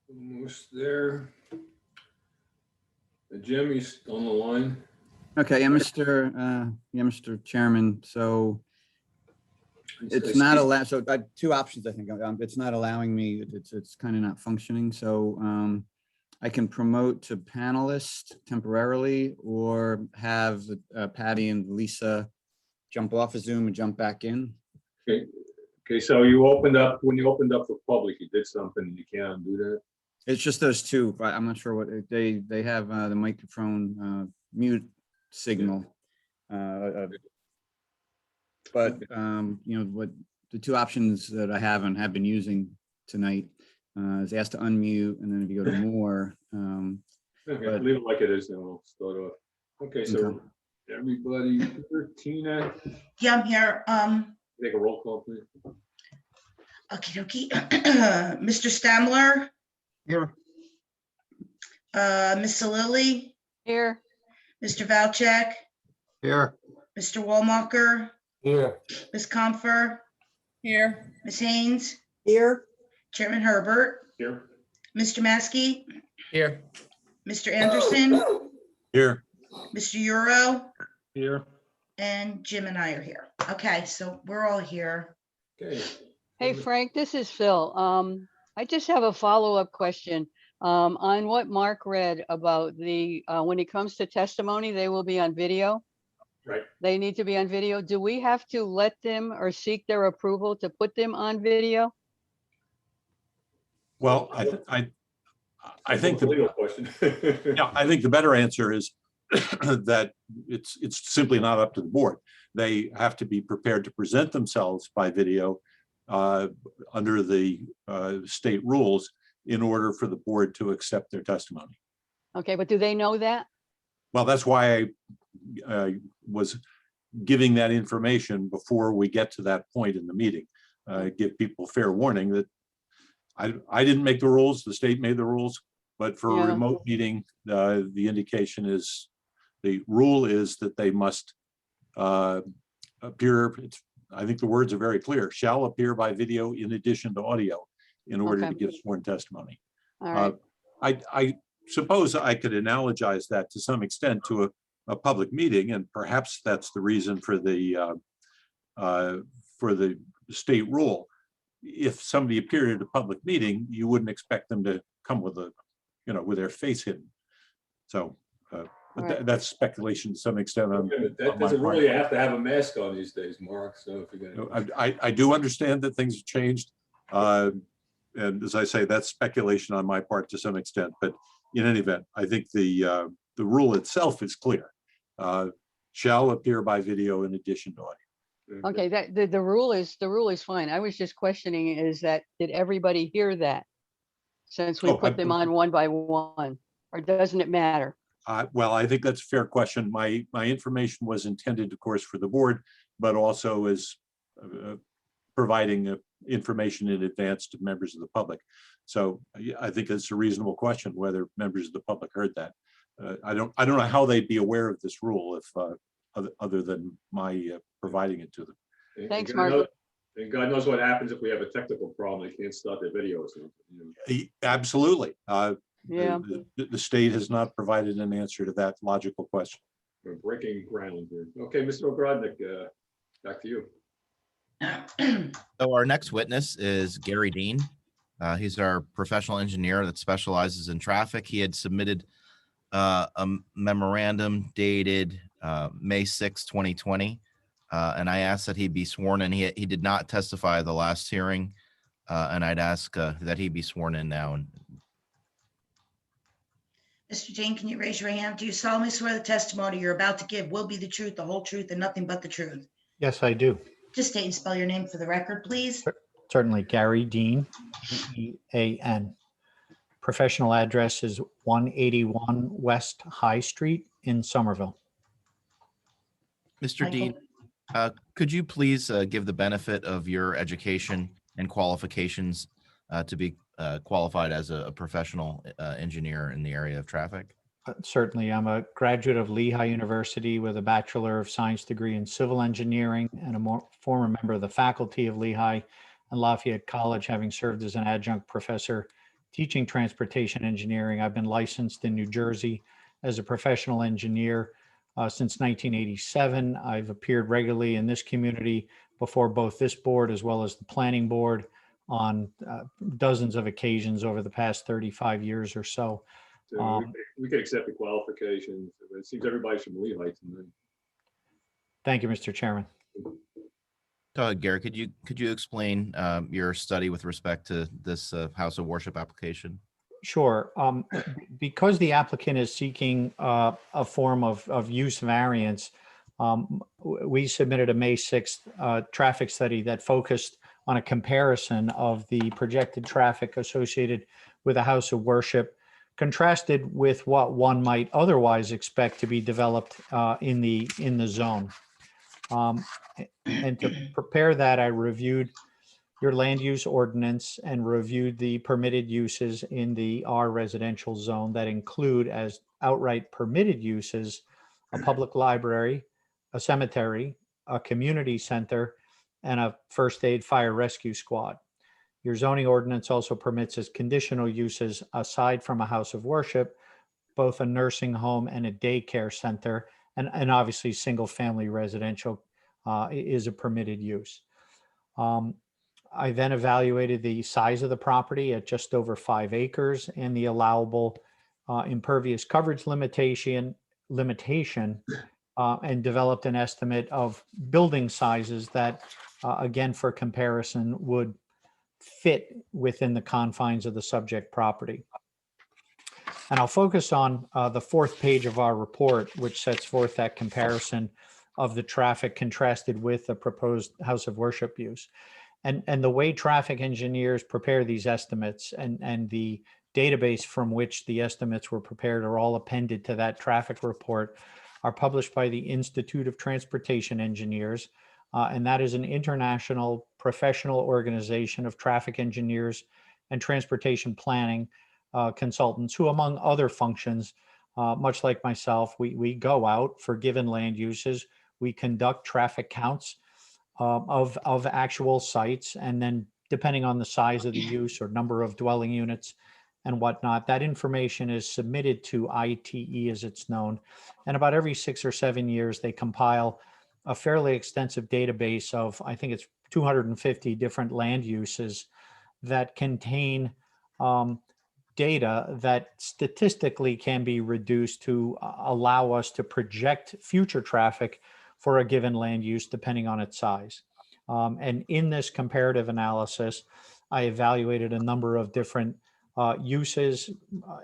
Almost there. Jim, you on the line? Okay, yeah, Mr. Chairman, so it's not allowed, so two options, I think. It's not allowing me, it's kind of not functioning, so I can promote to panelist temporarily or have Patty and Lisa jump off of Zoom and jump back in. Okay. Okay, so you opened up, when you opened up for public, you did something, you can't undo that? It's just those two, but I'm not sure what, they have the microphone mute signal. But you know, what the two options that I have and have been using tonight is ask to unmute, and then if you go to more. Okay, leave it like it is, then we'll start off. Okay, so Okay. everybody, Tina, Yeah, I'm here. take a roll call, please. Okie dokie. Mr. Stamler, Here. Ms. Lilly, Here. Mr. Valchek, Here. Mr. Walmacher, Here. Ms. Comfer, Here. Ms. Haynes, Here. Chairman Herbert, Here. Mr. Maskey, Here. Mr. Anderson, Here. Mr. Euro, Here. and Jim and I are here. Okay, so we're all here. Okay. Hey, Frank, this is Phil. I just have a follow-up question on what Mark read about the, when it comes to testimony, they will be on video. Right. They need to be on video. Do we have to let them or seek their approval to put them on video? Well, I think the legal the, question. yeah, I think the better answer is that it's simply not up to the board. They have to be prepared to present themselves by video under the state rules in order for the board to accept their testimony. Okay, but do they know that? Well, that's why I was giving that information before we get to that point in the meeting. Give people fair warning that I didn't make the rules, the state made the rules, but for a Yeah. remote meeting, the indication is, the rule is that they must appear, I think the words are very clear, shall appear by video in addition to audio in order Okay. to give sworn testimony. All right. I suppose I could analogize that to some extent to a public meeting, and perhaps that's the reason for the state rule. If somebody appeared at a public meeting, you wouldn't expect them to come with a, you know, with their face hidden. So Right. that's speculation to some extent. That doesn't really have to have a mask on these days, Mark, so if you're gonna. I do understand that things have changed. And as I say, that's speculation on my part to some extent, but in any event, I think the rule itself is clear. Shall appear by video in addition to audio. Okay, that the rule is fine. I was just questioning is that, did everybody hear that? Since we Oh, put them on one by one, or doesn't it matter? Well, I think that's a fair question. My information was intended, of course, for the board, but also as providing information in advance to members of the public. So I think it's a reasonable question whether members of the public heard that. I don't know how they'd be aware of this rule if other than my providing it to them. Thanks, And Mark. And God knows what happens if we have a technical problem, they can't start their videos. Absolutely. Yeah. The state has not provided an answer to that logical question. We're breaking ground here. Okay, Mr. Ogrodnik, back to you. So our next witness is Gary Dean. He's our professional engineer that specializes in traffic. He had submitted a memorandum dated May 6, 2020. And I asked that he be sworn in. He did not testify at the last hearing. And I'd ask that he be sworn in now. And Mr. Dean, can you raise your hand? Do you solemnly swear the testimony you're about to give will be the truth, the whole truth, and nothing but the truth? Yes, I do. Just state and spell your name for the record, please. Certainly. Gary Dean, D-E-A-N. Professional address is 181 West High Street in Somerville. Mr. Dean, could you please give the benefit of your education and qualifications to be qualified as a professional engineer in the area of traffic? Certainly. I'm a graduate of Lehigh University with a Bachelor of Science degree in Civil Engineering and a former member of the faculty of Lehigh. and Lafayette College, having served as an adjunct professor teaching transportation engineering. I've been licensed in New Jersey as a professional engineer since 1987. I've appeared regularly in this community before both this board as well as the planning board on dozens of occasions over the past 35 years or so. So we could accept the qualifications. It seems everybody's from Lehigh to me. Thank you, Mr. Chairman. Gary, could you explain your study with respect to this house of worship application? Sure. Because the applicant is seeking a form of use variance, we submitted a May 6th traffic study that focused on a comparison of the projected traffic associated with a house of worship contrasted with what one might otherwise expect to be developed in the zone. And to prepare that, I reviewed your land use ordinance and reviewed the permitted uses in the R residential zone that include as outright permitted uses a public library, a cemetery, a community center, and a first aid fire rescue squad. Your zoning ordinance also permits as conditional uses, aside from a house of worship, both a nursing home and a daycare center, and obviously single family residential is a permitted use. I then evaluated the size of the property at just over 5 acres and the allowable impervious coverage limitation, and developed an estimate of building sizes that, again, for comparison, would fit within the confines of the subject property. And I'll focus on the 4th page of our report, which sets forth that comparison of the traffic contrasted with the proposed house of worship use. And the way traffic engineers prepare these estimates and the database from which the estimates were prepared are all appended to that traffic report, are published by the Institute of Transportation Engineers. And that is an international professional organization of traffic engineers and transportation planning consultants who, among other functions, much like myself, we go out for given land uses. We conduct traffic counts of actual sites, and then depending on the size of the use or number of dwelling units and whatnot, that information is submitted to ITE, as it's known. And about every 6 or 7 years, they compile a fairly extensive database of, I think it's 250 different land uses that contain data that statistically can be reduced to allow us to project future traffic for a given land use depending on its size. And in this comparative analysis, I evaluated a number of different uses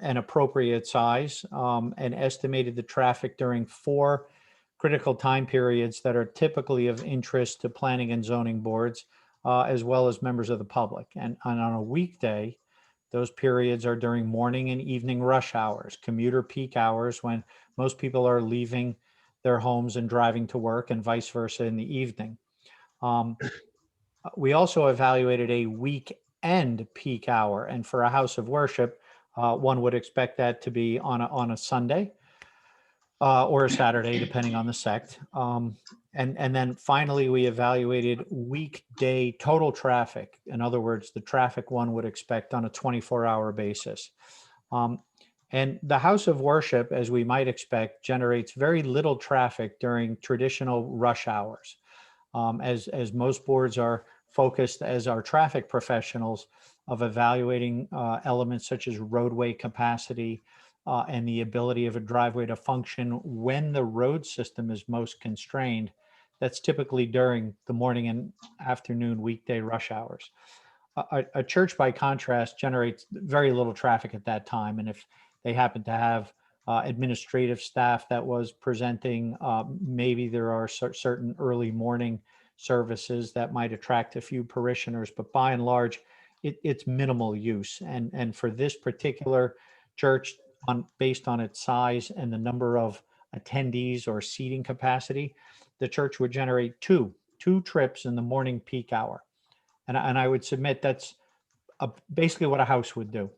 and appropriate size and estimated the traffic during 4 critical time periods that are typically of interest to planning and zoning boards, as well as members of the public. And on a weekday, those periods are during morning and evening rush hours, commuter peak hours when most people are leaving their homes and driving to work, and vice versa in the evening. We also evaluated a weekend peak hour, and for a house of worship, one would expect that to be on a Sunday or a Saturday, depending on the sect. And then finally, we evaluated weekday total traffic. In other words, the traffic one would expect on a 24-hour basis. And the house of worship, as we might expect, generates very little traffic during traditional rush hours. As most boards are focused, as our traffic professionals, of evaluating elements such as roadway capacity and the ability of a driveway to function when the road system is most constrained. That's typically during the morning and afternoon weekday rush hours. A church, by contrast, generates very little traffic at that time. And if they happen to have administrative staff that was presenting, maybe there are certain early morning services that might attract a few parishioners, but by and large, it's minimal use. And for this particular church, based on its size and the number of attendees or seating capacity, the church would generate two trips in the morning peak hour. And I would submit that's basically what a house would do.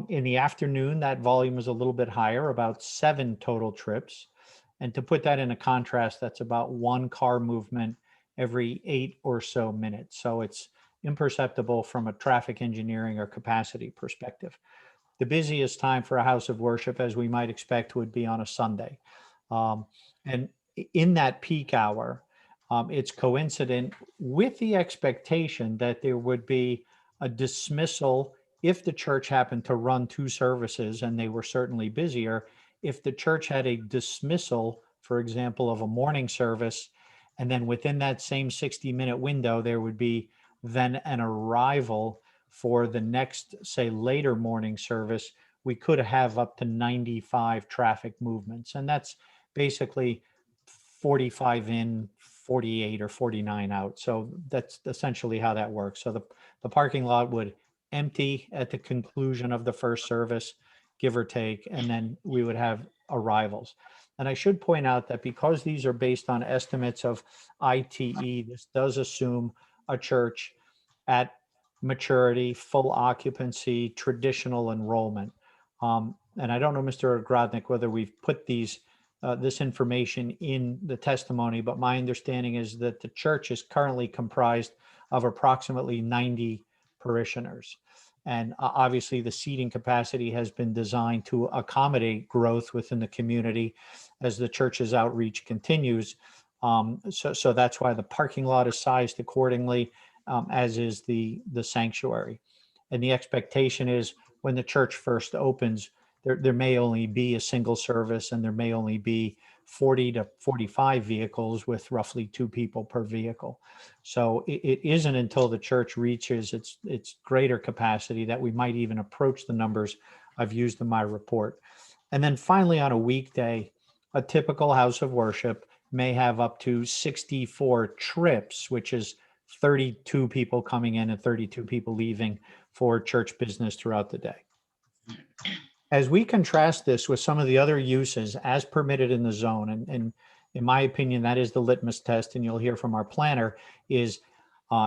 In the afternoon, that volume is a little bit higher, about 7 total trips. And to put that in a contrast, that's about 1 car movement every 8 or so minutes. So it's imperceptible from a traffic engineering or capacity perspective. The busiest time for a house of worship, as we might expect, would be on a Sunday. And in that peak hour, it's coincident with the expectation that there would be a dismissal if the church happened to run 2 services, and they were certainly busier. If the church had a dismissal, for example, of a morning service, and then within that same 60-minute window, there would be then an arrival for the next, say, later morning service, we could have up to 95 traffic movements. And that's basically 45 in, 48 or 49 out. So that's essentially how that works. So the parking lot would empty at the conclusion of the first service, give or take, and then we would have arrivals. And I should point out that because these are based on estimates of ITE, this does assume a church at maturity, full occupancy, traditional enrollment. And I don't know, Mr. Ogrodnik, whether we've put these this information in the testimony, but my understanding is that the church is currently comprised of approximately 90 parishioners. And obviously the seating capacity has been designed to accommodate growth within the community as the church's outreach continues. So that's why the parking lot is sized accordingly, as is the sanctuary. And the expectation is when the church first opens, there may only be a single service, and there may only be 40 to 45 vehicles with roughly 2 people per vehicle. So it isn't until the church reaches its greater capacity that we might even approach the numbers I've used in my report. And then finally, on a weekday, a typical house of worship may have up to 64 trips, which is 32 people coming in and 32 people leaving for church business throughout the day. As we contrast this with some of the other uses as permitted in the zone, and in my opinion, that is the litmus test, and you'll hear from our planner, is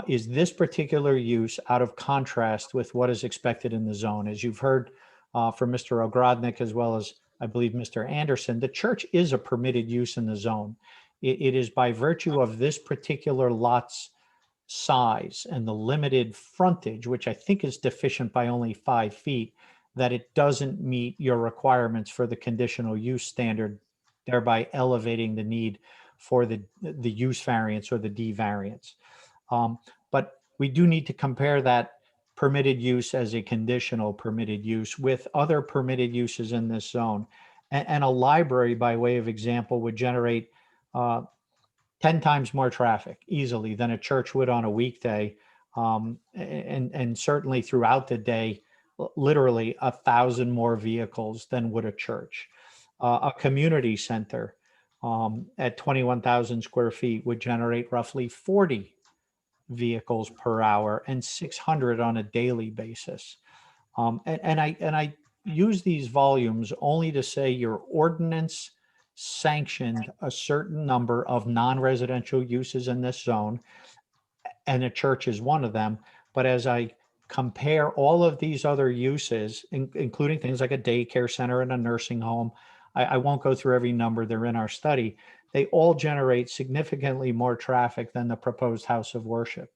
this particular use out of contrast with what is expected in the zone? As you've heard from Mr. Ogrodnik, as well as I believe Mr. Anderson, the church is a permitted use in the zone. It is by virtue of this particular lot's size and the limited frontage, which I think is deficient by only 5 feet, that it doesn't meet your requirements for the conditional use standard, thereby elevating the need for the use variance or the D variance. But we do need to compare that permitted use as a conditional permitted use with other permitted uses in this zone. And a library, by way of example, would generate 10 times more traffic easily than a church would on a weekday. And certainly throughout the day, literally 1,000 more vehicles than would a church. A community center at 21,000 square feet would generate roughly 40 vehicles per hour and 600 on a daily basis. And I use these volumes only to say your ordinance sanctioned a certain number of non-residential uses in this zone, and a church is one of them. But as I compare all of these other uses, including things like a daycare center and a nursing home, I won't go through every number, they're in our study. They all generate significantly more traffic than the proposed house of worship.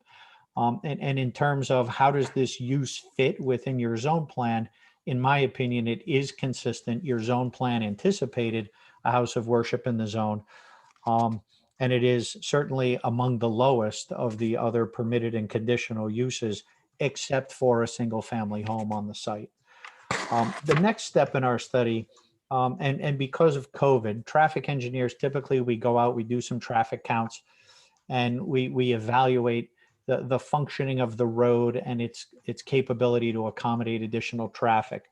And in terms of how does this use fit within your zone plan, in my opinion, it is consistent. Your zone plan anticipated a house of worship in the zone. And it is certainly among the lowest of the other permitted and conditional uses, except for a single family home on the site. The next step in our study, and because of COVID, traffic engineers, typically we go out, we do some traffic counts, and we evaluate the functioning of the road and its capability to accommodate additional traffic.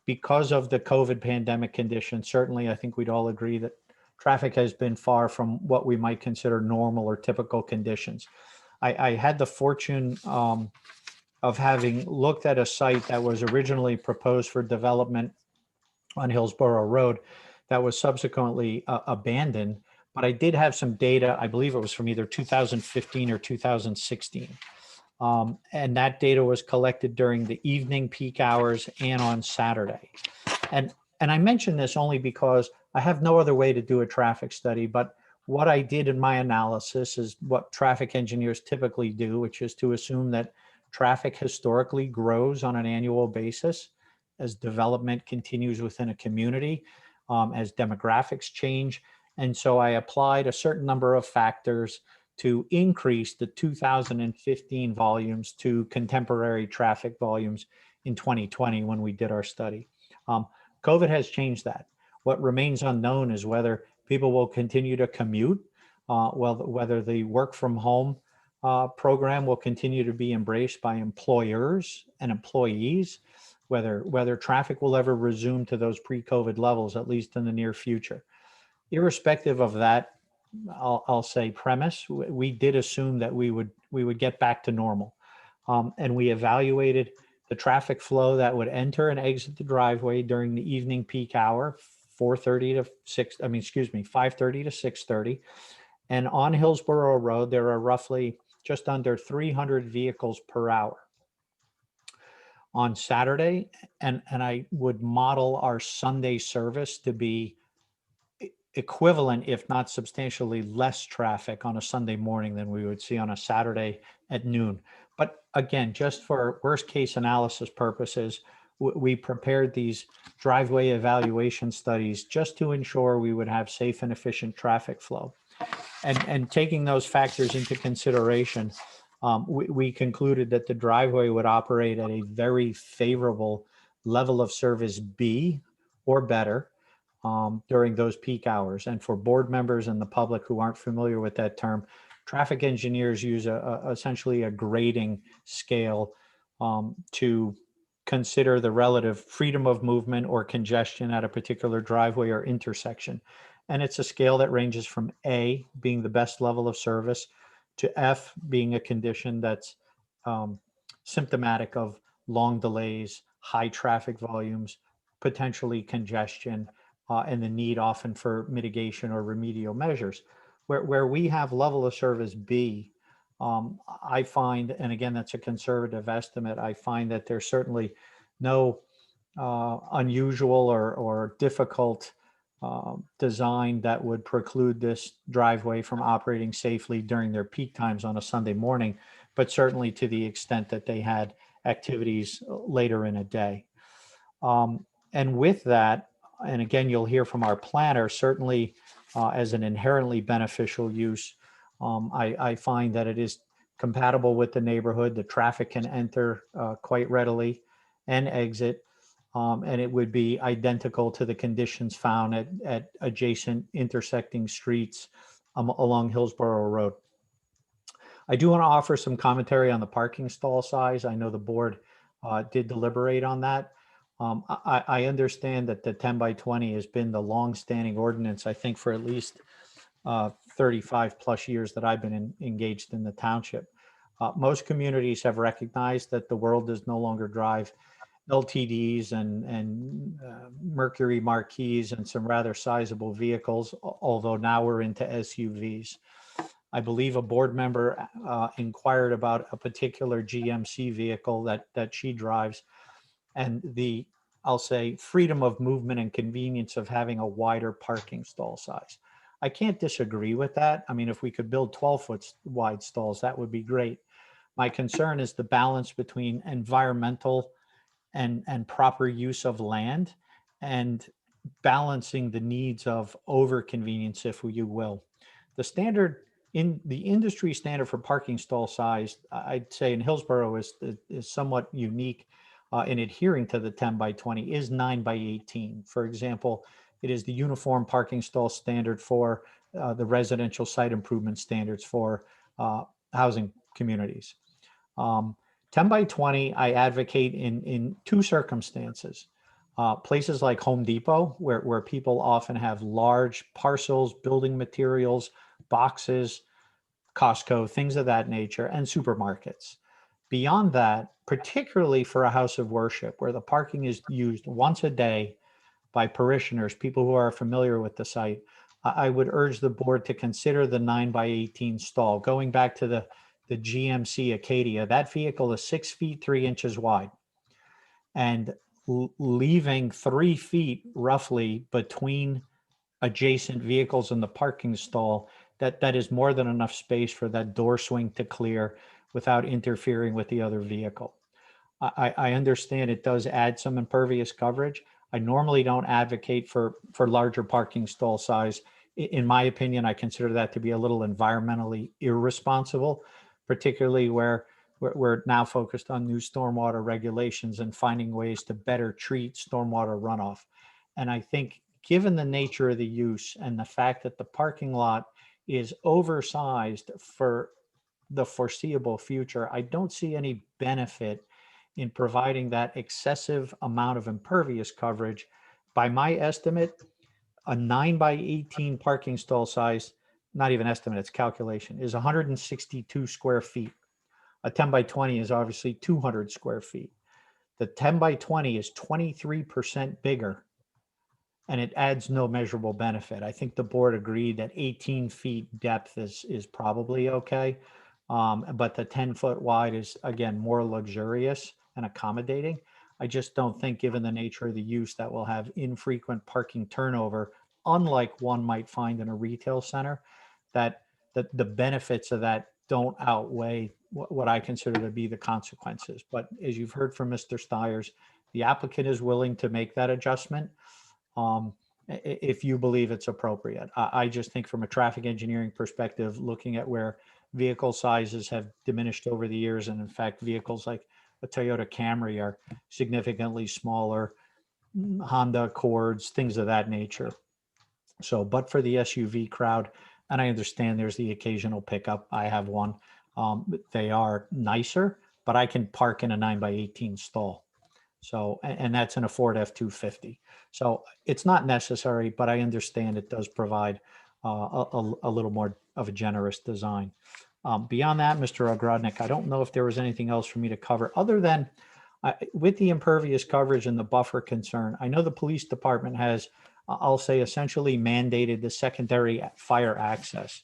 Because of the COVID pandemic conditions, certainly I think we'd all agree that traffic has been far from what we might consider normal or typical conditions. I had the fortune of having looked at a site that was originally proposed for development on Hillsborough Road that was subsequently abandoned, but I did have some data, I believe it was from either 2015 or 2016. And that data was collected during the evening peak hours and on Saturday. And I mention this only because I have no other way to do a traffic study, but what I did in my analysis is what traffic engineers typically do, which is to assume that traffic historically grows on an annual basis as development continues within a community, as demographics change. And so I applied a certain number of factors to increase the 2015 volumes to contemporary traffic volumes in 2020 when we did our study. COVID has changed that. What remains unknown is whether people will continue to commute, whether the work from home program will continue to be embraced by employers and employees, whether traffic will ever resume to those pre-COVID levels, at least in the near future. Irrespective of that, I'll say premise, we did assume that we would get back to normal. And we evaluated the traffic flow that would enter and exit the driveway during the evening peak hour, 5:30 to 6:30. And on Hillsborough Road, there are roughly just under 300 vehicles per hour. On Saturday, and I would model our Sunday service to be equivalent, if not substantially less traffic on a Sunday morning than we would see on a Saturday at noon. But again, just for worst case analysis purposes, we prepared these driveway evaluation studies just to ensure we would have safe and efficient traffic flow. And taking those factors into consideration, we concluded that the driveway would operate at a very favorable level of service B or better during those peak hours. And for board members and the public who aren't familiar with that term, traffic engineers use essentially a grading scale to consider the relative freedom of movement or congestion at a particular driveway or intersection. And it's a scale that ranges from A, being the best level of service, to F, being a condition that's symptomatic of long delays, high traffic volumes, potentially congestion, and the need often for mitigation or remedial measures. Where we have level of service B, I find, and again, that's a conservative estimate, I find that there's certainly no unusual or difficult design that would preclude this driveway from operating safely during their peak times on a Sunday morning, but certainly to the extent that they had activities later in a day. And with that, and again, you'll hear from our planner, certainly as an inherently beneficial use, I find that it is compatible with the neighborhood. The traffic can enter quite readily and exit. And it would be identical to the conditions found at adjacent intersecting streets along Hillsborough Road. I do want to offer some commentary on the parking stall size. I know the board did deliberate on that. I understand that the 10 by 20 has been the long-standing ordinance, I think, for at least 35 plus years that I've been engaged in the township. Most communities have recognized that the world does no longer drive LTDs and Mercury marquees and some rather sizable vehicles, although now we're into SUVs. I believe a board member inquired about a particular GMC vehicle that she drives, and the, I'll say, freedom of movement and convenience of having a wider parking stall size. I can't disagree with that. I mean, if we could build 12-foot wide stalls, that would be great. My concern is the balance between environmental and proper use of land and balancing the needs of over convenience, if you will. The standard in the industry standard for parking stall size, I'd say in Hillsborough is somewhat unique in adhering to the 10 by 20 is 9 by 18. For example, it is the uniform parking stall standard for the residential site improvement standards for housing communities. 10 by 20, I advocate in two circumstances. Places like Home Depot, where people often have large parcels, building materials, boxes, Costco, things of that nature, and supermarkets. Beyond that, particularly for a house of worship, where the parking is used once a day by parishioners, people who are familiar with the site, I would urge the board to consider the 9 by 18 stall. Going back to the GMC Acadia, that vehicle is 6 feet 3 inches wide and leaving 3 feet roughly between adjacent vehicles in the parking stall, that is more than enough space for that door swing to clear without interfering with the other vehicle. I understand it does add some impervious coverage. I normally don't advocate for larger parking stall size. In my opinion, I consider that to be a little environmentally irresponsible, particularly where we're now focused on new stormwater regulations and finding ways to better treat stormwater runoff. And I think given the nature of the use and the fact that the parking lot is oversized for the foreseeable future, I don't see any benefit in providing that excessive amount of impervious coverage. By my estimate, a 9 by 18 parking stall size, not even estimate, it's calculation, is 162 square feet. A 10 by 20 is obviously 200 square feet. The 10 by 20 is 23% bigger, and it adds no measurable benefit. I think the board agreed that 18 feet depth is probably okay. But the 10-foot wide is, again, more luxurious and accommodating. I just don't think, given the nature of the use, that will have infrequent parking turnover, unlike one might find in a retail center, that the benefits of that don't outweigh what I consider to be the consequences. But as you've heard from Mr. Stiers, the applicant is willing to make that adjustment if you believe it's appropriate. I just think from a traffic engineering perspective, looking at where vehicle sizes have diminished over the years, and in fact, vehicles like a Toyota Camry are significantly smaller, Honda Accords, things of that nature. So, but for the SUV crowd, and I understand there's the occasional pickup, I have one, they are nicer, but I can park in a 9 by 18 stall. So, and that's in a Ford F-250. So it's not necessary, but I understand it does provide a little more of a generous design. Beyond that, Mr. Ogrodnik, I don't know if there was anything else for me to cover other than with the impervious coverage and the buffer concern. I know the police department has, I'll say, essentially mandated the secondary fire access.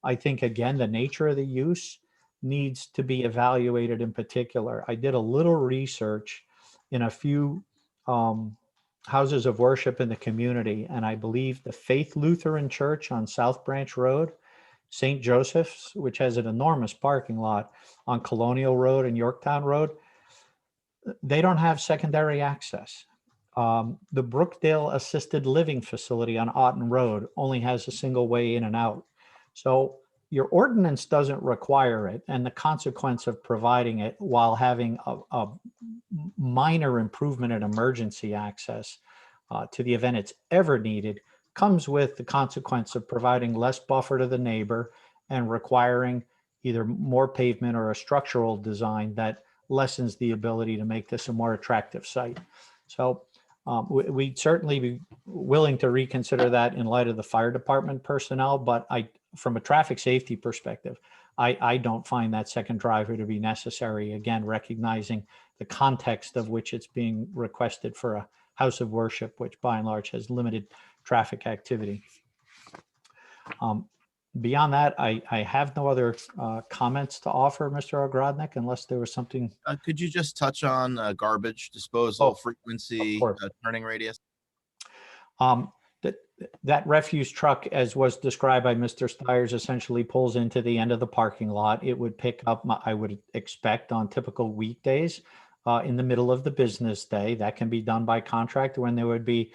I think, again, the nature of the use needs to be evaluated in particular. I did a little research in a few houses of worship in the community, and I believe the Faith Lutheran Church on South Branch Road, St. Joseph's, which has an enormous parking lot on Colonial Road and Yorktown Road, they don't have secondary access. The Brookdale Assisted Living Facility on Otten Road only has a single way in and out. So your ordinance doesn't require it, and the consequence of providing it while having a minor improvement in emergency access to the event it's ever needed comes with the consequence of providing less buffer to the neighbor and requiring either more pavement or a structural design that lessens the ability to make this a more attractive site. So we'd certainly be willing to reconsider that in light of the fire department personnel, but from a traffic safety perspective, I don't find that second driver to be necessary, again, recognizing the context of which it's being requested for a house of worship, which by and large has limited traffic activity. Beyond that, I have no other comments to offer, Mr. Ogrodnik, unless there was something. Could you just touch on garbage disposal, frequency, turning radius? That refuse truck, as was described by Mr. Stiers, essentially pulls into the end of the parking lot. It would pick up, I would expect, on typical weekdays in the middle of the business day. That can be done by contract when there would be,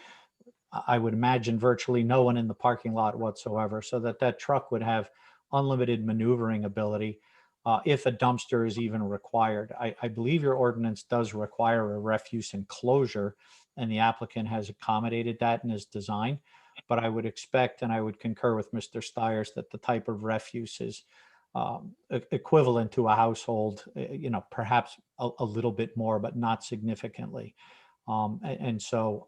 I would imagine, virtually no one in the parking lot whatsoever, so that truck would have unlimited maneuvering ability if a dumpster is even required. I believe your ordinance does require a refuse enclosure, and the applicant has accommodated that in his design. But I would expect, and I would concur with Mr. Stiers, that the type of refuse is equivalent to a household, perhaps a little bit more, but not significantly. And so,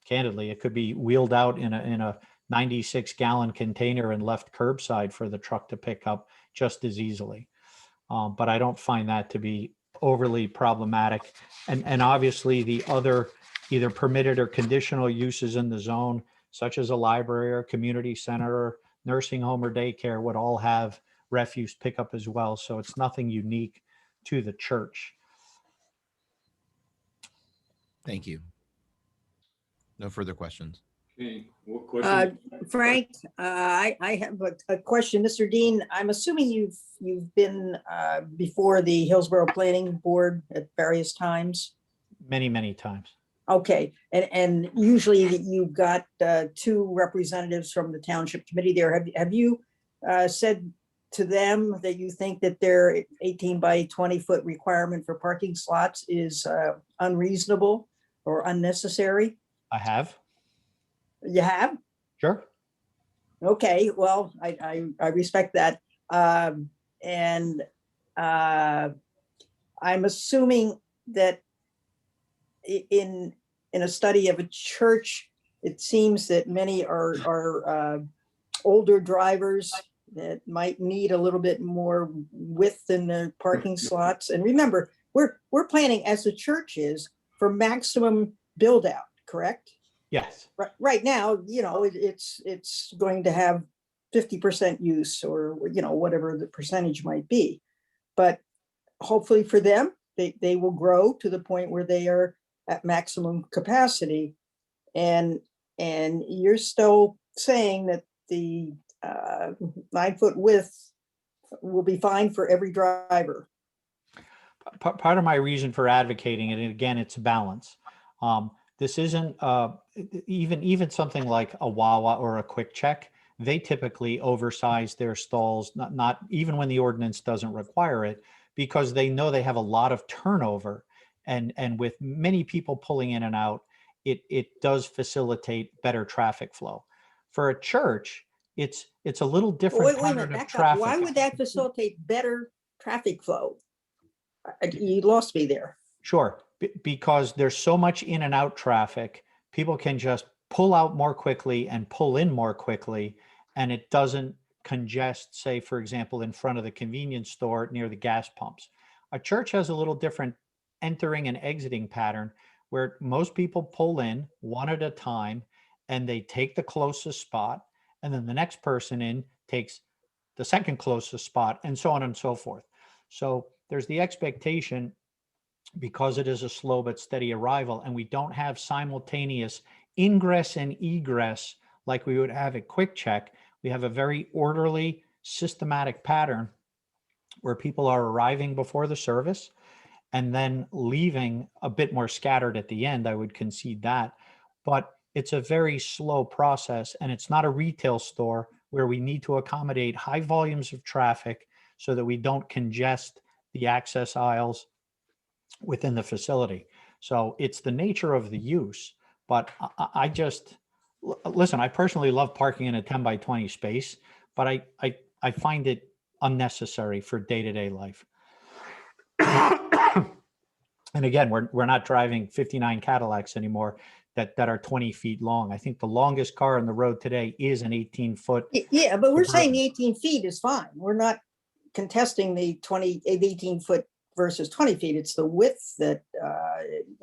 candidly, it could be wheeled out in a 96-gallon container and left curbside for the truck to pick up just as easily. But I don't find that to be overly problematic. And obviously the other either permitted or conditional uses in the zone, such as a library or community center or nursing home or daycare, would all have refuse pickup as well. So it's nothing unique to the church. Thank you. No further questions. Any more questions? Frank, I have a question. Mr. Dean, I'm assuming you've been before the Hillsborough Planning Board at various times? Many, many times. Okay, and usually you've got two representatives from the Township Committee there. Have you said to them that you think that their 18 by 20 foot requirement for parking slots is unreasonable or unnecessary? I have. You have? Sure. Okay, well, I respect that. And I'm assuming that in a study of a church, it seems that many are older drivers that might need a little bit more width in the parking slots. And remember, we're planning, as the church is, for maximum build out, correct? Yes. Right now, you know, it's going to have 50% use, or, you know, whatever the percentage might be. But hopefully for them, they will grow to the point where they are at maximum capacity. And you're still saying that the 9 foot width will be fine for every driver. Part of my reason for advocating it, and again, it's balance. This isn't even something like a Wawa or a Quick Check. They typically oversize their stalls, not even when the ordinance doesn't require it, because they know they have a lot of turnover. And with many people pulling in and out, it does facilitate better traffic flow. For a church, it's a little different Wait a minute, pattern of back up. traffic. Why would that facilitate better traffic flow? You lost me there. Sure, because there's so much in and out traffic, people can just pull out more quickly and pull in more quickly, and it doesn't congest, say, for example, in front of the convenience store near the gas pumps. A church has a little different entering and exiting pattern where most people pull in one at a time and they take the closest spot, and then the next person in takes the second closest spot, and so on and so forth. So there's the expectation, because it is a slow but steady arrival, and we don't have simultaneous ingress and egress like we would have at Quick Check. We have a very orderly, systematic pattern where people are arriving before the service and then leaving a bit more scattered at the end. I would concede that, but it's a very slow process, and it's not a retail store where we need to accommodate high volumes of traffic so that we don't congest the access aisles within the facility. So it's the nature of the use, but I just, listen, I personally love parking in a 10 by 20 space, but I find it unnecessary for day-to-day life. And again, we're not driving 59 Cadillacs anymore that are 20 feet long. I think the longest car on the road today is an 18-foot. Yeah, but we're saying the 18 feet is fine. We're not contesting the 18 foot versus 20 feet. It's the width that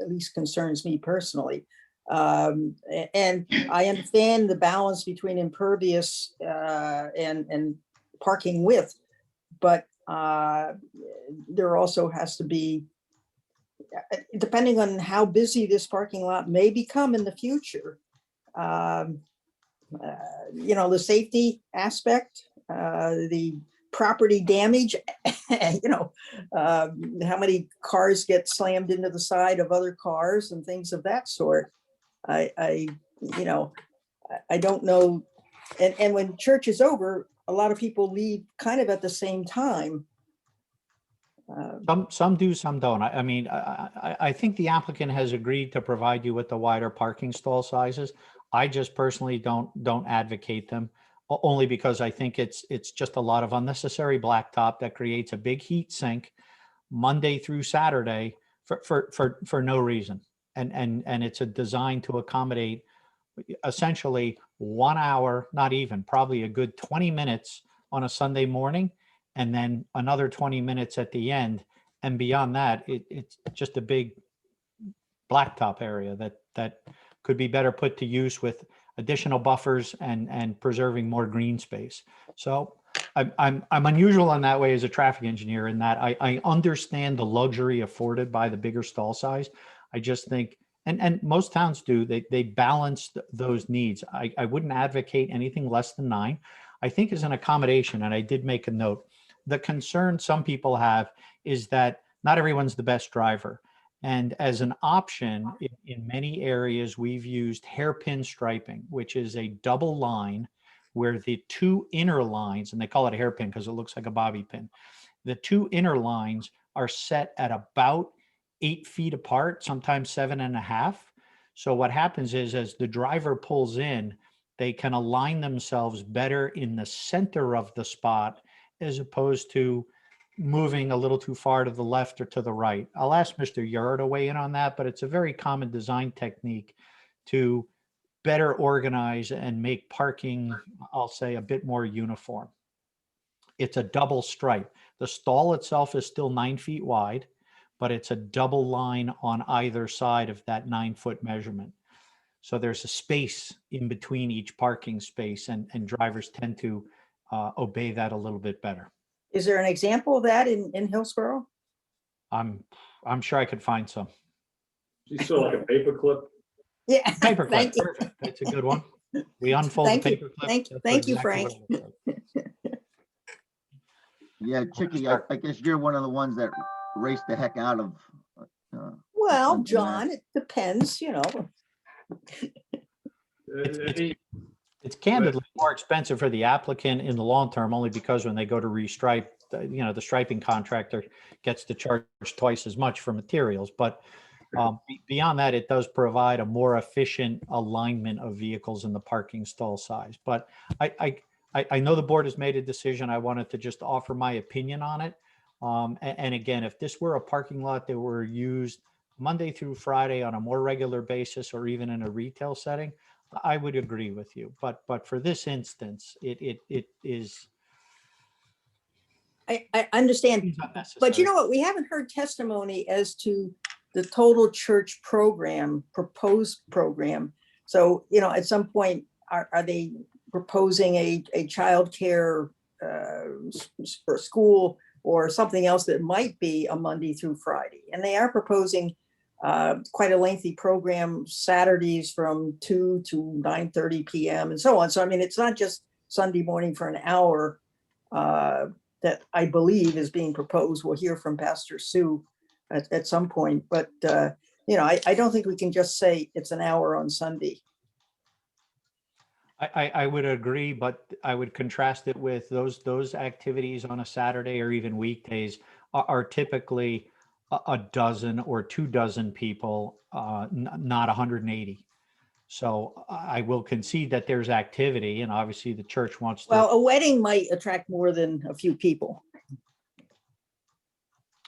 at least concerns me personally. And I understand the balance between impervious and parking width, but there also has to be, depending on how busy this parking lot may become in the future, you know, the safety aspect, the property damage, you know, how many cars get slammed into the side of other cars and things of that sort. I you know, I don't know. And when church is over, a lot of people leave kind of at the same time. Some do, some don't. I mean, I think the applicant has agreed to provide you with the wider parking stall sizes. I just personally don't advocate them, only because I think it's just a lot of unnecessary blacktop that creates a big heat sink Monday through Saturday for no reason. And it's a design to accommodate essentially 1 hour, not even, probably a good 20 minutes on a Sunday morning, and then another 20 minutes at the end. And beyond that, it's just a big blacktop area that could be better put to use with additional buffers and preserving more green space. So I'm unusual in that way as a traffic engineer, in that I understand the luxury afforded by the bigger stall size. I just think And most towns do, they balance those needs. I wouldn't advocate anything less than 9. I think as an accommodation, and I did make a note, the concern some people have is that not everyone's the best driver. And as an option, in many areas, we've used hairpin striping, which is a double line where the 2 inner lines, and they call it a hairpin because it looks like a bobby pin, the 2 inner lines are set at about 8 feet apart, sometimes 7.5. So what happens is as the driver pulls in, they can align themselves better in the center of the spot as opposed to moving a little too far to the left or to the right. I'll ask Mr. Yarrow to weigh in on that, but it's a very common design technique to better organize and make parking, I'll say, a bit more uniform. It's a double stripe. The stall itself is still 9 feet wide, but it's a double line on either side of that 9-foot measurement. So there's a space in between each parking space, and drivers tend to obey that a little bit better. Is there an example of that in Hillsborough? I'm sure I could find some. You saw like a paper clip? Yeah. Paper clip, Thank you. perfect. That's a good one. We unfold the Thank you. paper clip. Thank you, That's Frank. exactly what it looks like. Yeah, Chicky, I guess you're one of the ones that raced the heck out of. Well, something John, it depends, It's candidly more expensive for the applicant in the long term, only because when they go to restripe, the striping contractor gets to charge twice as much for materials. But beyond that, it does provide a more efficient alignment of vehicles in the parking stall size. But I know the board has made a decision. I wanted to just offer my opinion on it. And again, if this were a parking lot that were used Monday through Friday on a more regular basis, or even in a retail setting, I would agree with you. But for this instance, it is. I understand, but you know what? We haven't heard testimony as to the total church program, proposed program. So, at some point, are they proposing a childcare or school or something else that might be a Monday through Friday? And they are proposing quite a lengthy program, Saturdays from 2 to 9:30 p.m. and so on. So, I mean, it's not just Sunday morning for an hour that I believe is being proposed. We'll hear from Pastor Sue at some point. But, I don't think we can just say it's an hour on Sunday. I would agree, but I would contrast it with those activities on a Saturday or even weekdays are typically a dozen or 2 dozen people, not 180. So I will concede that there's activity, and obviously the church wants to. Well, a wedding might attract more than a few people.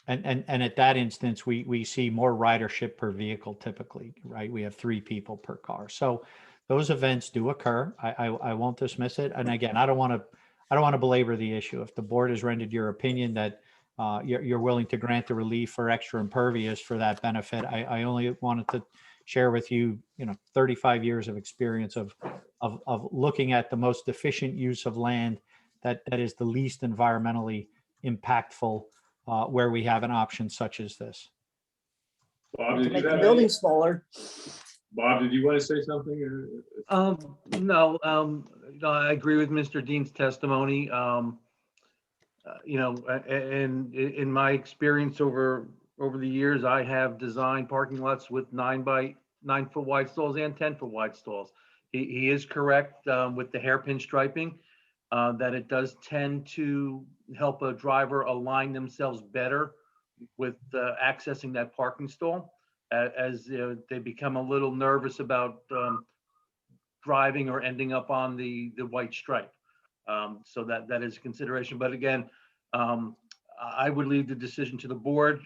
And at that instance, we see more ridership per vehicle typically, right? We have 3 people per car. So those events do occur. I won't dismiss it. And again, I don't want to belabor the issue. If the board has rendered your opinion that you're willing to grant the relief for extra impervious for that benefit, I only wanted to share with you, 35 years of experience of looking at the most efficient use of land that is the least environmentally impactful where we have an option such as this. Bob, To did make you the have building smaller. Bob, did you want to say something? No, I agree with Mr. Dean's testimony. And in my experience over the years, I have designed parking lots with 9-foot wide stalls and 10-foot wide stalls. He is correct with the hairpin striping, that it does tend to help a driver align themselves better with accessing that parking stall, as they become a little nervous about driving or ending up on the white stripe. So that is a consideration. But again, I would leave the decision to the board.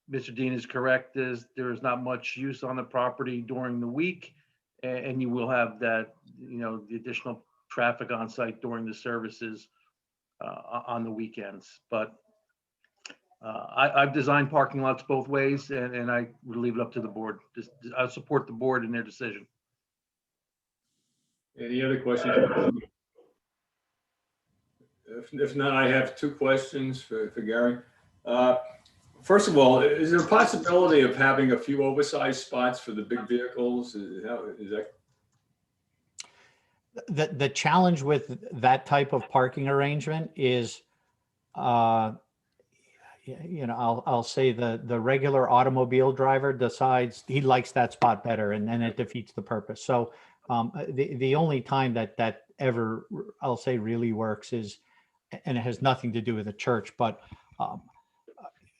Mr. Dean is correct, there is not much use on the property during the week, and you will have that, the additional traffic on site during the services on the weekends. But I've designed parking lots both ways, and I would leave it up to the board. I support the board in their decision. Any other questions? If not, I have 2 questions for Gary. First of all, is there a possibility of having a few oversized spots for the big vehicles? Is that? The challenge with that type of parking arrangement is, you know, I'll say the regular automobile driver decides he likes that spot better, and then it defeats the purpose. So the only time that ever, I'll say, really works is, and it has nothing to do with the church, but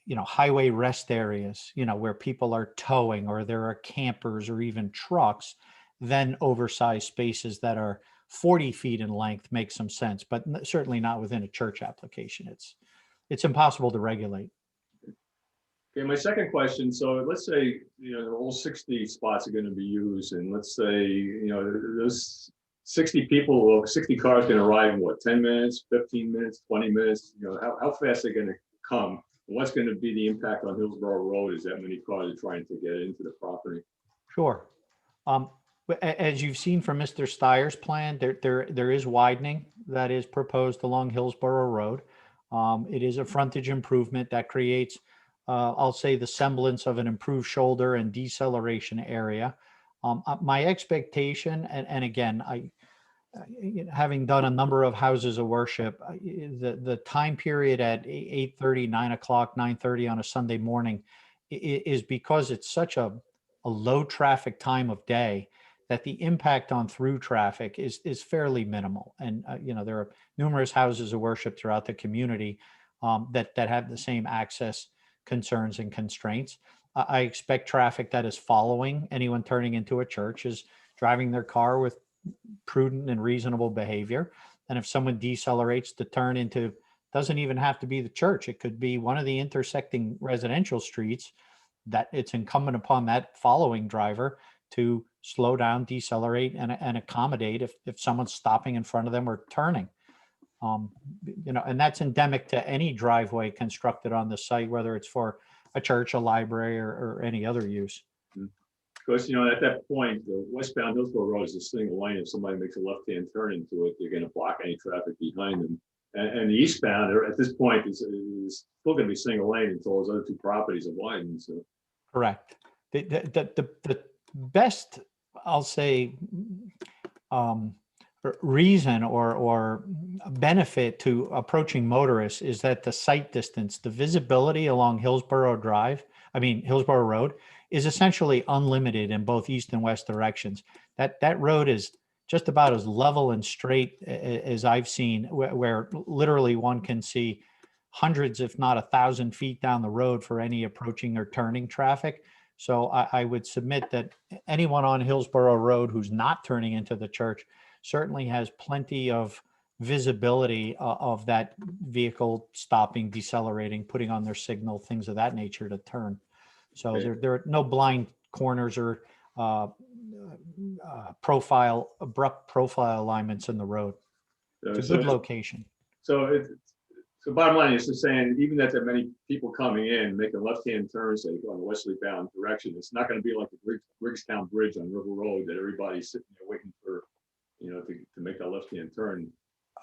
you know, highway rest areas, you know, where people are towing, or there are campers or even trucks, then oversized spaces that are 40 feet in length make some sense, but certainly not within a church application. It's impossible to regulate. Okay, my second question, so let's say, you know, all 60 spots are going to be used, and let's say, you know, there's 60 people or 60 cars going to arrive in what, 10 minutes, 15 minutes, 20 minutes, you know, how fast are they going to come? What's going to be the impact on Hillsborough Road as that many cars are trying to get into the property? Sure. As you've seen from Mr. Steyer's plan, there is widening that is proposed along Hillsborough Road. It is a frontage improvement that creates, I'll say, the semblance of an improved shoulder and deceleration area. My expectation, and again, having done a number of houses of worship, the time period at 8:30, 9 o'clock, 9:30 on a Sunday morning is because it's such a low traffic time of day that the impact on through traffic is fairly minimal. And you know, there are numerous houses of worship throughout the community that have the same access concerns and constraints. I expect traffic that is following anyone turning into a church is driving their car with prudent and reasonable behavior. And if someone decelerates to turn into, doesn't even have to be the church, it could be one of the intersecting residential streets, that it's incumbent upon that following driver to slow down, decelerate, and accommodate if someone's stopping in front of them or turning. You know, and that's endemic to any driveway constructed on the site, whether it's for a church, a library, or any other use. Because, you know, at that point, the westbound Hillsborough Road is a single lane. If somebody makes a left-hand turn into it, they're going to block any traffic behind them. And the eastbound, at this point, is still going to be single lane until those other two properties are widened. So. Correct. The best, I'll say, reason or benefit to approaching motorists is that the sight distance, the visibility along Hillsborough Road is essentially unlimited in both east and west directions. That road is just about as level and straight as I've seen, where literally one can see hundreds, if not 1,000 feet down the road for any approaching or turning traffic. So I would submit that anyone on Hillsborough Road who's not turning into the church certainly has plenty of visibility of that vehicle stopping, decelerating, putting on their signal, things of that nature to turn. So there are no blind corners or abrupt profile alignments in the road. It's a good location. So bottom line is just saying, even that there are many people coming in, making left-hand turns, say, going westerly bound direction, it's not going to be like the Briggstown Bridge on River Road that everybody's sitting there waiting for, you know, to make that left-hand turn.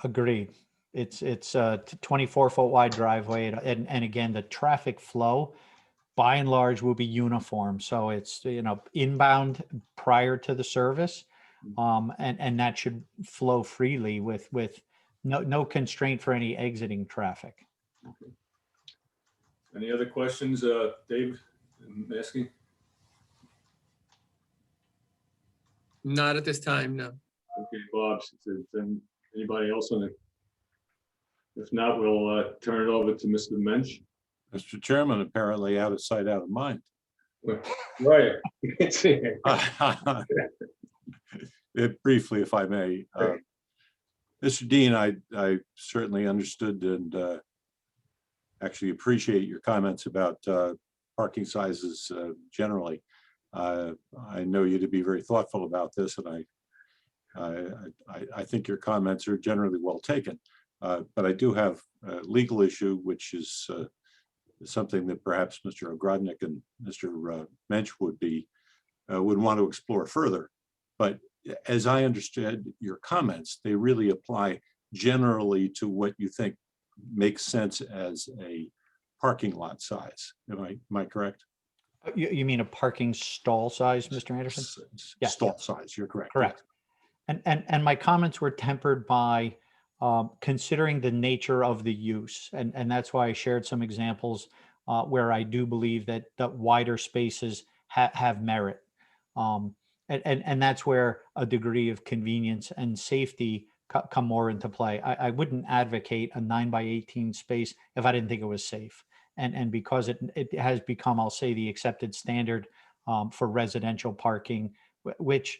Agreed. It's a 24-foot wide driveway, and again, the traffic flow by and large will be uniform. So it's, you know, inbound prior to the service, and that should flow freely with no constraint for any exiting traffic. Okay. Any other questions, Dave? I'm asking. Not at this time, no. Okay, Bob, anybody else on it? If not, we'll turn it over to Mr. Mensch. Mr. Chairman, apparently out of sight, out of mind. Right. Briefly, if I may. Mr. Dean, I certainly understood and actually appreciate your comments about parking sizes generally. I know you to be very thoughtful about this, and I think your comments are generally well taken. But I do have a legal issue, which is something that perhaps Mr. Ogrodnik and Mr. Mensch would want to explore further. But as I understood your comments, they really apply generally to what you think makes sense as a parking lot size. Am I correct? You mean a parking stall size, Mr. Anderson? Yes. Stall size, you're correct. Correct. And my comments were tempered by considering the nature of the use. And that's why I shared some examples where I do believe that wider spaces have merit. And that's where a degree of convenience and safety come more into play. I wouldn't advocate a 9x18 space if I didn't think it was safe. And because it has become, I'll say, the accepted standard for residential parking, which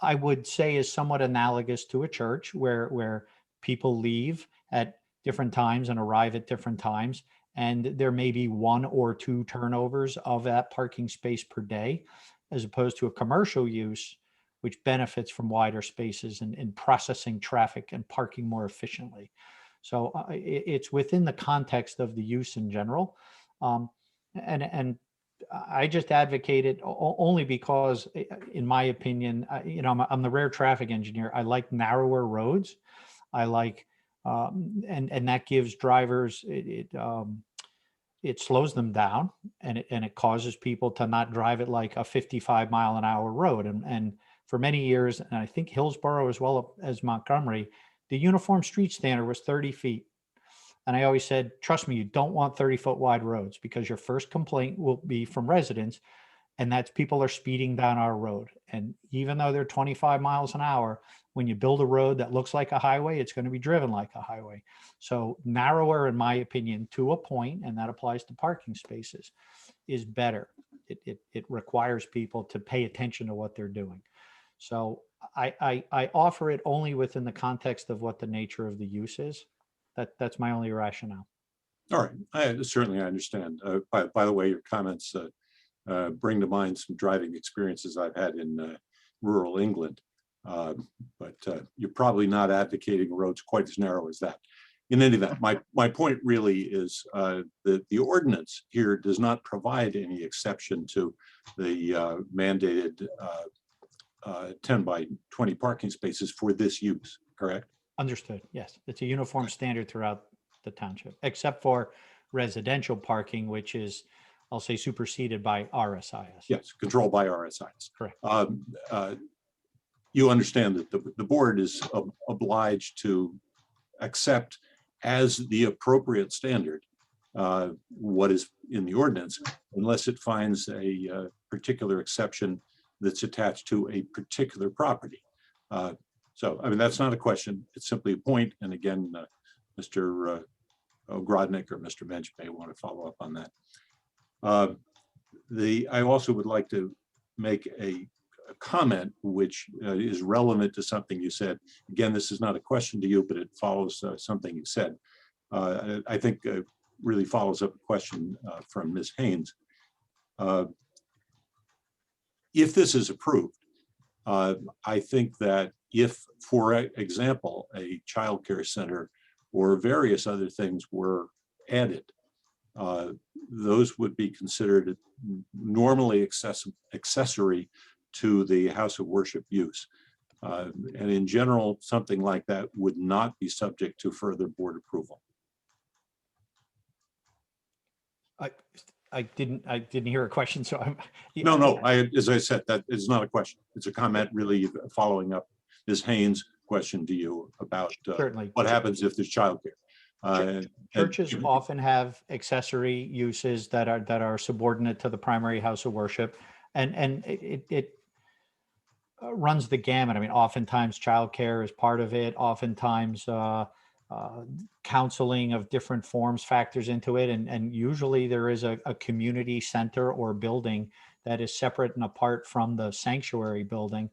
I would say is somewhat analogous to a church where people leave at different times and arrive at different times. And there may be 1 or 2 turnovers of that parking space per day, as opposed to a commercial use, which benefits from wider spaces and processing traffic and parking more efficiently. So it's within the context of the use in general. And I just advocate it only because, in my opinion, I'm the rare traffic engineer. I like narrower roads. I like, and that gives drivers, it slows them down, and it causes people to not drive it like a 55-mile-an-hour road. And for many years, and I think Hillsborough as well as Montgomery, the uniform street standard was 30 feet. And I always said, trust me, you don't want 30-foot wide roads, because your first complaint will be from residents, and that's people are speeding down our road. And even though they're 25 miles an hour, when you build a road that looks like a highway, it's going to be driven like a highway. So narrower, in my opinion, to a point, and that applies to parking spaces, is better. It requires people to pay attention to what they're doing. So I offer it only within the context of what the nature of the use is. That's my only rationale. All right, certainly I understand. By the way, your comments bring to mind some driving experiences I've had in rural England, but you're probably not advocating roads quite as narrow as that. In any event, my point really is that the ordinance here does not provide any exception to the mandated 10 by 20 parking spaces for this use, correct? Understood. Yes, it's a uniform standard throughout the township, except for residential parking, which is, I'll say, superseded by RSIS. Yes, controlled by RSIS. Correct. You understand that the board is obliged to accept as the appropriate standard what is in the ordinance, unless it finds a particular exception that's attached to a particular property. So, I mean, that's not a question. It's simply a point. And again, Mr. Ogrodnik or Mr. Bench may want to follow up on that. I also would like to make a comment which is relevant to something you said. Again, this is not a question to you, but it follows something you said. I think really follows up a question from Ms. Haynes. If this is approved, I think that if, for example, a child care center or various other things were added, those would be considered normally accessory to the house of worship use. And in general, something like that would not be subject to further board approval. I didn't hear a question, so I'm. No, as I said, that is not a question. It's a comment really following up Ms. Haynes' question to you about Certainly. What happens if there's childcare. Churches often have accessory uses that are subordinate to the primary house of worship, and it runs the gamut. I mean, oftentimes childcare is part of it. Oftentimes counseling of different forms factors into it, and usually there is a community center or building that is separate and apart from the sanctuary building.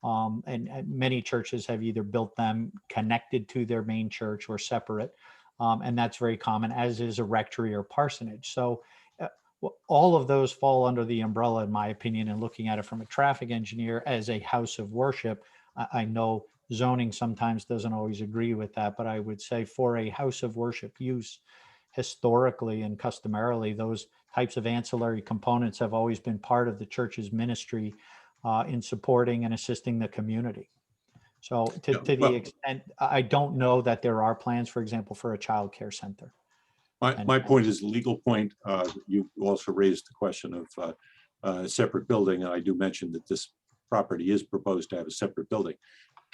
And many churches have either built them connected to their main church or separate. And that's very common, as is a rectory or parsonage. So all of those fall under the umbrella, in my opinion, and looking at it from a traffic engineer as a house of worship. I know zoning sometimes doesn't always agree with that, but I would say for a house of worship use, historically and customarily, those types of ancillary components have always been part of the church's ministry in supporting and assisting the community. So to the extent, I don't know that there are plans, for example, for a child care center. My point is a legal point. You also raised the question of a separate building, and I do mention that this property is proposed to have a separate building.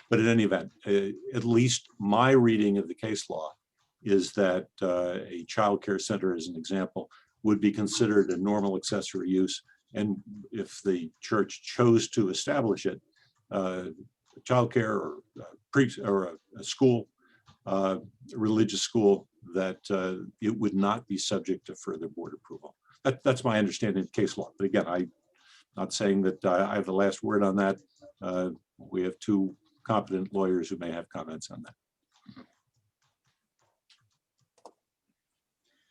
But in any event, at least my reading of the case law is that a childcare center, as an example, would be considered a normal accessory use. And if the church chose to establish it, childcare or a school, religious school, that it would not be subject to further board approval. That's my understanding of case law. But again, I'm not saying that I have the last word on that. We have two competent lawyers who may have comments on that.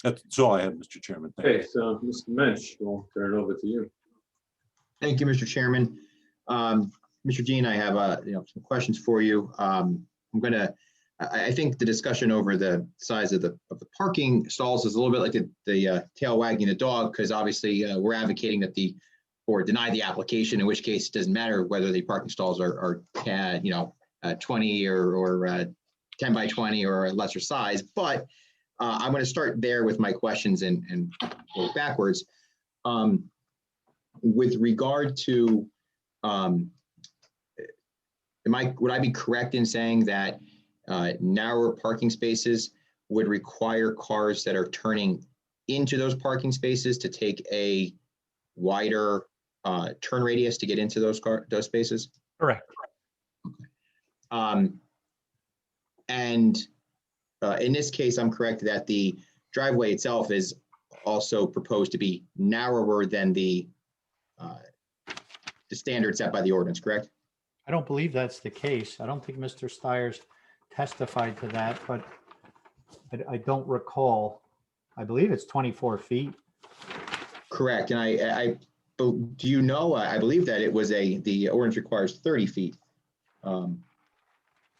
That's all I have, Mr. Chairman. Thank you. Okay, so Mr. Mensch, we'll turn it over to you. Thank you, Mr. Chairman. Mr. Dean, I have some questions for you. I think the discussion over the size of the parking stalls is a little bit like the tail wagging the dog, because obviously we're advocating that the board deny the application, in which case it doesn't matter whether the parking stalls are 20 or 10 by 20 or a lesser size. But I'm going to start there with my questions and work backwards. With regard to, would I be correct in saying that narrower parking spaces would require cars that are turning into those parking spaces to take a wider turn radius to get into those spaces? Correct. And in this case, I'm correct that the driveway itself is also proposed to be narrower than the standard set by the ordinance, correct? I don't believe that's the case. I don't think Mr. Stiers testified to that, but I don't recall. I believe it's 24 feet. Correct. And do you know, I believe that it was the ordinance requires 30 feet.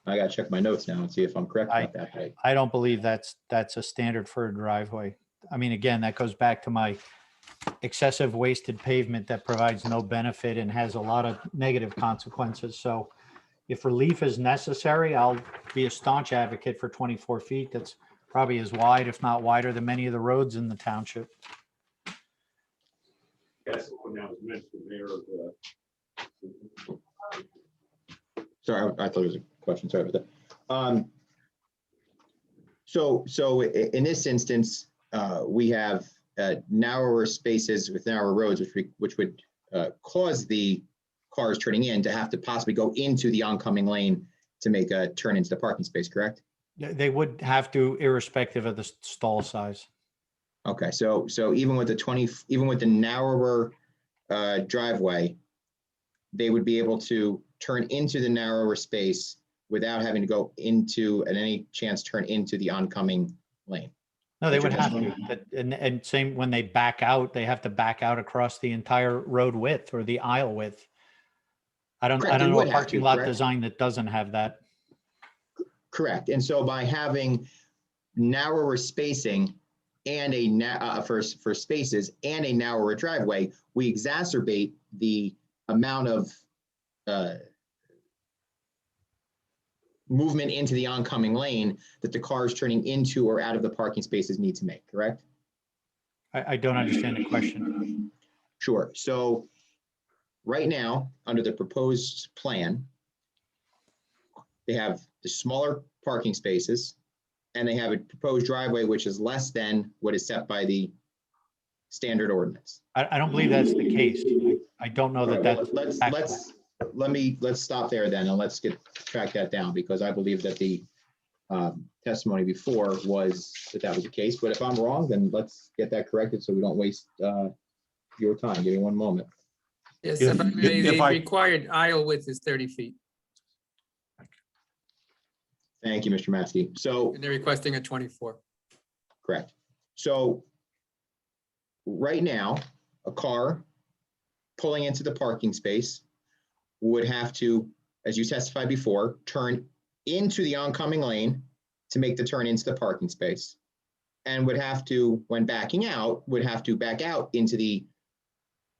I got to check my notes now and see if I'm correct about that. I don't believe that's a standard for a driveway. I mean, again, that goes back to my excessive wasted pavement that provides no benefit and has a lot of negative consequences. So if relief is necessary, I'll be a staunch advocate for 24 feet. That's probably as wide, if not wider, than many of the roads in the township. Yes, now it's mentioned the mayor of Sorry, I thought it was a question. Sorry about that. So in this instance, we have narrower spaces with narrower roads, which would cause the cars turning in to have to possibly go into the oncoming lane to make a turn into the parking space, correct? They would have to, irrespective of the stall size. Okay, so even with the narrower driveway, they would be able to turn into the narrower space without having to go into, at any chance, turn into the oncoming lane. No, they would have to. And same when they back out, they have to back out across the entire road width or the aisle width. I don't know a parking lot design that doesn't have that. Correct. And so by having narrower spacing and for spaces and a narrower driveway, we exacerbate the amount of movement into the oncoming lane that the cars turning into or out of the parking spaces need to make, correct? I don't understand the question. Sure. So right now, under the proposed plan, they have the smaller parking spaces and they have a proposed driveway which is less than what is set by the standard ordinance. I don't believe that's the case. I don't know that that's let's stop there then, and let's track that down, because I believe that the testimony before was that was the case. But if I'm wrong, then let's get that corrected so we don't waste your time. Give me one moment. Yes, if I may, the required aisle width is 30 feet. Thank you, Mr. Maskey. So and they're requesting a 24. Correct. So right now, a car pulling into the parking space would have to, as you testified before, turn into the oncoming lane to make the turn into the parking space, and would have to, when backing out, would have to back out into the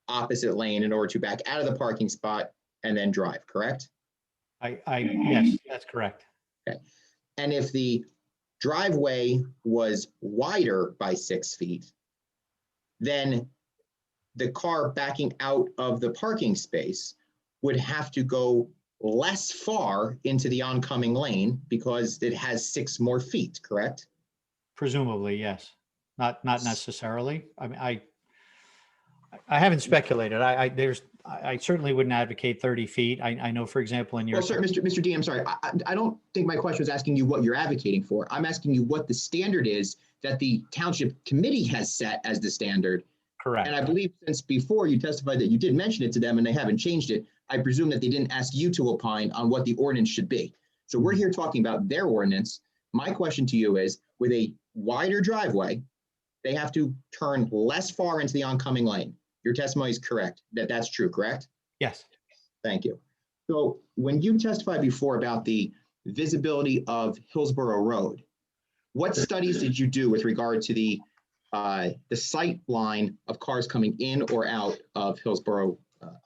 opposite lane in order to back out of the parking spot and then drive, correct? Yes, that's correct. Okay. And if the driveway was wider by 6 feet, then the car backing out of the parking space would have to go less far into the oncoming lane because it has 6 more feet, correct? Presumably, yes. Not necessarily. I mean, I haven't speculated. I certainly wouldn't advocate 30 feet. I know, for example, in your. Well, sir, Mr. D, I'm sorry. I don't think my question was asking you what you're advocating for. I'm asking you what the standard is that the township committee has set as the standard. Correct. And I believe since before you testified that you did mention it to them and they haven't changed it, I presume that they didn't ask you to opine on what the ordinance should be. So we're here talking about their ordinance. My question to you is, with a wider driveway, they have to turn less far into the oncoming lane. Your testimony is correct, that's true, correct? Yes. Thank you. So when you testified before about the visibility of Hillsborough Road, what studies did you do with regard to the sight line of cars coming in or out of Hillsborough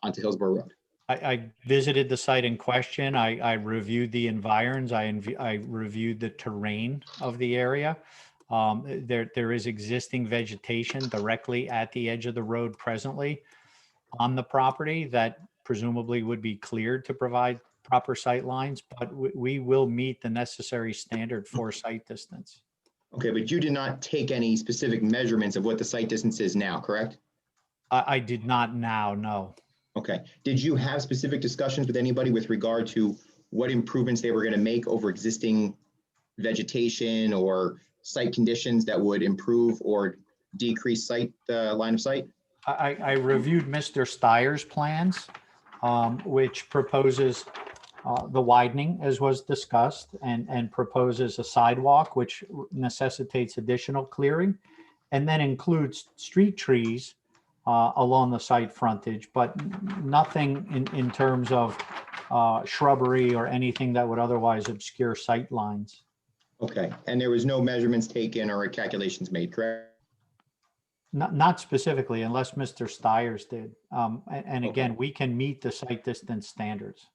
onto Hillsborough Road? I visited the site in question. I reviewed the environs. I reviewed the terrain of the area. There is existing vegetation directly at the edge of the road presently on the property that presumably would be cleared to provide proper sight lines, but we will meet the necessary standard for sight distance. Okay, but you did not take any specific measurements of what the sight distance is now, correct? I did not now, no. Okay. Did you have specific discussions with anybody with regard to what improvements they were going to make over existing vegetation or site conditions that would improve or decrease sight line of sight? I reviewed Mr. Steyer's plans, which proposes the widening as was discussed and proposes a sidewalk, which necessitates additional clearing, and then includes street trees along the site frontage, but nothing in terms of shrubbery or anything that would otherwise obscure sight lines. Okay, and there was no measurements taken or calculations made, correct? Not specifically, unless Mr. Steyer's did. And again, we can meet the site distance standards.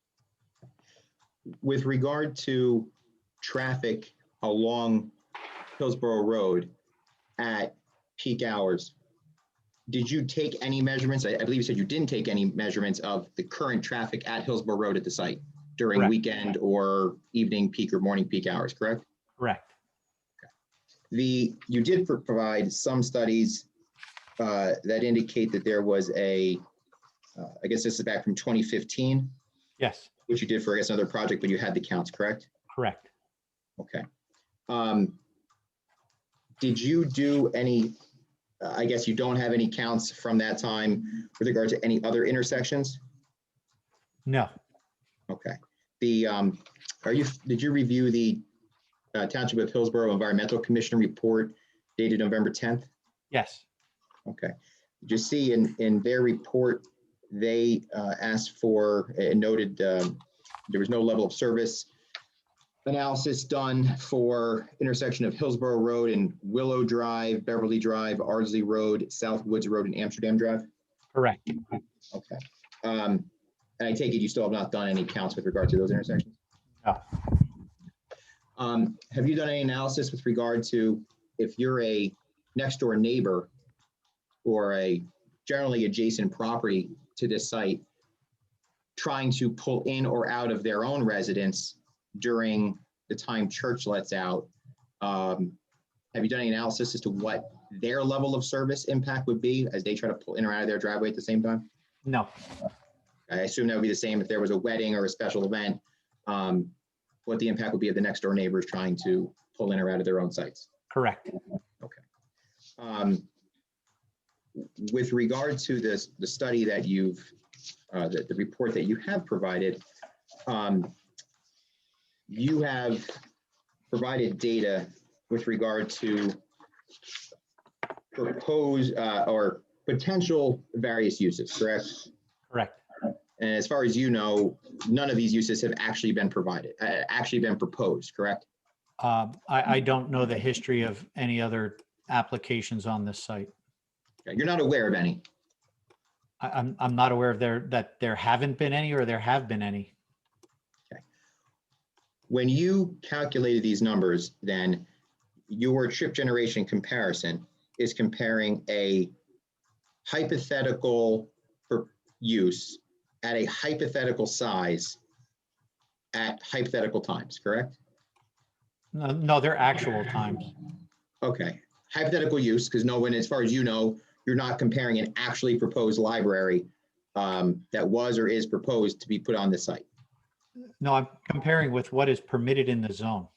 With regard to traffic along Hillsborough Road at peak hours, did you take any measurements? I believe you said you didn't take any measurements of the current traffic at Hillsborough Road at the site during Correct. weekend or evening peak or morning peak hours, correct? Correct. You did provide some studies that indicate that there was I guess this is back from 2015. Yes. Which you did for, I guess, another project, but you had the counts, correct? Correct. Okay. Did you do any, I guess you don't have any counts from that time with regard to any other intersections? No. Okay. Did you review the Township of Hillsborough Environmental Commission report dated November 10th? Yes. Okay. Did you see in their report, they asked for and noted there was no level of service analysis done for intersection of Hillsborough Road and Willow Drive, Beverly Drive, Ardsley Road, South Woods Road, and Amsterdam Drive? Correct. Okay. And I take it you still have not done any counts with regard to those intersections? No. Have you done any analysis with regard to if you're a next door neighbor or a generally adjacent property to this site trying to pull in or out of their own residence during the time church lets out? Have you done any analysis as to what their level of service impact would be as they try to pull in or out of their driveway at the same time? No. I assume that would be the same if there was a wedding or a special event, what the impact would be of the next door neighbors trying to pull in or out of their own sites. Correct. Okay. With regard to the study that you've, the report that you have provided, you have provided data with regard to proposed or potential various uses, correct? Correct. And as far as you know, none of these uses have actually been proposed, correct? I don't know the history of any other applications on this site. Okay. You're not aware of any? I'm not aware of that there haven't been any or there have been any. Okay. When you calculated these numbers, then your trip generation comparison is comparing a hypothetical use at a hypothetical size at hypothetical times, correct? No, they're actual times. Okay, hypothetical use, because no one, as far as you know, you're not comparing an actually proposed library that was or is proposed to be put on the site. No, I'm comparing with what is permitted in the zone.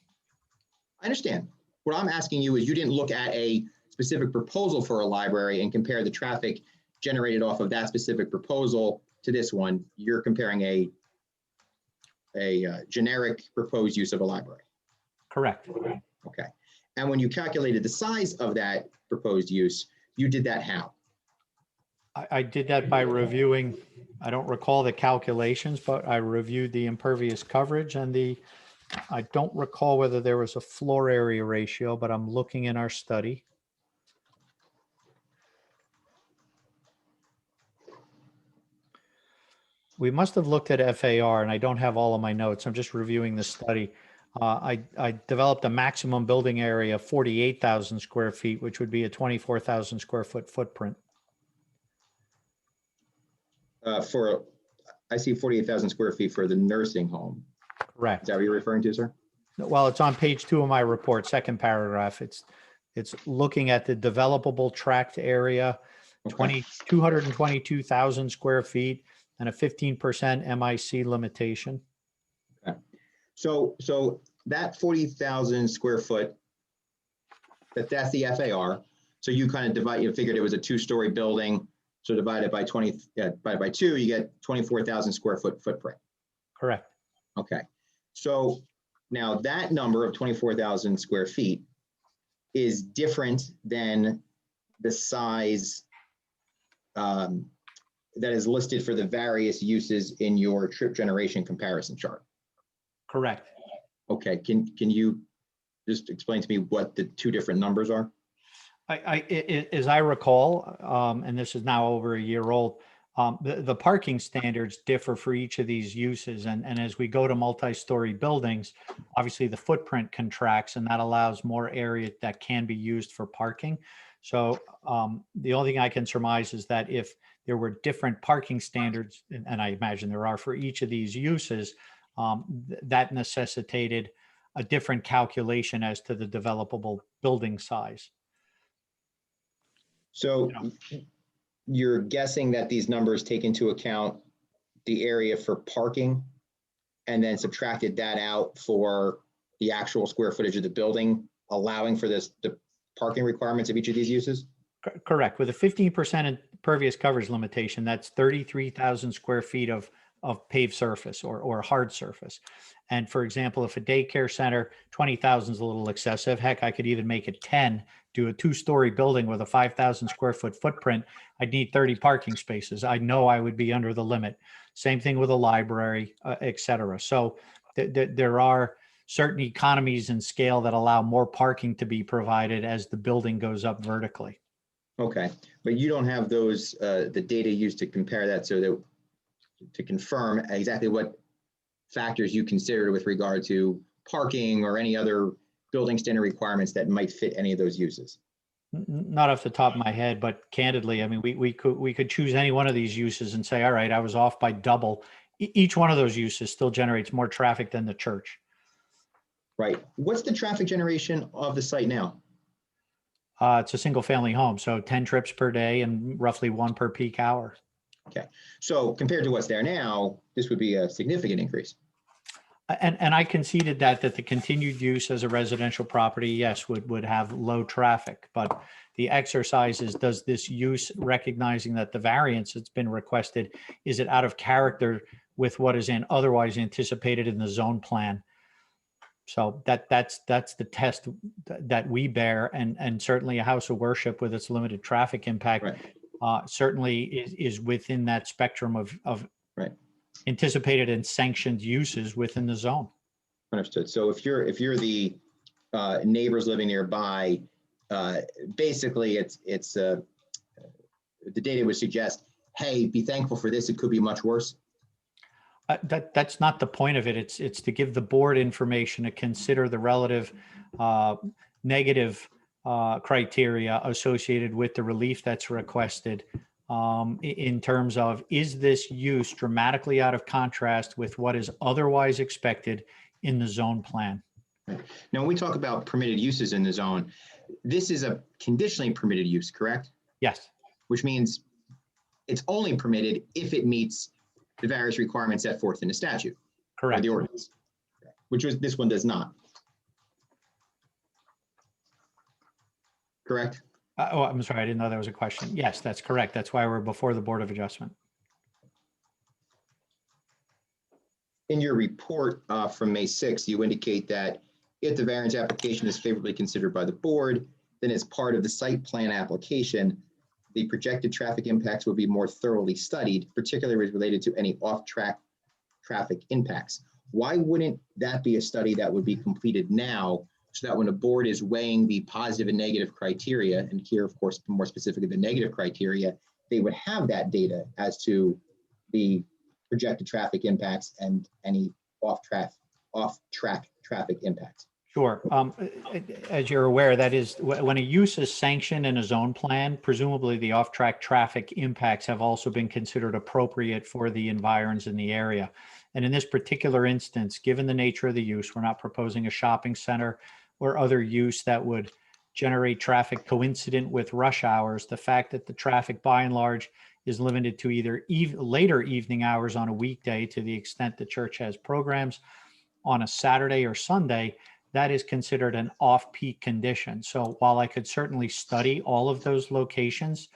I understand. What I'm asking you is you didn't look at a specific proposal for a library and compare the traffic generated off of that specific proposal to this one. You're comparing a generic proposed use of a library. Correct. Okay. And when you calculated the size of that proposed use, you did that how? I did that by reviewing, I don't recall the calculations, but I reviewed the impervious coverage and I don't recall whether there was a floor area ratio, but I'm looking in our study. We must have looked at FAR, and I don't have all of my notes. I'm just reviewing the study. I developed a maximum building area of 48,000 square feet, which would be a 24,000 square foot footprint. I see 48,000 square feet for the nursing home. Correct. Is that what you're referring to, sir? Well, it's on page 2 of my report, second paragraph. It's looking at the developable tract area, 222,000 square feet and a 15% MIC limitation. Okay. So that 40,000 square foot, that's the FAR. So you kind of you figured it was a 2-story building. So divided by 2, you get 24,000 square foot footprint. Correct. Okay. So now that number of 24,000 square feet is different than the size that is listed for the various uses in your trip generation comparison chart. Correct. Okay. Can you just explain to me what the 2 different numbers are? As I recall, and this is now over a year old, the parking standards differ for each of these uses. And as we go to multi-story buildings, obviously the footprint contracts and that allows more area that can be used for parking. So the only thing I can surmise is that if there were different parking standards, and I imagine there are for each of these uses, that necessitated a different calculation as to the developable building size. So you're guessing that these numbers take into account the area for parking and then subtracted that out for the actual square footage of the building, allowing for the parking requirements of each of these uses? Correct. With a 15% impervious coverage limitation, that's 33,000 square feet of paved surface or hard surface. And for example, if a daycare center, 20,000 is a little excessive. Heck, I could even make it 10, do a 2-story building with a 5,000 square foot footprint. I'd need 30 parking spaces. I know I would be under the limit. Same thing with a library, et cetera. So there are certain economies in scale that allow more parking to be provided as the building goes up vertically. Okay, but you don't have those, the data used to compare that, so that to confirm exactly what factors you considered with regard to parking or any other building standard requirements that might fit any of those uses? Not off the top of my head, but candidly, I mean, we could choose any one of these uses and say, all right, I was off by double. Each one of those uses still generates more traffic than the church. Right. What's the traffic generation of the site now? It's a single family home, so 10 trips per day and roughly 1 per peak hour. Okay. So compared to what's there now, this would be a significant increase. And I conceded that the continued use as a residential property, yes, would have low traffic, but the exercise is, does this use, recognizing that the variance that's been requested, is it out of character with what is otherwise anticipated in the zone plan? So that's the test that we bear, and certainly a house of worship with its limited traffic impact certainly is within that spectrum of anticipated and sanctioned uses within the zone. Understood. So if you're the neighbors living nearby, basically it's the data would suggest, hey, be thankful for this. It could be much worse. That's not the point of it. It's to give the board information to consider the relative negative criteria associated with the relief that's requested in terms of, is this use dramatically out of contrast with what is otherwise expected in the zone plan? Now, when we talk about permitted uses in the zone, this is a conditionally permitted use, correct? Yes. Which means it's only permitted if it meets the various requirements set forth in the statute. Correct. Or the ordinance, this one does not. Correct? Oh, I'm sorry, I didn't know that was a question. Yes, that's correct. That's why we're before the Board of Adjustment. In your report from May 6th, you indicate that if the variance application is favorably considered by the board, then as part of the site plan application, the projected traffic impacts will be more thoroughly studied, particularly related to any off-track traffic impacts. Why wouldn't that be a study that would be completed now, so that when the board is weighing the positive and negative criteria, and here, of course, more specifically the negative criteria, they would have that data as to the projected traffic impacts and any off-track traffic impacts? Sure. As you're aware, that is, when a use is sanctioned in a zone plan, presumably the off-track traffic impacts have also been considered appropriate for the environs in the area. And in this particular instance, given the nature of the use, we're not proposing a shopping center or other use that would generate traffic coincident with rush hours. The fact that the traffic by and large is limited to either later evening hours on a weekday, to the extent the church has programs on a Saturday or Sunday, that is considered an off-peak condition. So while I could certainly study all of those locations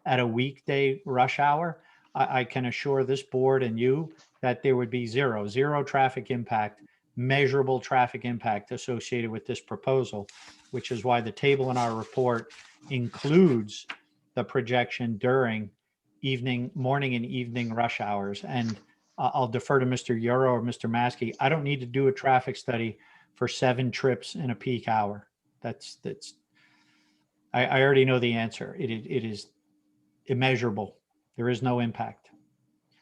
at a weekday rush hour, I can assure this board and you that there would be zero traffic impact, measurable traffic impact associated with this proposal, which is why the table in our report includes the projection during morning and evening rush hours. And I'll defer to Mr. Euro or Mr. Maskey. I don't need to do a traffic study for 7 trips in a peak hour. I already know the answer. It is immeasurable. There is no impact.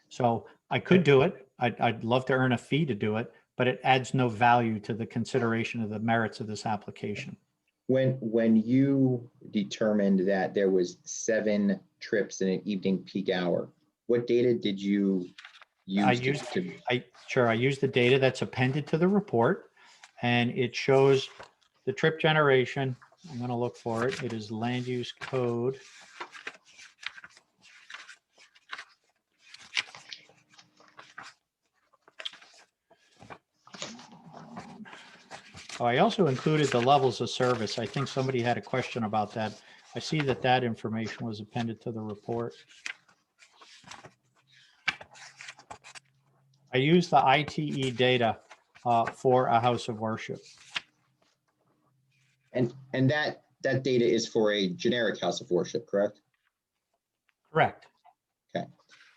So I could do it. I'd love to earn a fee to do it, but it adds no value to the consideration of the merits of this application. When you determined that there was 7 trips in an evening peak hour, what data did you use? I used the data that's appended to the report, and it shows the trip generation. I'm going to look for it. It is land use code. Oh, I also included the levels of service. I think somebody had a question about that. I see that that information was appended to the report. I used the ITE data for a house of worship. And that data is for a generic house of worship, correct? Correct. Okay.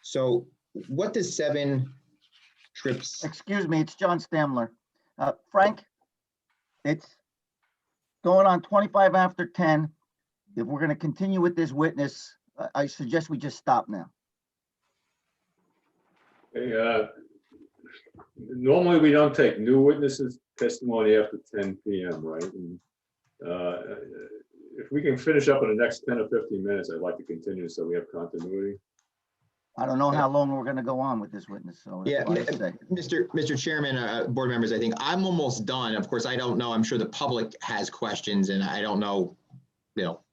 So what does 7 trips? Excuse me, it's John Stamler. Frank, it's going on 25 after 10. If we're going to continue with this witness, I suggest we just stop now. Okay, normally we don't take new witnesses testimony after 10 p.m., right? And, if we can finish up in the next 10 or 15 minutes, I'd like to continue so we have continuity. I don't know how long we're going to go on with this witness. So Yeah, Mr. Chairman, board members, I think I'm almost done. Of course, I don't know. I'm sure the public has questions, and I don't know,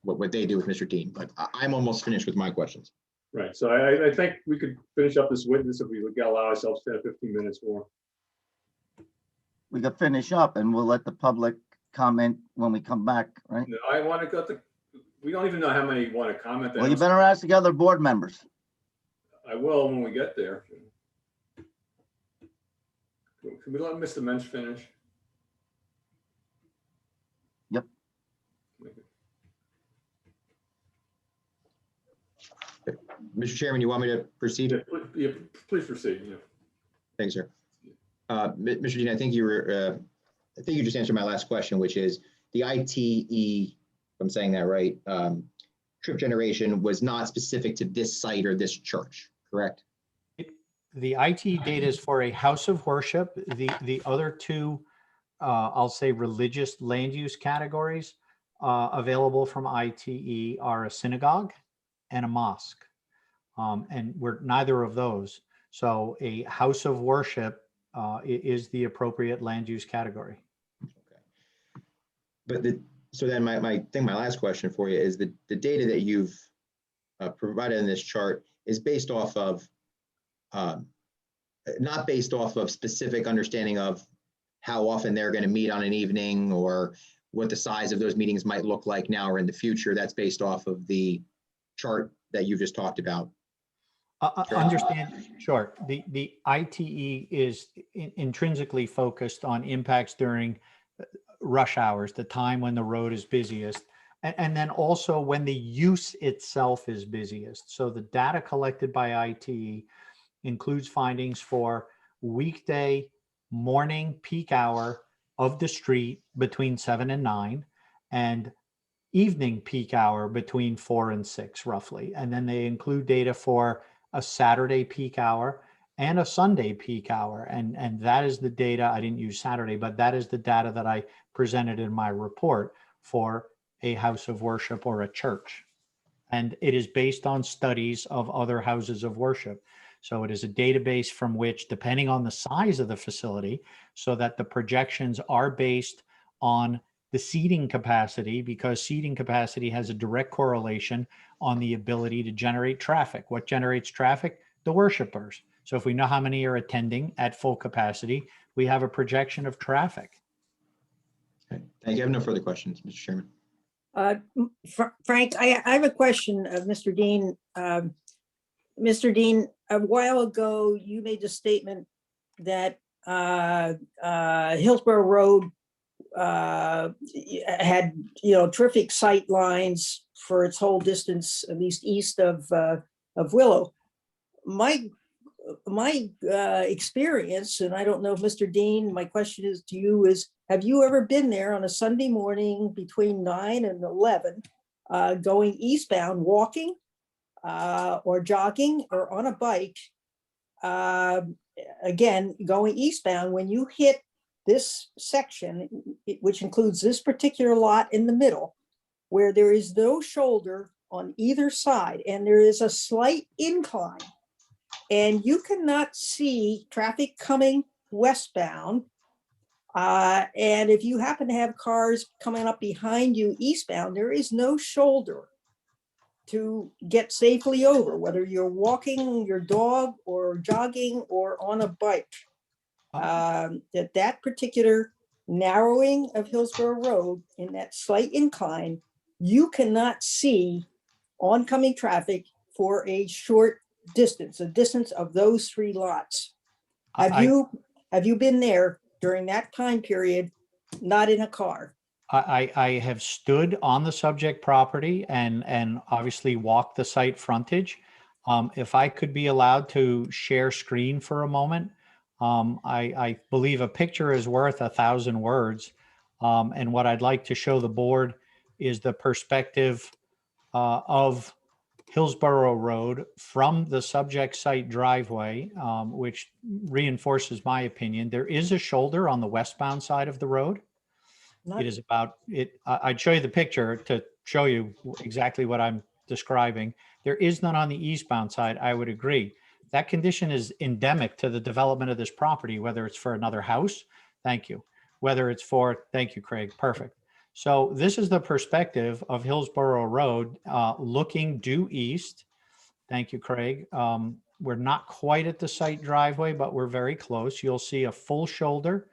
what they do with Mr. Dean, but I'm almost finished with my questions. Right. So I think we could finish up this witness if we would allow ourselves 10 or 15 minutes more. We could finish up and we'll let the public comment when we come back, right? No, I want to go to, we don't even know how many want to comment. Well, you better ask the other board members. I will when we get there. Can we let Mr. Mensch finish? Yep. Mr. Chairman, you want me to proceed? Yeah, please proceed. Yeah. Thanks, sir. Mr. Dean, I think you just answered my last question, which is the ITE, if I'm saying that right, trip generation was not specific to this site or this church, correct? The IT data is for a house of worship. The other two, I'll say religious land use categories available from ITE are a synagogue and a mosque. And we're neither of those. So a house of worship is the appropriate land use category. But so then my last question for you is the data that you've provided in this chart is based off of, not based off of specific understanding of how often they're going to meet on an evening or what the size of those meetings might look like now or in the future. That's based off of the chart that you just talked about. Understand, sure. The ITE is intrinsically focused on impacts during rush hours, the time when the road is busiest, and then also when the use itself is busiest. So the data collected by ITE includes findings for weekday morning peak hour of the street between 7 and 9, and evening peak hour between 4 and 6 roughly. And then they include data for a Saturday peak hour and a Sunday peak hour. And that is the data. I didn't use Saturday, but that is the data that I presented in my report for a house of worship or a church. And it is based on studies of other houses of worship. So it is a database from which, depending on the size of the facility, so that the projections are based on the seating capacity, because seating capacity has a direct correlation on the ability to generate traffic. What generates traffic? The worshipers. So if we know how many are attending at full capacity, we have a projection of traffic. Okay. Thank you. I have no further questions, Mr. Chairman. Frank, I have a question of Mr. Dean. Mr. Dean, a while ago, you made the statement that Hillsborough Road had, terrific sight lines for its whole distance, at least east of Willow. My experience, and I don't know if Mr. Dean, my question is to you is, have you ever been there on a Sunday morning between 9 and 11, going eastbound, walking or jogging or on a bike, again, going eastbound, when you hit this section, which includes this particular lot in the middle, where there is no shoulder on either side, and there is a slight incline, and you cannot see traffic coming westbound. And if you happen to have cars coming up behind you eastbound, there is no shoulder to get safely over, whether you're walking your dog or jogging or on a bike. That particular narrowing of Hillsborough Road in that slight incline, you cannot see oncoming traffic for a short distance, a distance of those 3 lots. Have you been there during that time period, not in a car? I have stood on the subject property and obviously walked the site frontage. If I could be allowed to share screen for a moment, I believe a picture is worth 1,000 words. And what I'd like to show the board is the perspective of Hillsborough Road from the subject site driveway, which reinforces my opinion. There is a shoulder on the westbound side of the road. It is about it. I'd show you the picture to show you exactly what I'm describing. There is none on the eastbound side. I would agree. That condition is endemic to the development of this property, whether it's for another house. Thank you. Whether it's for, thank you, Craig. Perfect. So this is the perspective of Hillsborough Road looking due east. Thank you, Craig. We're not quite at the site driveway, but we're very close. You'll see a full shoulder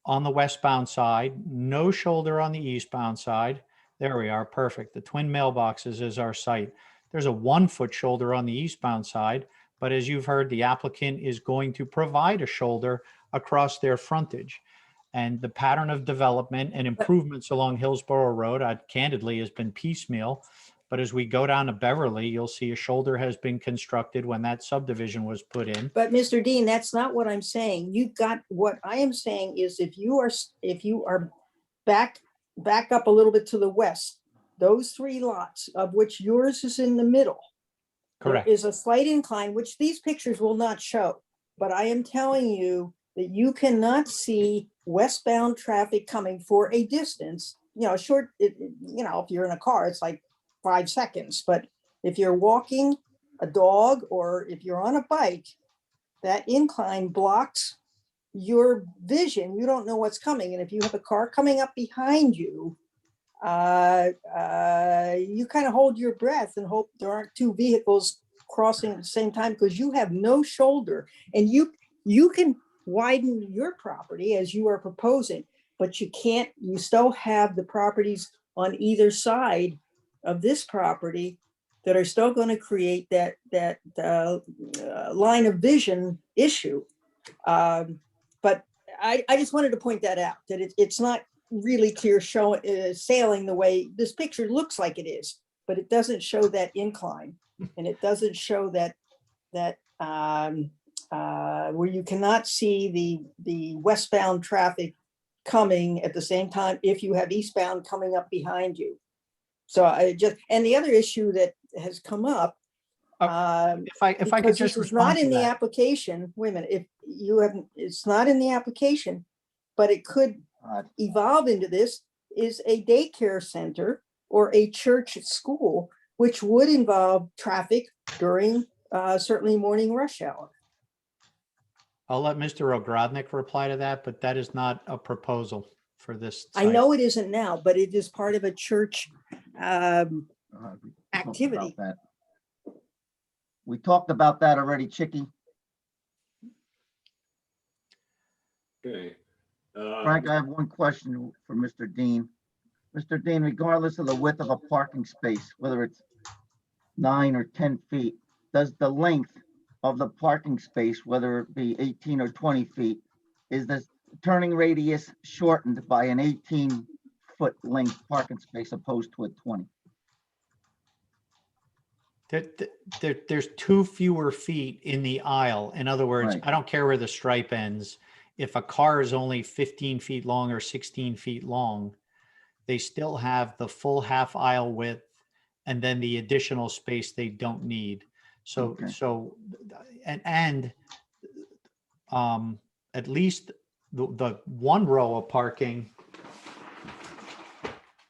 on the westbound side, no shoulder on the eastbound side. There we are, perfect. The twin mailboxes is our site. There's a 1-foot shoulder on the eastbound side, but as you've heard, the applicant is going to provide a shoulder across their frontage. And the pattern of development and improvements along Hillsborough Road, candidly, has been piecemeal. But as we go down to Beverly, you'll see a shoulder has been constructed when that subdivision was put in. But Mr. Dean, that's not what I'm saying. You've got, what I am saying is if you are back up a little bit to the west, those 3 lots, of which yours is in the middle. Correct. There is a slight incline, which these pictures will not show. But I am telling you that you cannot see westbound traffic coming for a distance short, if you're in a car, it's like 5 seconds, but if you're walking a dog or if you're on a bike, that incline blocks your vision. You don't know what's coming. And if you have a car coming up behind you, you kind of hold your breath and hope there aren't two vehicles crossing at the same time, because you have no shoulder, and you can widen your property as you are proposing, but you still have the properties on either side of this property that are still going to create that line of vision issue. But I just wanted to point that out, that it's not really clear sailing the way this picture looks like it is, but it doesn't show that incline, and it doesn't show that where you cannot see the westbound traffic coming at the same time if you have eastbound coming up behind you. So and the other issue that has come up, if I could just this is not respond to in the that. application. Wait a minute, if you haven't, it's not in the application, but it could evolve into this, is a daycare center or a church school, which would involve traffic during certainly morning rush hour. I'll let Mr. Ogrodnik reply to that, but that is not a proposal for this I site. know it isn't now, but it is part of a church activity. We talked about that already, Chicky. Okay. Frank, I have one question for Mr. Dean. Mr. Dean, regardless of the width of a parking space, whether it's 9 or 10 feet, does the length of the parking space, whether it be 18 or 20 feet, is the turning radius shortened by an 18-foot length parking space opposed to a 20? There's 2 fewer feet in the aisle. In other words, Right. I don't care where the stripe ends. If a car is only 15 feet long or 16 feet long, they still have the full half aisle width and then the additional space they don't need. So, at least the one row of parking.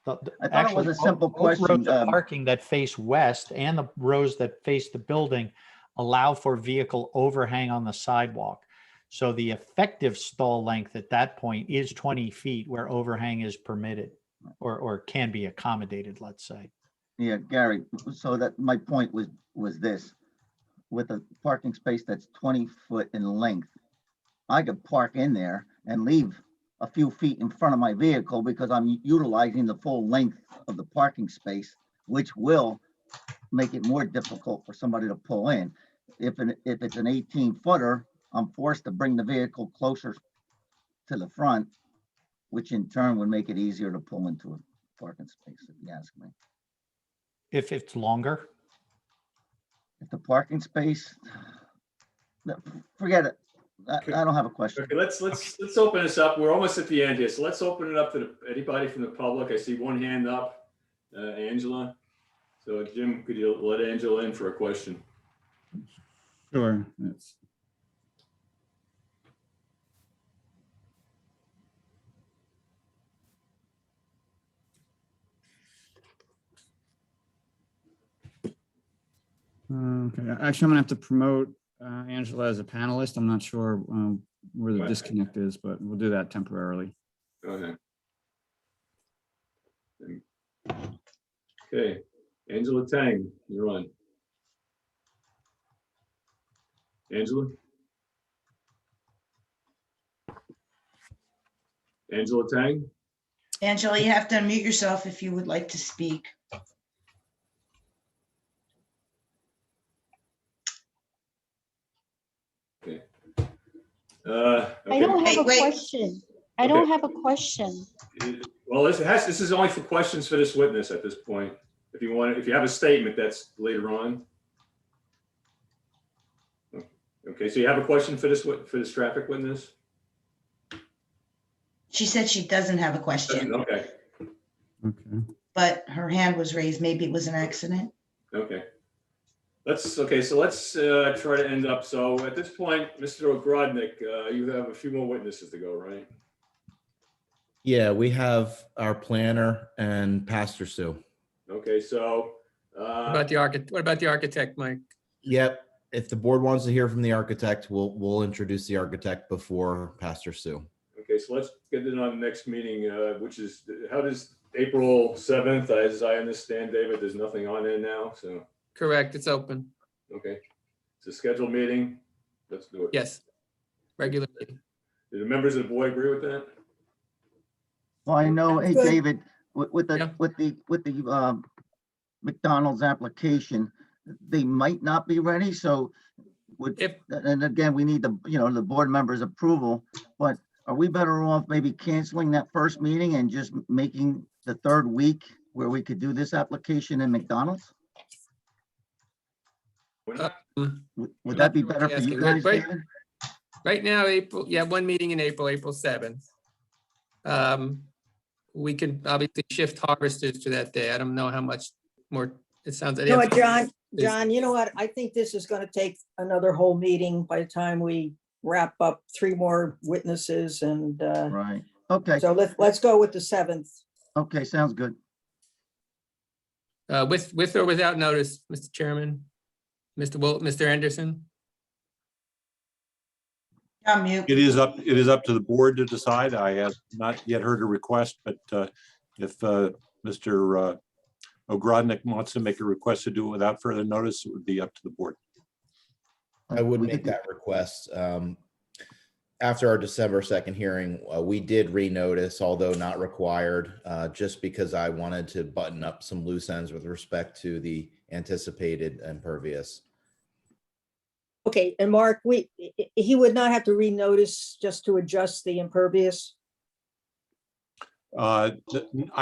I thought it was a simple both question. rows of parking that face west and the rows that face the building allow for vehicle overhang on the sidewalk. So the effective stall length at that point is 20 feet where overhang is permitted or can be accommodated, let's say. Yeah, Gary, so that my point was this. With a parking space that's 20 foot in length, I could park in there and leave a few feet in front of my vehicle because I'm utilizing the full length of the parking space, which will make it more difficult for somebody to pull in. If it's an 18-footer, I'm forced to bring the vehicle closer to the front, which in turn would make it easier to pull into a parking space, if you ask me. If it's longer? If the parking space, forget it. I don't have a question. Okay, let's open this up. We're almost at the end here, so let's open it up to anybody from the public. I see one hand up, Angela. So Jim, could you let Angela in for a question? Sure. Yes. Okay, actually, I'm gonna have to promote Angela as a panelist. I'm not sure where the disconnect is, but we'll do that temporarily. Go ahead. Okay, Angela Tang, you're on. Angela? Angela Tang? Angela, you have to unmute yourself if you would like to speak. Okay. I don't have a question. I don't have a question. Well, this is only for questions for this witness at this point. If you have a statement, that's later on. Okay, so you have a question for this traffic witness? She said she doesn't have a question, Okay, but her hand was raised. Maybe it was an accident. okay. Let's try to end up. So at this point, Mr. Ogrodnik, you have a few more witnesses to go, right? Yeah, we have our planner and Pastor Sue. Okay, so, What about the architect, Mike? Yep. If the board wants to hear from the architect, we'll introduce the architect before Pastor Sue. okay, so let's get it on the next meeting, which is, how does April 7th, as I understand, David, there's nothing on there now, so, Correct, it's open. okay. It's a scheduled meeting. Let's do it. Yes. Regular meeting. Do the members of the board agree with that? Well, I know, hey, Good. David, with Yeah. the McDonald's application, they might not be ready, so and again, we need the board members' approval, but are we better off maybe canceling that first meeting and just making the third week where we could do this application in McDonald's? Would that be better for you guys, David? Right now, one meeting in April, April 7th. We can obviously shift harvesters to that day. I don't know how much more it sounds. You know what, John, you know what? I think this is going to take another whole meeting by the time we wrap up 3 more witnesses and. Right. Okay. So let's go with the 7th. Okay, sounds good. With or without notice, Mr. Chairman, Mr. Anderson? I'm mute. It is up to the board to decide. I have not yet heard a request, but if Mr. Ogrodnik wants to make a request to do it without further notice, it would be up to the board. I would make that request. After our December 2nd hearing, we did renotice, although not required, just because I wanted to button up some loose ends with respect to the anticipated impervious. Okay, and Mark, he would not have to renotice just to adjust the impervious? I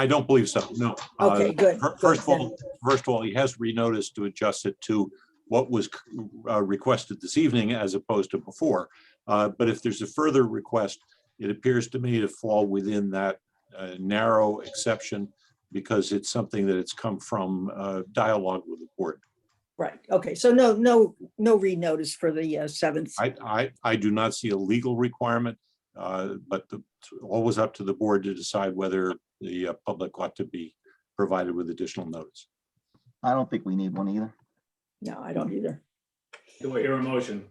don't believe so, no. Okay, good. First of all, he has renoticed to adjust it to what was requested this evening as opposed to before. But if there's a further request, it appears to me to fall within that narrow exception because it's something that it's come from dialogue with the board. Right, okay, so no renotice for the 7th. I do not see a legal requirement, but it's always up to the board to decide whether the public ought to be provided with additional notice. I don't think we need one either. No, I don't either. Do I hear a motion?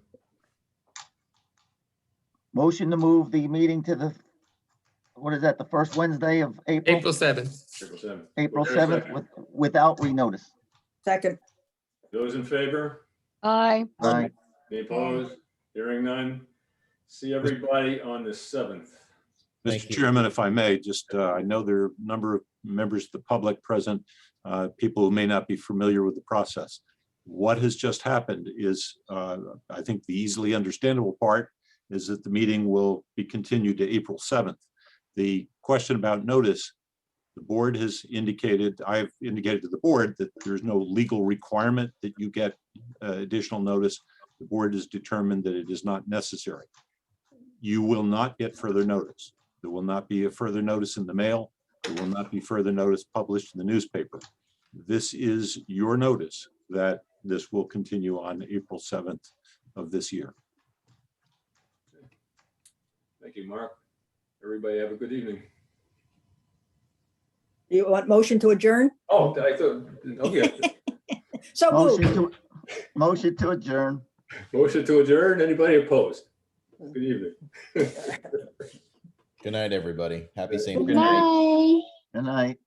Motion to move the meeting to the, what is that, the first Wednesday of April? April 7th. April 7th. April Is there a 7th second? without renotice. Second. Those in favor? Aye. Aye. Any opposed? Hearing none. See everybody on the 7th. Mr. Chairman, if I may, just I know there are a number of members of the public present, people who may not be familiar with the process. What has just happened is, I think the easily understandable part is that the meeting will be continued to April 7th. The question about notice, the board has indicated, I've indicated to the board that there's no legal requirement that you get additional notice. The board has determined that it is not necessary. You will not get further notice. There will not be a further notice in the mail. There will not be further notice published in the newspaper. This is your notice that this will continue on April 7th of this year. Thank you, Mark. Everybody have a good evening. You want motion to adjourn? Oh, I thought, okay. So moved. Motion to adjourn. Motion to adjourn. Anybody opposed? Good evening. Good night, everybody. Happy St. Good night. Good night.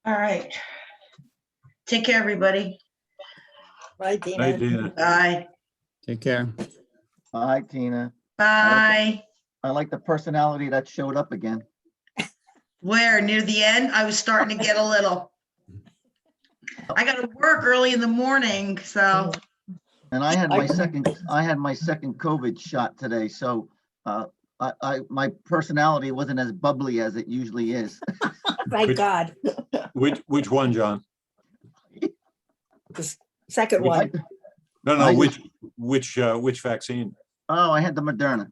All right. Take care, everybody. Bye, Dina. Night, Dina. Bye. Take care. Bye, Tina. Bye. I like the personality that showed up again. Where, near the end? I was starting to get a little. I got to work early in the morning, so. And I had my second COVID shot today, so my personality wasn't as bubbly as it usually is. Thank God. Which one, John? The second one. No, which vaccine? Oh, I had the Moderna.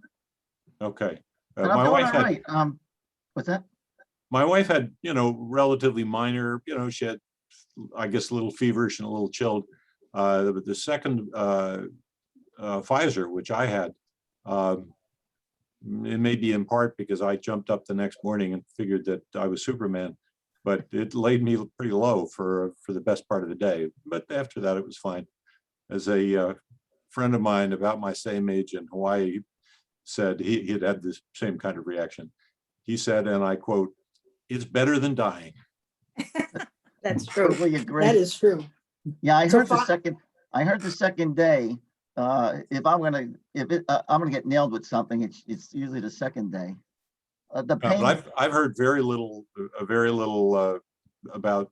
Okay. And I'm My doing wife all had, right. What's that? my wife had, relatively minor, she had, I guess, a little feverish and a little chilled. But the second Pfizer, which I had, it may be in part because I jumped up the next morning and figured that I was Superman, but it laid me pretty low for the best part of the day. But after that, it was fine. As a friend of mine about my same age in Hawaii said, he had had the same kind of reaction. He said, and I quote, "It's better than dying." That's true. Totally agree. That is true. Yeah, I So heard the second day. If I'm gonna get nailed with something, it's usually the second day. The pain. But I've heard very little about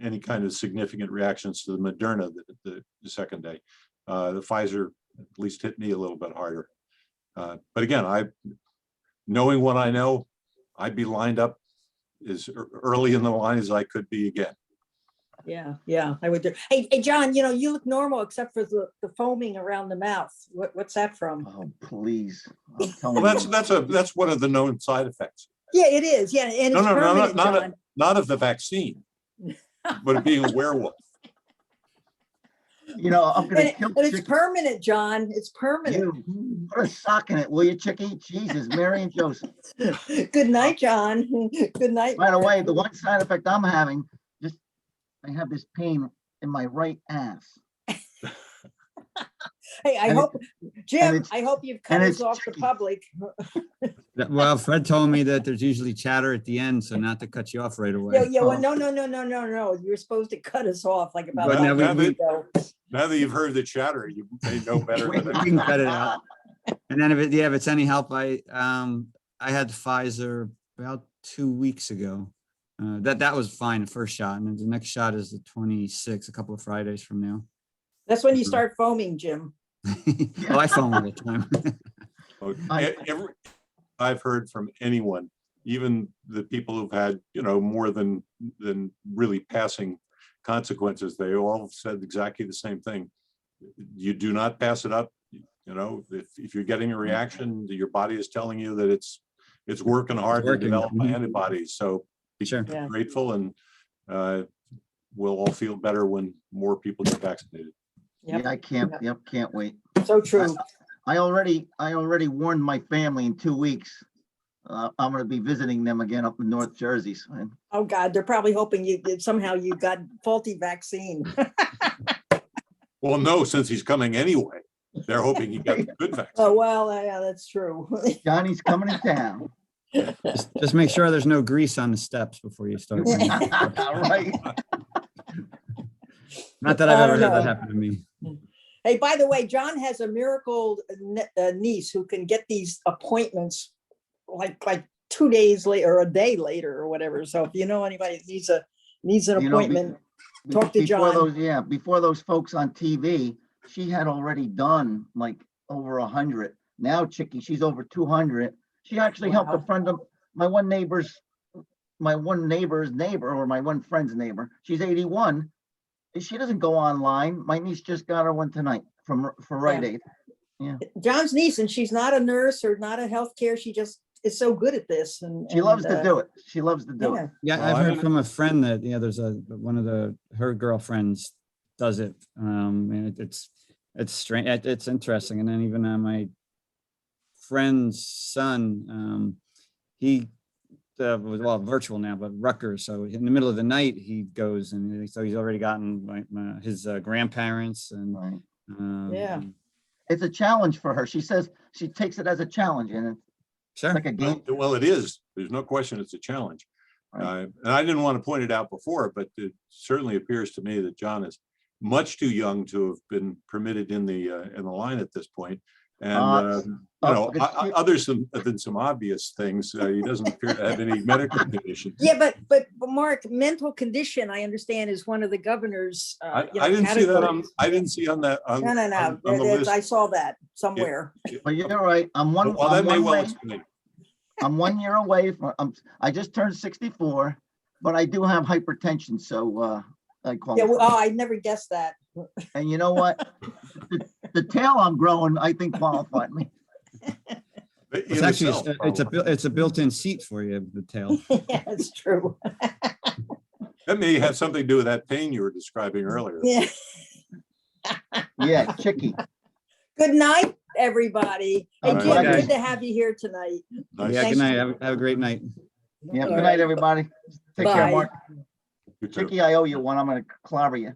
any kind of significant reactions to the Moderna the second day. The Pfizer at least hit me a little bit harder. But again, knowing what I know, I'd be lined up as early in the line as I could be again. Yeah, I would do. Hey, John, you look normal except for the foaming around the mouth. What's that from? Oh, please. Well, that's one of the known side effects. Yeah, it is. Yeah, and it's permanent, John. Not of the vaccine, but of being a werewolf. I'm gonna kill and it's permanent, John. It's permanent. You put a sock in it, will you, Chickie? Jesus, Mary and Joseph. Good night, John. Good night. By the way, the one side effect I'm having, I have this pain in my right ass. Hey, I hope you've cut us off the public. Well, Fred told me that there's usually chatter at the end, so not to cut you off right away. Yeah. Well, no. You're supposed to cut us off like about But 5 minutes ago. Now that you've heard the chatter, you may know better. We can cut it out. And then if it's any help, I had Pfizer about 2 weeks ago. That was fine, the first shot, and then the next shot is the 26th, a couple of Fridays from now. That's when you start foaming, Jim. I foam all the time. I've heard from anyone, even the people who've had more than really passing consequences, they all said exactly the same thing. You do not pass it up. If you're getting a reaction, your body is telling you that it's working hard to develop antibodies. So be grateful, and we'll all feel better when more people get vaccinated. Yep. Yeah, I can't wait. So true. I already warned my family in 2 weeks. I'm going to be visiting them again up in North Jersey. So oh God, they're probably hoping you got faulty vaccine. Well, no, since he's coming anyway, they're hoping he got the good vaccine. Oh well, yeah, that's true. Johnny's coming to town. Just make sure there's no grease on the steps before you start. Right. Not that I've ever had that happen to me. Hey, by the way, John has a miracle niece who can get these appointments like 2 days later or a day later or whatever. So if you know anybody that needs an appointment, talk to John. Before those folks on TV, she had already done like over 100. Now, Chickie, she's over 200. She actually helped a friend of my one neighbor's neighbor, or my one friend's neighbor. She's 81. She doesn't go online. My niece just got her one tonight for Rite Aid. Yeah. John's niece, and she's not a nurse or not a healthcare. She just is so good at this, and she loves to do it. She loves to do it. Yeah, I've heard from a friend that there's one of her girlfriends does it. And it's strange. It's interesting. And then even my friend's son, he was virtual now, but Rutgers. So in the middle of the night, he goes, and so he's already gotten his grandparents and it's a challenge for her. She says she takes it as a challenge, and it's like a game. Well, it is. There's no question it's a challenge. Right. And I didn't want to point it out before, but it certainly appears to me that John is much too young to have been permitted in the line at this point. And other than some obvious things, he doesn't appear to have any medical conditions. Yeah, but Mark, mental condition, I understand, is one of the governor's. I didn't see that. I didn't see on that. On the list. I saw that somewhere. But you're right. I'm 1 year away from. I just turned 64, but I do have hypertension, so I qualify. Yeah, well, I never guessed that. And you know what? The tail I'm growing, I think, qualified me. It's actually it's a built-in seat for you, the tail. Yeah, it's true. That may have something to do with that pain you were describing earlier. Yeah. Yeah, Chicky. Good night, everybody. Hey, All right, Jim, guys. good to have you here tonight. Nice. Yeah, Thanks. good night. Have a great night. Yeah, All good night, right. everybody. Take care, Bye. Mark. You too. Chicky, I owe you one. I'm gonna clobber you.